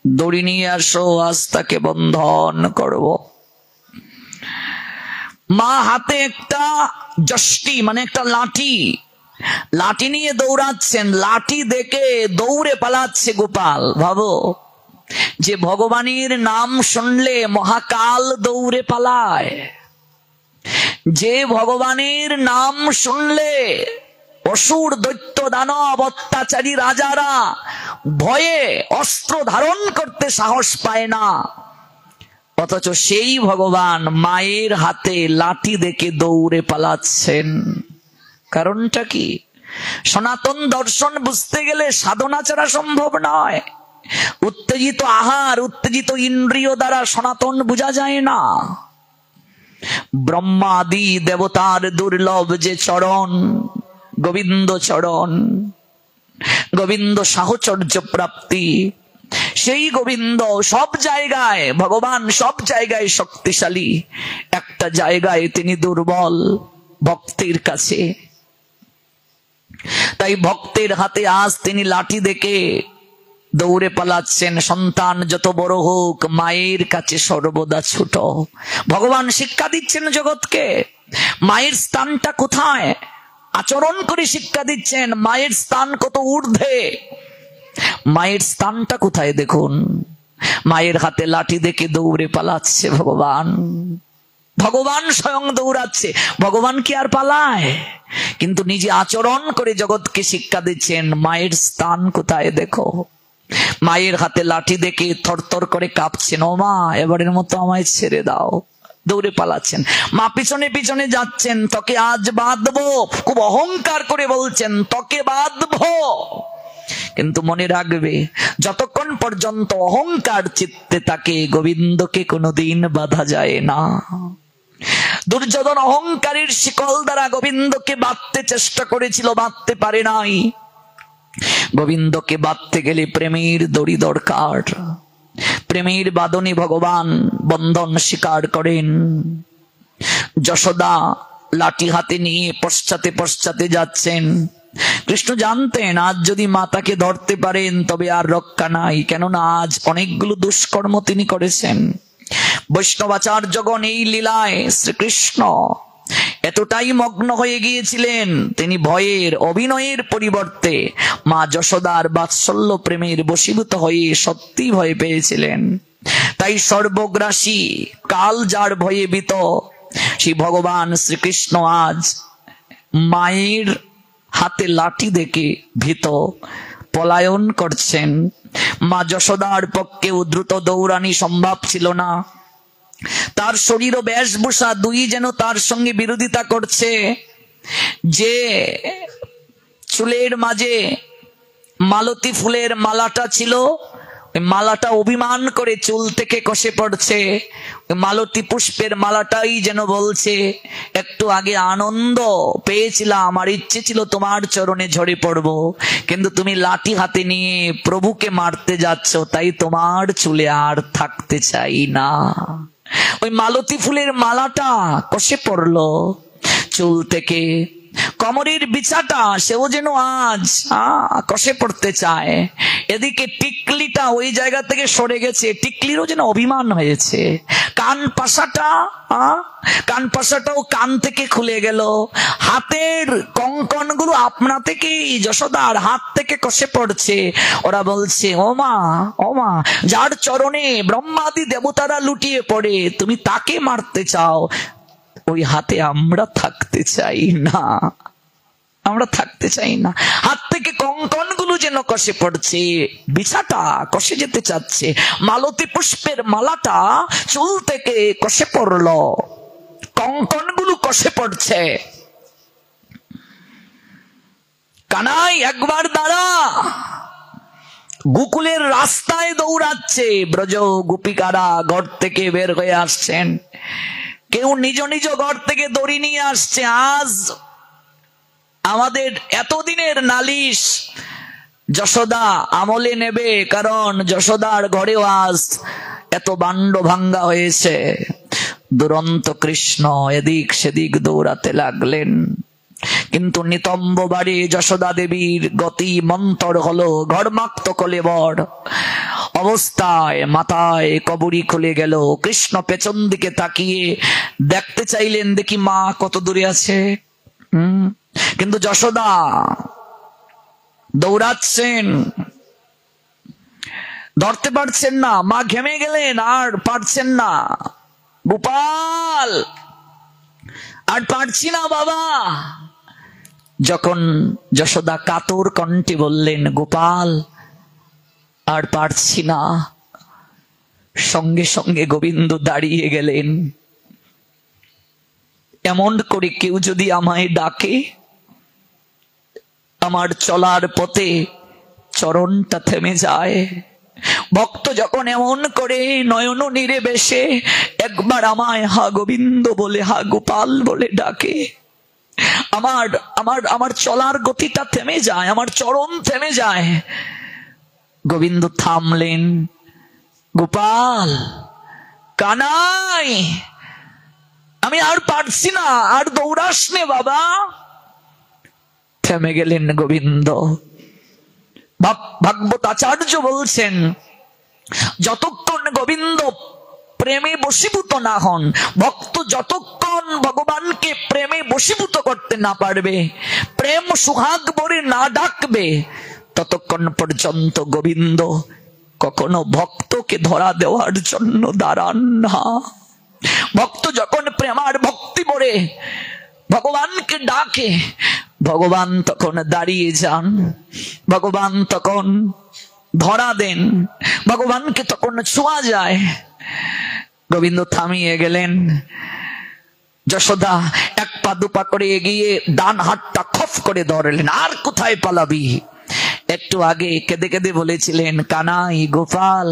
দড়ি নিয়ে আসো, আজ তাকে বন্ধন করব। মা হাতে একটা যষ্টি মানে একটা লাঠি, লাঠি নিয়ে দৌড়াচ্ছেন। লাঠি দেখে দৌড়ে পালাচ্ছে গোপাল। ভাবো, যে ভগবানের নাম শুনলে মহাকাল দৌড়ে পালায়, যে ভগবানের নাম শুনলে অসুর দৈত্য দানব অত্যাচারী রাজারা ভয়ে অস্ত্র ধারণ করতে সাহস পায় না, অথচ সেই ভগবান মায়ের হাতে লাঠি দেখে দৌড়ে পালাচ্ছেন। কারণটা কি? সনাতন দর্শন বুঝতে গেলে সাধনা ছাড়া সম্ভব নয়। উত্তেজিত আহার, উত্তেজিত ইন্দ্রিয় দ্বারা সনাতন বোঝা যায় না। ব্রহ্মাদি দেবতার দুর্লভ যে চরণ, গোবিন্দ চরণ, গোবিন্দ সাহচর্য প্রাপ্তি, সেই গোবিন্দ সব জায়গায়, ভগবান সব জায়গায় শক্তিশালী, একটা জায়গায় তিনি দুর্বল, ভক্তের কাছে। তাই ভক্তের হাতে আজ তিনি লাঠি দেখে দৌড়ে পালাচ্ছেন। সন্তান যত বড় হোক, মায়ের কাছে সর্বদা ছোট। ভগবান শিক্ষা দিচ্ছেন জগৎকে, মায়ের স্থানটা কোথায়, আচরণ করে শিক্ষা দিচ্ছেন। মায়ের স্থান কত ঊর্ধ্বে, মায়ের স্থানটা কোথায় দেখুন। মায়ের হাতে লাঠি দেখে দৌড়ে পালাচ্ছে ভগবান। ভগবান স্বয়ং দৌড়াচ্ছে, ভগবান কি আর পালায়? কিন্তু নিজে আচরণ করে জগৎকে শিক্ষা দিচ্ছেন, মায়ের স্থান কোথায় দেখো। মায়ের হাতে লাঠি দেখে থরথর করে কাঁপছেন। ও মা, এবারের মতো আমায় ছেড়ে দাও। দৌড়ে পালাচ্ছেন। মা পিছনে পিছনে যাচ্ছেন, তোকে আজ বাঁধবো, খুব অহংকার করে বলছেন, তোকে বাঁধবো। কিন্তু মনে রাখবে, যতক্ষণ পর্যন্ত অহংকার চিত্তে থাকে, গোবিন্দকে কোনোদিন বাঁধা যায় না। দুর্যোধন অহংকারের শিকল দ্বারা গোবিন্দকে বাঁধতে চেষ্টা করেছিল, বাঁধতে পারে নাই। গোবিন্দকে বাঁধতে গেলে প্রেমের দড়ি দরকার। প্রেমের বাঁধনে ভগবান বন্ধন স্বীকার করেন। যশোদা লাঠি হাতে নিয়ে পশ্চাতে পশ্চাতে যাচ্ছেন। কৃষ্ণ জানতেন আজ যদি মাতাকে ধরতে পারেন তবে আর রক্ষা নাই, কেননা আজ অনেকগুলো দুষ্কর্ম তিনি করেছেন। বৈষ্ণবাচার্যগণ এই লীলায় শ্রীকৃষ্ণ এতটাই মগ্ন হয়ে গিয়েছিলেন, তিনি ভয়ের অভিনয়ের পরিবর্তে মা যশোদার বাৎসল্য প্রেমের বশীভূত হয়ে সত্যি ভয় পেয়েছিলেন। তাই সর্বগ্রাসী কাল যার ভয়ে ভীত, সেই ভগবান শ্রীকৃষ্ণ আজ মায়ের হাতে লাঠি দেখে ভীত পলায়ন করছেন। মা যশোদার পক্ষে দ্রুত দৌড়ানি সম্ভব ছিল না। তার শরীর ও বেশভূষা দুই যেন তার সঙ্গে বিরোধিতা করছে। যে চুলের মাঝে মালতী ফুলের মালাটা ছিল, ওই মালাটা অভিমান করে চুল থেকে খসে পড়ছে। ওই মালতী পুষ্পের মালাটাই যেন বলছে, একটু আগে আনন্দ পেয়েছিলাম, আর ইচ্ছে ছিল তোমার চরণে ঝরে পড়বো, কিন্তু তুমি লাঠি হাতে নিয়ে প্রভুকে মারতে যাচ্ছ, তাই তোমার চুলে আর থাকতে চাই না। ওই মালতী ফুলের মালাটা খসে পড়লো চুল থেকে। কমরের বিছাটা সেও যেন আজ কষে পড়তে চায়। এদিকে টিকলিটা ওই জায়গা থেকে সরে গেছে, টিকলিরও যেন অভিমান হয়েছে। কান পাশাটাও কান থেকে খুলে গেল। হাতের কঙ্কন গুলো আপনা থেকেই যশোদার হাত থেকে কষে পড়ছে। ওরা বলছে, ও মা, যার চরণে ব্রহ্মাদি দেবতারা লুটিয়ে পড়ে, তুমি তাকে মারতে চাও, ওই হাতে আমরা থাকতে চাই না, আমরা থাকতে চাই না। হাত থেকে কঙ্কন গুলো যেন কষে পড়ছে, বিছাটা কষে যেতে চাচ্ছে। মালতী পুষ্পের মালাটা চুল থেকে কষে পড়লো, কঙ্কন গুলো কষে পড়ছে। কানাই একবার দাঁড়া। গোকুলের রাস্তায় দৌড়াচ্ছে, ব্রজ গোপিকারা ঘর থেকে বের হয়ে আসছেন। কেউ নিজ নিজ ঘর থেকে দড়ি নিয়ে আসছে। আজ আমাদের এতদিনের নালিশ যশোদা আমলে নেবে, কারণ যশোদার ঘরেও আজ এত বান্ড ভাঙ্গা হয়েছে। দুরন্ত কৃষ্ণ এদিক সেদিক দৌড়াতে লাগলেন, কিন্তু নিতম্ব বাড়ি যশোদা দেবীর গতি মন্তর হলো। ঘরমাক্ত কলেবর অবস্থায় মাথায় কবরী খুলে গেল। কৃষ্ণ পেছন দিকে তাকিয়ে দেখতে চাইলেন, দেখি মা কত দূরে আছে। কিন্তু যশোদা দৌড়াচ্ছেন, ধরতে পারছেন না। মা ঘেমে গেলেন, আর পারছেন না। গোপাল, আর পারছি না বাবা। যখন যশোদা কাতর কণ্ঠে বললেন, গোপাল আর পারছি না, সঙ্গে সঙ্গে গোবিন্দ দাঁড়িয়ে গেলেন। এমন করে কেউ যদি আমায় ডাকে, আমার চলার পথে চরণটা থেমে যায়। ভক্ত যখন এমন করে নয়ন নীরে বেশে একবার আমায় হা গোবিন্দ বলে, হা গোপাল বলে ডাকে, আমার চলার গতিটা থেমে যায়, আমার চরণ থেমে যায়। গোবিন্দ থামলেন। গোপাল, কানাই, আমি আর পারছি না, আর দৌড়াস নে বাবা। থেমে গেলেন গোবিন্দ। ভাগবত আচার্য বলছেন, যতক্ষণ গোবিন্দ প্রেমে বশীভূত না হন, ভক্ত যতক্ষণ ভগবানকে প্রেমে বশীভূত করতে না পারবে, প্রেম সুহাগ বলে না ডাকবে, ততক্ষণ পর্যন্ত গোবিন্দ কখনো ভক্তকে ধরা দেওয়ার জন্য দাঁড়ান না। ভক্ত যখন প্রেমার ভক্তি ভরে ভগবানকে ডাকে, ভগবান তখন দাঁড়িয়ে যান, ভগবান তখন ধরা দেন, ভগবানকে তখন ছোঁয়া যায়। গোবিন্দ থামিয়ে গেলেন। যশোদা এক পা দুপা করে এগিয়ে ডান হাতটা খপ করে ধরলেন। আর কোথায় পালাবি? একটু আগে কেঁদে কেঁদে বলেছিলেন, কানাই, গোপাল,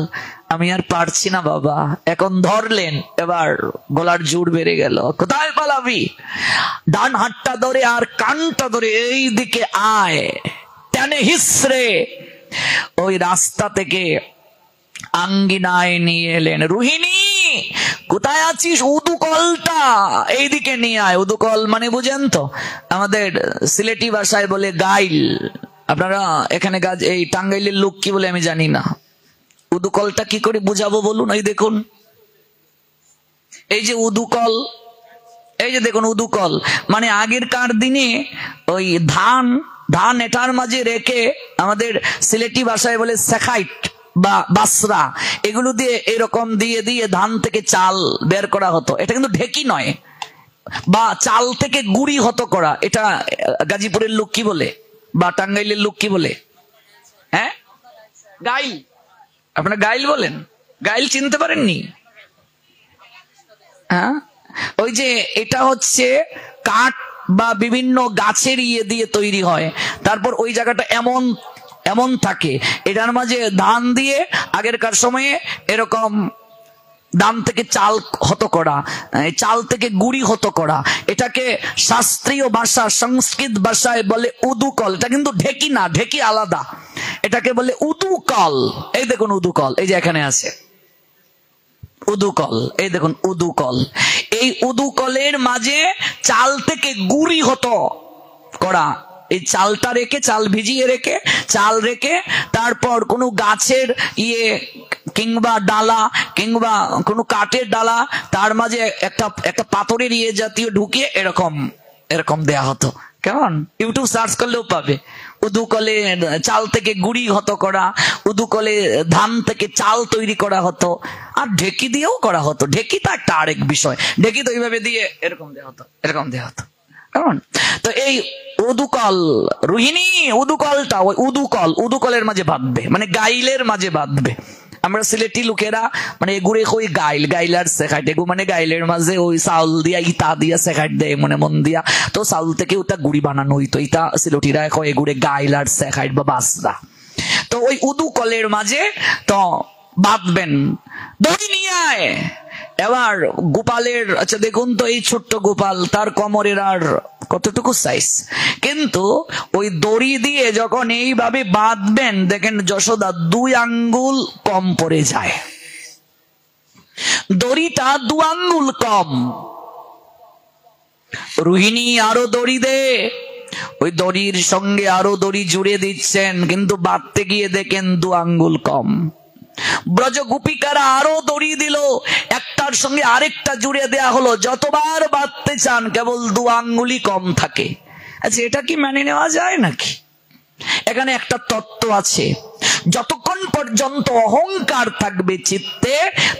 আমি আর পারছি না বাবা। এখন ধরলেন, এবার গলার জোর বেড়ে গেল। কোথায় পালাবি? ডান হাতটা ধরে আর কানটা ধরে এই দিকে আয়, টেনে হিসড়ে ওই রাস্তা থেকে আঙ্গিনায় নিয়ে এলেন। রোহিণী, কোথায় আছিস? উদুকলটা এইদিকে নিয়ে আয়। উদুকল মানে বুঝেন তো, আমাদের সিলেটি ভাষায় বলে গাইল। আপনারা এখানে এই টাঙ্গাইলের লোক কি বলে আমি জানি না। উদুকলটা কি করে বুঝাবো বলুন? এই দেখুন, এই যে উদুকল, এই যে দেখুন উদুকল মানে আগেরকার দিনে ওই ধান এটার মাঝে রেখে আমাদের সিলেটি ভাষায় বলে সেখাইট বা বাসরা, এগুলো দিয়ে এরকম দিয়ে দিয়ে ধান থেকে চাল বের করা হতো। এটা কিন্তু ঢেকি নয়, বা চাল থেকে গুড়ি হতো করা। এটা গাজীপুরের লোক কি বলে বা টাঙ্গাইলের লোক কি বলে? হ্যাঁ, গাইল। আপনারা গাইল বলেন? গাইল চিনতে পারেননি? হ্যাঁ, ওই যে এটা হচ্ছে কাঠ বা বিভিন্ন গাছের ইয়ে দিয়ে তৈরি হয়, তারপর ওই জায়গাটা এমন এমন থাকে, এটার মাঝে ধান দিয়ে আগেরকার সময়ে এরকম ধান থেকে চাল হতো করা, চাল থেকে গুড়ি হতো করা, এটাকে শাস্ত্রীয় ভাষা সংস্কৃত ভাষায় বলে উদুকল। এটা কিন্তু ঢেকি না, ঢেকি আলাদা, এটাকে বলে উদুকল। এই দেখুন উদুকল, এই যে এখানে আছে উদুকল, এই দেখুন উদুকল। এই উদুকলের মাঝে চাল থেকে গুড়ি হতো করা, এই চালটা রেখে, চাল ভিজিয়ে রেখে, চাল রেখে তারপর কোনো গাছের ইয়ে কিংবা ডালা কিংবা কোনো কাঠের ডালা, তার মাঝে একটা পাথরের ইয়ে জাতীয় ঢুকিয়ে এরকম এরকম দেয়া হতো। কেমন, ইউটিউব সার্চ করলেও পাবে। উদুকলে চাল থেকে গুড়ি হতো করা, উদুকলে ধান থেকে চাল তৈরি করা হতো, আর ঢেকি দিয়েও করা হতো। ঢেকি তো একটা আরেক বিষয়, ঢেকি তো এইভাবে দিয়ে এরকম দেওয়া হতো, এরকম দেওয়া হতো। কেমন, তো এই উদুকল, রোহিণী উদুকলটা ওই উদুকল, উদুকলের মাঝে বাঁধবে, মানে গাইলের মাঝে বাঁধবে। আমরা সিলেটি লোকেরা মানে এগুড়ে কই গাইল, গাইলার শেখাইট, এগু মানে গাইলের মাঝে ওই চাউল দিয়া ইটা দিয়া শেখাইট দেয় মনে মন দিয়া, তো চাউল থেকে ওটা গুড়ি বানানো হইতো, ইটা সিলেটিরা কয় এগুড়ে গাইলার শেখাইট বা বাসরা। তো ওই উদুকলের মাঝে তো বাঁধবেন, দড়ি নিয়ে আয়। এবার গোপালের, আচ্ছা দেখুন তো এই ছোট্ট গোপাল, তার কোমরের আর কতটুকু সাইজ, কিন্তু ওই দড়ি দিয়ে যখন এইভাবে বাঁধবেন, দেখেন যশোদা 2 আঙ্গুল কম পড়ে যায়, দড়িটা 2 আঙ্গুল কম। রোহিণী আরো দড়ি দে, ওই দড়ির সঙ্গে আরো দড়ি জুড়ে দিচ্ছেন, কিন্তু বাঁধতে গিয়ে দেখেন 2 আঙ্গুল কম। ব্রজ গোপিকারা আরো দড়ি দিল, একটার সঙ্গে আরেকটা জুড়ে দেয়া হলো, যতবার বাঁধতে চান কেবল 2 আঙ্গুলই কম থাকে। আচ্ছা এটা কি মেনে নেওয়া যায় নাকি? এখানে একটা তত্ত্ব আছে, যতক্ষণ পর্যন্ত অহংকার থাকবে চিত্তে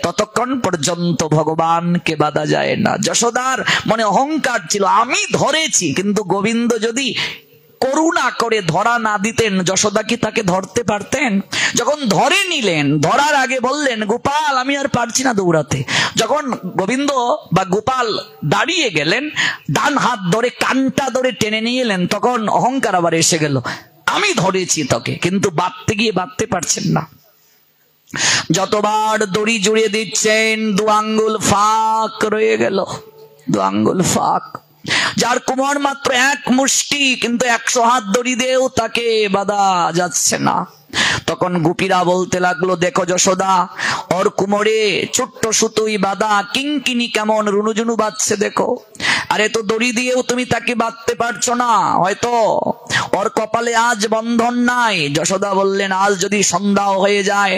ততক্ষণ পর্যন্ত ভগবানকে বাধা যায় না। যশোদার মনে অহংকার ছিল, আমি ধরেছি, কিন্তু গোবিন্দ যদি করুণা করে ধরা না দিতেন, যশোদা কি তাকে ধরতে পারতেন? যখন ধরে নিলেন, ধরার আগে বললেন গোপাল আমি আর পারছি না দৌড়াতে। যখন গোবিন্দ বা গোপাল দাঁড়িয়ে গেলেন, ডান হাত ধরে কানটা ধরে টেনে নিয়ে এলেন, তখন অহংকার আবার এসে গেল, আমি ধরেছি তোকে, কিন্তু বাঁধতে গিয়ে বাঁধতে পারছেন না। যতবার দড়ি জুড়ে দিচ্ছেন 2 আঙ্গুল ফাঁক রয়ে গেল, 2 আঙ্গুল ফাঁক। যার কোমর মাত্র 1 মুষ্টি, কিন্তু 100 হাত দড়ি দিয়েও তাকে বাধা যাচ্ছে না। তখন গোপীরা বলতে লাগলো, দেখো যশোদা, ওর কোমরে ছোট্ট সুতোই বাঁধা, কিঙ্কিনি কেমন রুনুঝুনু বাজছে দেখো। আরে তো দড়ি দিয়েও তুমি তাকে বাঁধতে পারছো না, হয়তো ওর কপালে আজ বন্ধন নাই। যশোদা বললেন, আজ যদি সন্ধ্যা হয়ে যায়,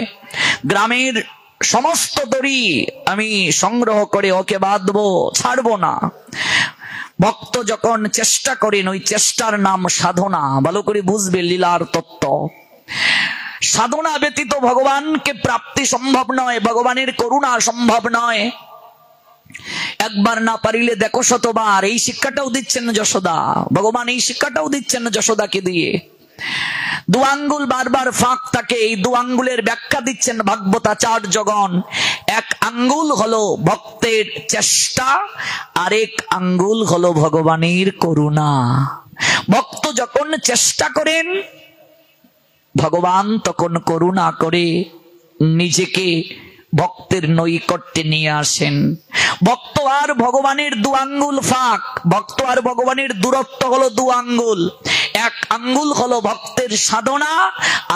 গ্রামের সমস্ত দড়ি আমি সংগ্রহ করে ওকে বাঁধবো, ছাড়বো না। ভক্ত যখন চেষ্টা করেন, ওই চেষ্টার নাম সাধনা। ভালো করে বুঝবে লীলার তত্ত্ব। সাধনা ব্যতীত ভগবানকে প্রাপ্তি সম্ভব নয়, ভগবানের করুণা সম্ভব নয়। একবার না পারিলে দেখো শতবার, এই শিক্ষাটাও দিচ্ছেন যশোদা, ভগবান এই শিক্ষাটাও দিচ্ছেন যশোদাকে দিয়ে। 2 আঙ্গুল বারবার ফাঁক থাকে, এই 2 আঙ্গুলের ব্যাখ্যা দিচ্ছেন ভাগবতাচার্যগণ। 1 আঙ্গুল হলো ভক্তের চেষ্টা, আরেক আঙ্গুল হলো ভগবানের করুণা। ভক্ত যখন চেষ্টা করেন, ভগবান তখন করুণা করে নিজেকে ভক্তের নৈকট্যে নিয়ে আসেন। ভক্ত আর ভগবানের 2 আঙ্গুল ফাঁক, ভক্ত আর ভগবানের দূরত্ব হলো 2 আঙ্গুল। 1 আঙ্গুল হলো ভক্তের সাধনা,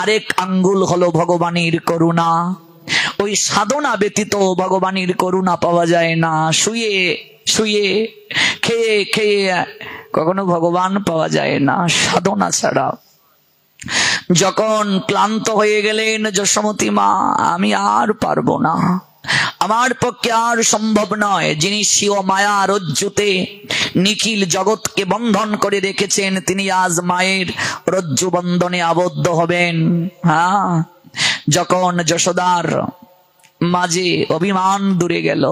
আরেক আঙ্গুল হলো ভগবানের করুণা। ওই সাধনা ব্যতীত ভগবানের করুণা পাওয়া যায় না। শুয়ে শুয়ে খেয়ে খেয়ে কখনো ভগবান পাওয়া যায় না, সাধনা ছাড়া। যখন ক্লান্ত হয়ে গেলেন যশোমতী মা, আমি আর পারবো না, আমার পক্ষে আর সম্ভব নয়, যিনি স্বীয় মায়া রজ্জুতে নিখিল জগৎকে বন্ধন করে রেখেছেন, তিনি আজ মায়ের রজ্জু বন্ধনে আবদ্ধ হবেন। হ্যাঁ, যখন যশোদার মাঝে অভিমান দূরে গেল,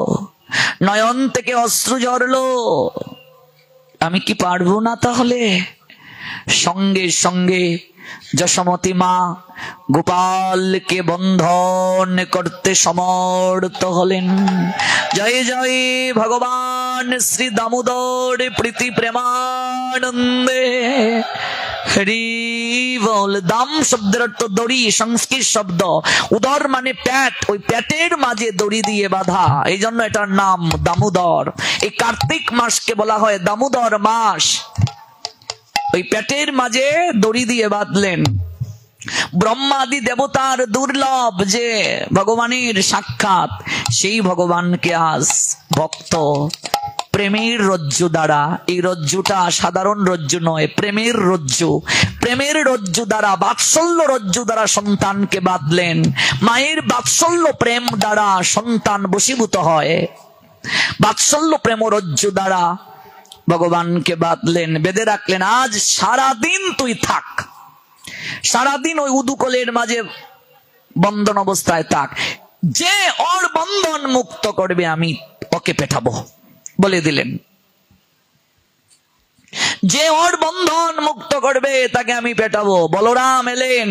নয়ন থেকে অশ্রু ঝরলো, আমি কি পারবো না তাহলে? সঙ্গে সঙ্গে যশোমতী মা গোপালকে বন্ধন করতে সমর্থ হলেন। জয় জয় ভগবান শ্রী দামোদর প্রীতি প্রেমানন্দে। হরি বল। দাম শব্দের অর্থ দড়ি, সংস্কৃত শব্দ। উদর মানে পেট, ওই পেটের মাঝে দড়ি দিয়ে বাঁধা, এই জন্য এটার নাম দামোদর। এই কার্তিক মাসকে বলা হয় দামোদর মাস। ওই পেটের মাঝে দড়ি দিয়ে বাঁধলেন। ব্রহ্মাদি দেবতার দুর্লভ যে ভগবানের সাক্ষাৎ, সেই ভগবানকে আজ ভক্ত প্রেমের রজ্জু দ্বারা, এই রজ্জুটা সাধারণ রজ্জু নয়, প্রেমের রজ্জু, প্রেমের রজ্জু দ্বারা, বাৎসল্য রজ্জু দ্বারা সন্তানকে বাঁধলেন। মায়ের বাৎসল্য প্রেম দ্বারা সন্তান বশীভূত হয়, বাৎসল্য প্রেম রজ্জু দ্বারা ভগবানকে বাঁধলেন, বেঁধে রাখলেন। আজ সারাদিন তুই থাক, সারাদিন ওই উদুকলের মাঝে বন্ধন অবস্থায় থাক, যে ওর বন্ধন মুক্ত করবে আমি ওকে পেটাবো বলে দিলেন। যে ওর বন্ধন মুক্ত করবে তাকে আমি পেটাবো। বলরাম এলেন,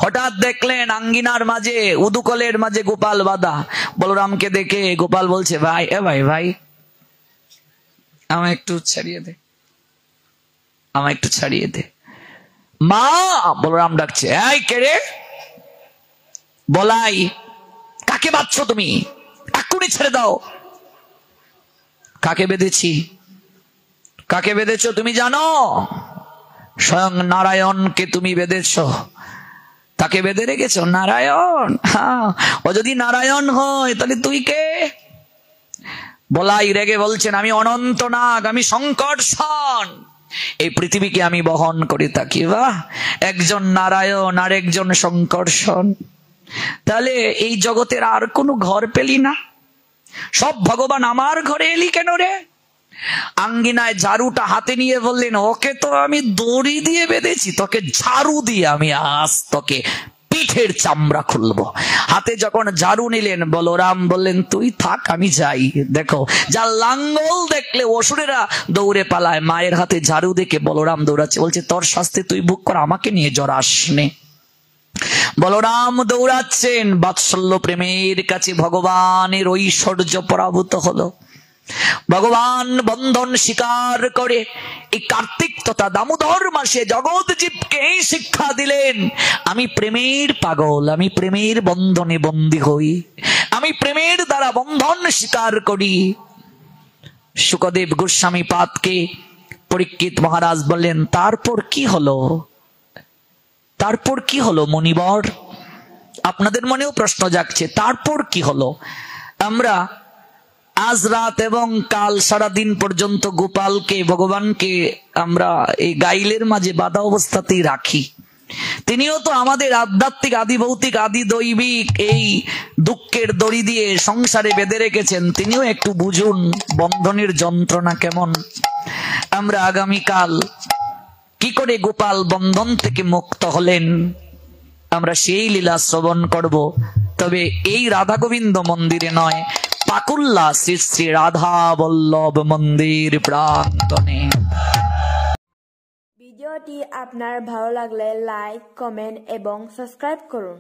হঠাৎ দেখলেন আঙ্গিনার মাঝে, উদুকলের মাঝে গোপাল বাঁধা। বলরামকে দেখে গোপাল বলছে, ভাই এ ভাই ভাই আমায় একটু ছাড়িয়ে দে, আমায় একটু ছাড়িয়ে দে। মা, বলরাম ডাকছে, এই কে রে? বলাই, কাকে বাঁধছো তুমি? এক্ষুনি ছেড়ে দাও। কাকে বেঁধেছি? কাকে বেঁধেছো তুমি জানো? স্বয়ং নারায়ণকে তুমি বেঁধেছো। তাকে বেঁধে রেখেছো? নারায়ণ? হ্যাঁ, ও যদি নারায়ণ হয় তাহলে তুই কে? বলাই রেগে বলছেন, আমি অনন্তনাগ, আমি সংকর্ষণ, এই পৃথিবীকে আমি বহন করে থাকি। বাহ, একজন নারায়ণ আর একজন সংকর্ষণ, তাহলে এই জগতের আর কোনো ঘর পেলি না? সব ভগবান আমার ঘরে এলি কেন রে? আঙ্গিনায় ঝাড়ুটা হাতে নিয়ে বললেন, ওকে তো আমি দড়ি দিয়ে বেঁধেছি, তোকে ঝাড়ু দিয়ে আমি আজ তোকে পিঠের চামড়া খুলবো। হাতে যখন ঝাড়ু নিলেন, বলরাম বললেন, তুই থাক, আমি যাই। দেখো, যা লাঙ্গল দেখলে অসুরেরা দৌড়ে পালায়, মায়ের হাতে ঝাড়ু দেখে বলরাম দৌড়াচ্ছে, বলছে তোর শাস্তি তুই ভোগ কর, আমাকে নিয়ে জড়াস নে। বলরাম দৌড়াচ্ছেন, বাৎসল্য প্রেমের কাছে ভগবানের ঐশ্বর্য পরাভূত হলো। ভগবান বন্ধন স্বীকার করে এই কার্তিক তথা দামোদর মাসে জগৎ জীবকে এই শিক্ষা দিলেন, আমি প্রেমের পাগল, আমি প্রেমের বন্ধনে বন্দী হই, আমি প্রেমের দ্বারা বন্ধন স্বীকার করি। শুকদেব গোস্বামী পাদকে পরীক্ষিত মহারাজ বললেন, তারপর কি হলো? তারপর কি হলো মুনিবর? আপনাদের মনেও প্রশ্ন জাগছে, তারপর কি হলো? আমরা আজ রাত এবং কাল সারাদিন পর্যন্ত গোপালকে, ভগবানকে আমরা এই গাইলের মাঝে বাধা অবস্থাতেই রাখি। তিনিও তো আমাদের আধ্যাত্মিক, আদি ভৌতিক, আদি দৈবিক এই দুঃখের দড়ি দিয়ে সংসারে বেঁধে রেখেছেন। তিনিও একটু বুঝুন বন্ধনের যন্ত্রণা কেমন। আমরা আগামীকাল কি করে গোপাল বন্ধন থেকে মুক্ত হলেন, আমরা সেই লীলা শ্রবণ করব। তবে এই রাধা গোবিন্দ মন্দিরে নয়, পাকুল্লা শ্রী শ্রী রাধা বল্লভ মন্দির প্রাঙ্গণে। ভিডিওটি আপনার ভালো লাগলে লাইক, কমেন্ট এবং সাবস্ক্রাইব করুন।